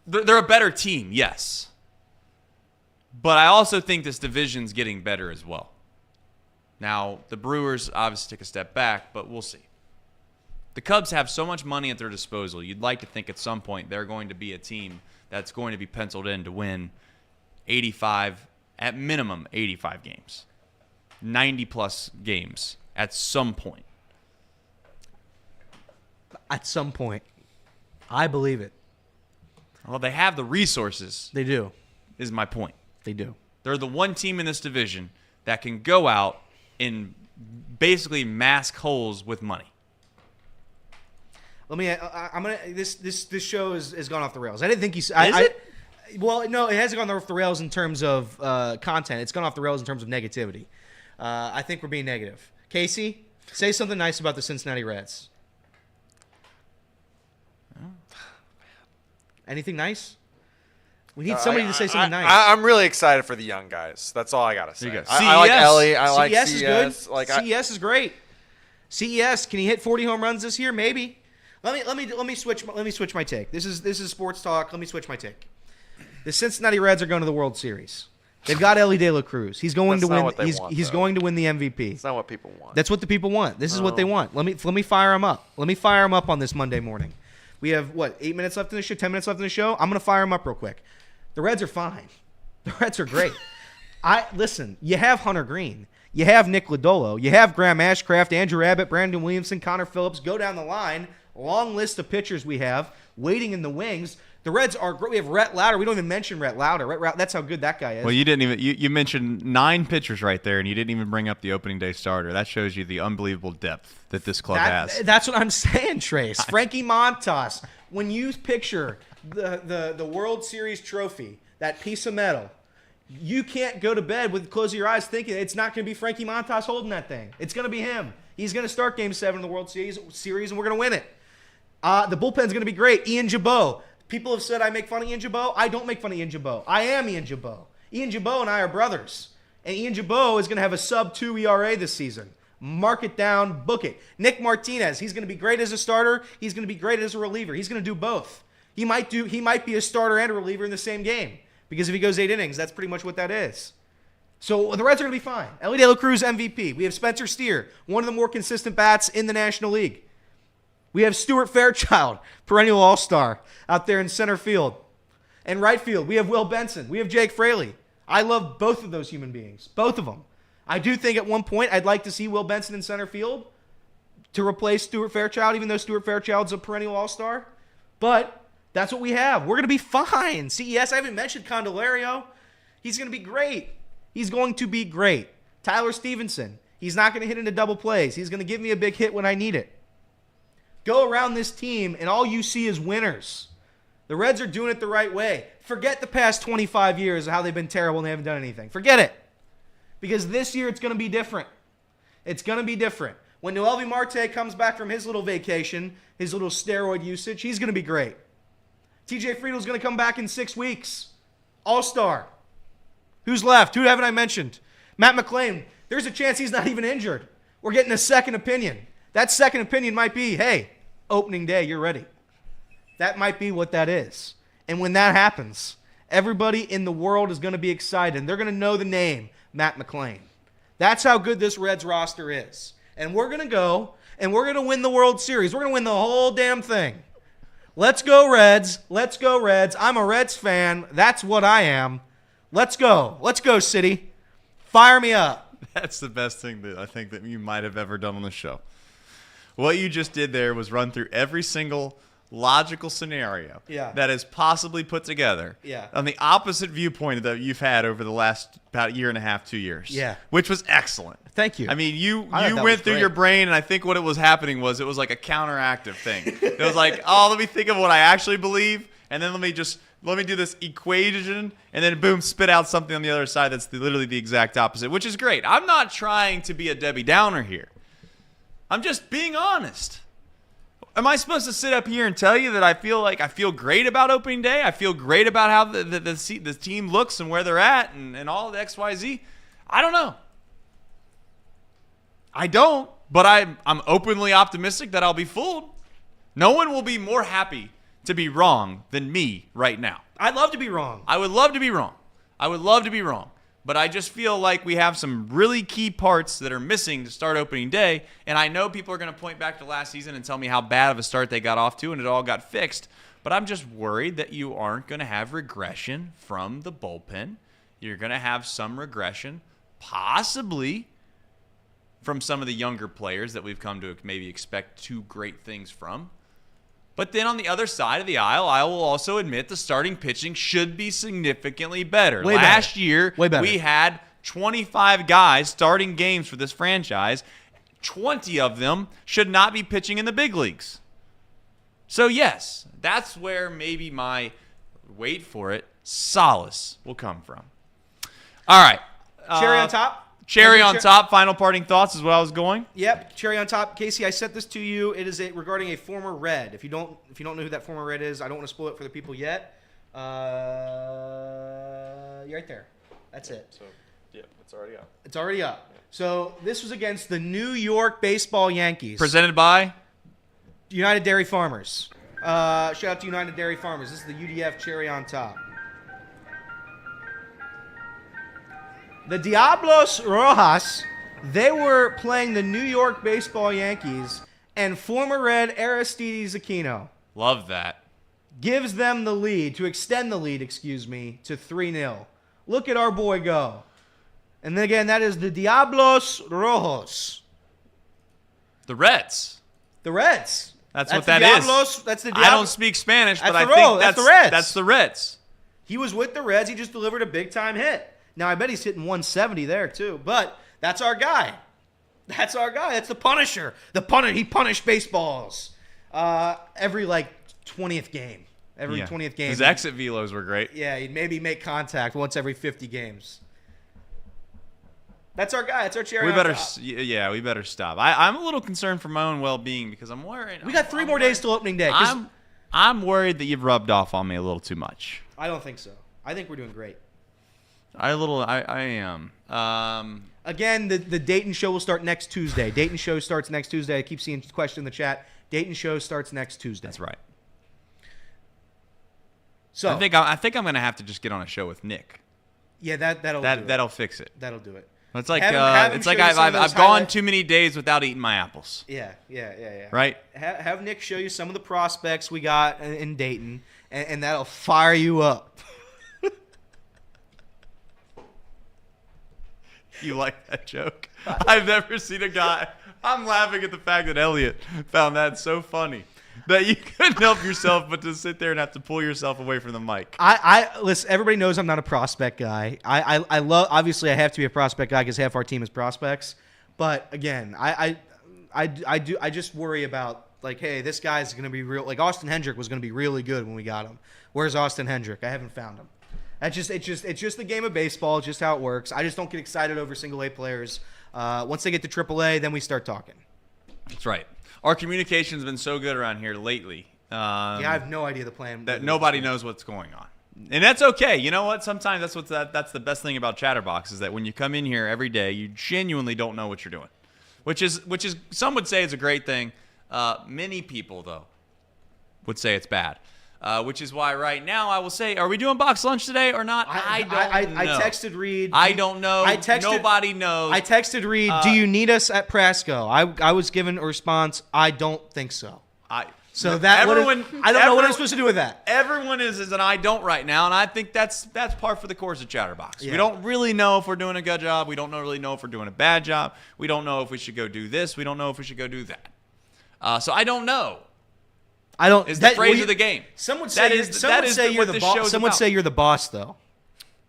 they're a better team, yes. But I also think this division's getting better as well. Now, the Brewers obviously took a step back, but we'll see. The Cubs have so much money at their disposal. You'd like to think at some point they're going to be a team that's going to be penciled in to win 85, at minimum 85 games. 90-plus games at some point. At some point. I believe it. Well, they have the resources. They do. Is my point. They do. They're the one team in this division that can go out and basically mask holes with money. Let me. I'm gonna. This show has gone off the rails. I didn't think you. Is it? Well, no, it hasn't gone off the rails in terms of content. It's gone off the rails in terms of negativity. I think we're being negative. Casey, say something nice about the Cincinnati Reds. Anything nice? We need somebody to say something nice. I'm really excited for the young guys. That's all I gotta say. There you go. I like CES. Ellie. I like CES CES. is good. Like CES is great. CES, can he hit 40 home runs this year? Maybe. Let me switch my take. This is sports talk. Let me switch my take. The Cincinnati Reds are going to the World Series. They've got Ellie De La Cruz. He's going That's to not win. what they want, He's though. going to win the MVP. it's not what people want. That's what the people want. This is what they want. Let me fire him up. Let me fire him up on this Monday morning. We have 8 minutes left in the show, 10 minutes left in the show. I'm gonna fire him up real quick. The Reds are fine. The Reds are great. Listen. You have Hunter Green. You have Nick Lodolo. You have Graham Ashcraft, Andrew Abbott, Brandon Williamson, Connor Phillips. Go down the line. Long list of pitchers we have waiting in the wings. The Reds are great. We have Rhett Lauder. We don't even mention Rhett Lauder. That's how good that guy is. Well, you didn't even you mentioned 9 pitchers right there, and you didn't even bring up the opening day starter. That shows you the unbelievable depth that this club has. That's what I'm saying, Trace. Frankie Montas. When you picture the World Series trophy, that piece of metal, you can't go to bed with closing your eyes thinking it's not going to be Frankie Montas holding that thing. It's going to be him. He's going to start Game 7 of the World Series, and we're going to win it. The bullpen's going to be great. Ian Jabot. People have said I make fun of Ian Jabot. I don't make fun of Ian Jabot. I am Ian Jabot. Ian Jabot and I are brothers. And Ian Jabot is going to have a sub-2 ERA this season. Mark it down, book it. Nick Martinez, he's going to be great as a starter. He's going to be great as a reliever. He's going to do both. He might be a starter and a reliever in the same game. Because if he goes 8 innings, that's pretty much what that is. So the Reds are going to be fine. Ellie De La Cruz, MVP. We have Spencer Steer, one of the more consistent bats in the National League. We have Stuart Fairchild, perennial all-star, out there in center field. And right field, we have Will Benson. We have Jake Fraley. I love both of those human beings, both of them. I do think at one point I'd like to see Will Benson in center field to replace Stuart Fairchild, even though Stuart Fairchild's a perennial all-star. But that's what we have. We're going to be fine. CES, I haven't mentioned Candelario. He's going to be great. He's going to be great. Tyler Stevenson, he's not going to hit into double plays. He's going to give me a big hit when I need it. Go around this team, and all you see is winners. The Reds are doing it the right way. Forget the past 25 years of how they've been terrible and they haven't done anything. Forget it. Because this year it's going to be different. It's going to be different. When Noelvi Marte comes back from his little vacation, his little steroid usage, he's going to be great. TJ Friedel's going to come back in 6 weeks. All-star. Who's left? Who haven't I mentioned? Matt McClain. There's a chance he's not even injured. We're getting a second opinion. That second opinion might be, hey, opening day, you're ready. That might be what that is. And when that happens, everybody in the world is going to be excited. And they're going to know the name, Matt McClain. That's how good this Reds roster is. And we're going to go, and we're going to win the World Series. We're going to win the whole damn thing. Let's go, Reds. Let's go, Reds. I'm a Reds fan. That's what I am. Let's go. Let's go, City. Fire me up. That's the best thing that I think that you might have ever done on the show. What you just did there was run through every single logical scenario that is possibly put together on the opposite viewpoint that you've had over the last about year and a half, 2 years. Yeah. Which was excellent. Thank you. I mean, you that went was through great. your brain, and I think what it was happening was it was like a counteractive thing. It was like, oh, let me think of what I actually believe, and then let me do this equation, and then boom, spit out something on the other side that's literally the exact opposite, which is great. I'm not trying to be a Debbie Downer here. I'm just being honest. Am I supposed to sit up here and tell you that I feel great about opening day? I feel great about how the team looks and where they're at and all the XYZ? I don't know. I don't, but I'm openly optimistic that I'll be fooled. No one will be more happy to be wrong than me right now. I'd love to be wrong. I would love to be wrong. But I just feel like we have some really key parts that are missing to start opening day. And I know people are going to point back to last season and tell me how bad of a start they got off to and it all got fixed. But I'm just worried that you aren't going to have regression from the bullpen. You're going to have some regression, possibly from some of the younger players that we've come to maybe expect 2 great things from. But then on the other side of the aisle, I will also admit the starting pitching should be significantly better. Last year, we had 25 guys starting games for this franchise. 20 of them should not be pitching in the big leagues. So, yes, that's where maybe my, wait for it, solace will come from. All right. Cherry on top? Cherry on top. Final parting thoughts is what I was going. Yep, cherry on top. Casey, I sent this to you. It is regarding a former Red. If you don't know who that former Red is, I don't want to spoil it for the people yet. You're right there. That's it. So, yeah, it's already up. It's already up. So this was against the New York Baseball Yankees. Presented by United Dairy Farmers. Shout out to United Dairy Farmers. This is the UDF cherry on top. The Diablos Rojas, they were playing the New York Baseball Yankees, and former Red Aristides Aquino Love that. gives them the lead, to extend the lead, excuse me, to 3-0. Look at our boy go. And then again, that is the Diablos Rojos. The Reds. The Reds. That's the what that is. Diablos, That's the I Diablos. don't speak Spanish, That's but I the think Ro- that's that's the Reds. That's the Reds. He was with the Reds. He just delivered a big-time hit. Now, I bet he's hitting 170 there, too. But that's our guy. That's our guy. That's the Punisher. He punished baseballs every, 20th game. Every 20th game. His exit velos were great. Yeah, he'd maybe make contact once every 50 games. That's our guy. That's our cherry We on better, top. we better stop. I'm a little concerned for my own well-being because I'm worried. We got 3 more days till opening day. 'Cause I'm worried that you've rubbed off on me a little too much. I don't think so. I think we're doing great. I am. Again, the Dayton show will start next Tuesday. Dayton show starts next Tuesday. I keep seeing a question in the chat. Dayton show starts next Tuesday. That's right. So I think I'm gonna have to just get on a show with Nick. yeah, that'll do it. That'll fix it. That'll do it. It's like Have him it's like show you some of those I've gone highlights. too many days without eating my apples. Yeah. Right? Have Nick show you some of the prospects we got in Dayton, and that'll fire you up. You like that joke? I've never seen a guy. I'm laughing at the fact that Elliot found that so funny that you couldn't help yourself but to sit there and have to pull yourself away from the mic. I listen. Everybody knows I'm not a prospect guy. I love. Obviously, I have to be a prospect guy because half our team is prospects. But again, I just worry about hey, this guy's gonna be real. Like Austin Hendrick was gonna be really good when we got him. Where's Austin Hendrick? I haven't found him. It's just the game of baseball. It's just how it works. I just don't get excited over single A players. Once they get to AAA, then we start talking. That's right. Our communication's been so good around here lately. Yeah, I have no idea the plan. That nobody knows what's going on. And that's okay. You know what? Sometimes that's the best thing about Chatterbox is that when you come in here every day, you genuinely don't know what you're doing. Which is some would say is a great thing. Many people though would say it's bad. Which is why right now I will say, are we doing box lunch today or not? I don't know. I texted Reed. I don't know. Nobody knows. I texted Reed, do you need us at Prasco? I was given a response, I don't think so. I don't know what I'm supposed to do with that. Everyone is an I don't right now, and I think that's par for the course of Chatterbox. Yeah. We don't really know if we're doing a good job. We don't really know if we're doing a bad job. We don't know if we should go do this. We don't know if we should go do that. So I don't know. I don't. Is the phrase of the game. Some would say you're the boss. Some would say you're the boss, though.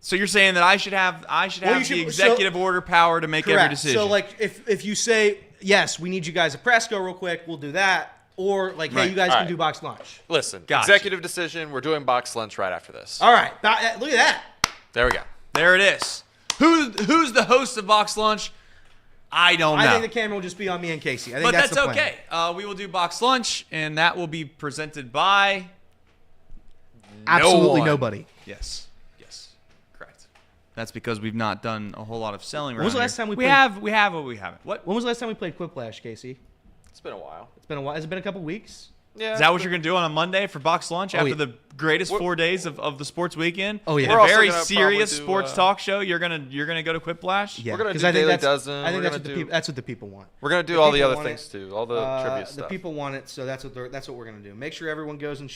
So you're saying that I should have the executive order power to make every decision. So if you say yes, we need you guys at Presco real quick, we'll do that. Or hey, you guys can do box lunch. Listen, Gotcha. executive decision. We're doing box lunch right after this. All right, look at that. There we go. There it is. Who's the host of box lunch? I don't know. I think the camera will just be on me and Casey. I think But that's the plan. okay. We will do box lunch, and that will be presented by Absolutely one. nobody. Yes, correct. That's because we've not done a whole lot of selling. When was the around last here. time we we played- have, or we haven't? What? When was the last time we played Quiplash, Casey? It's been a while. It's been a while. Has it been a couple weeks? Yeah. Is that what you're gonna do on a Monday for box lunch after yeah. the greatest 4 days of the sports weekend? Oh, yeah. a We're also very gonna serious probably do, sports talk show. You're gonna go to Quiplash? Yeah, We're gonna 'cause do I think Daily that's, Dozen. I think We're that's gonna what the people want. We're gonna do The all the people other want things it. too, all the trivia The stuff. people want it, so that's what we're gonna do. Make sure everyone goes and.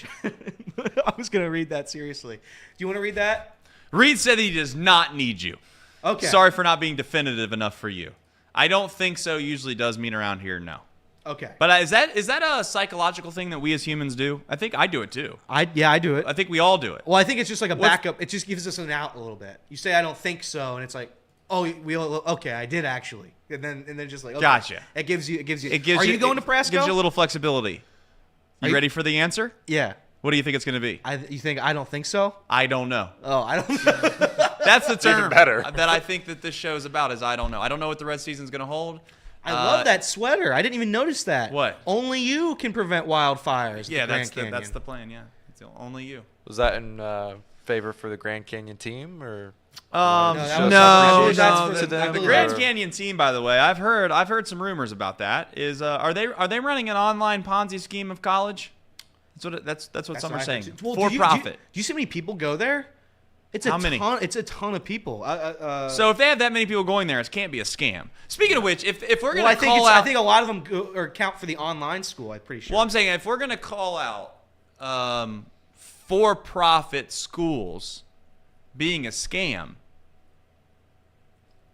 I was gonna read that seriously. Do you want to read that? Reed said he does not need you. Okay. Sorry for not being definitive enough for you. I don't think so. Usually does mean around here, no. Okay. But is that a psychological thing that we as humans do? I think I do it too. I do it. I think we all do it. Well, I think it's just like a backup. It just gives us an out a little bit. You say I don't think so, and it's like, oh, okay, I did actually, and then just like, okay. Gotcha. It gives you. Are you going to Prasco? Gives you a little flexibility. You you- ready for the answer? Yeah. What do you think it's going to be? You think I don't think so? I don't know. Oh, I don't. That's the term better. that I think that this show is about. Is I don't know. I don't know what the Red season's going to hold. I love that sweater. I didn't even notice that. What? Only you can prevent wildfires. at Yeah, the that's Grand the Canyon. plan. Yeah, Only you. Was that in favor for the Grand Canyon team, or? that was for The Grand Canyon team, by the way, I've heard some rumors about that. Are they running an online Ponzi scheme of college? That's what some are saying. Well, For profit. Do you see how many people go there? It's How many? It's a ton of people. So if they have that many people going there, it can't be a scam. Speaking of which, if we're gonna I I think a lot of them count for the online school. I'm pretty sure. Well, I'm saying if we're gonna call out for-profit schools being a scam,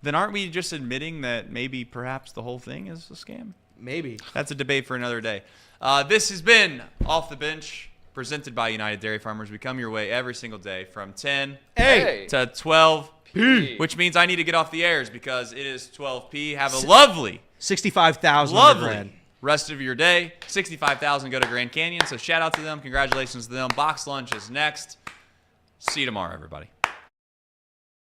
then aren't we just admitting that maybe perhaps the whole thing is a scam? Maybe. That's a debate for another day. This has been Off the Bench, presented by United Dairy Farmers. We come your way every single day from 10 to 12 which means I need to get off the airs because it is 12 p. Have a lovely 65,000. rest of your day. 65,000 go to Grand Canyon, so shout out to them. Congratulations to them. Box lunch is next. See you tomorrow, everybody.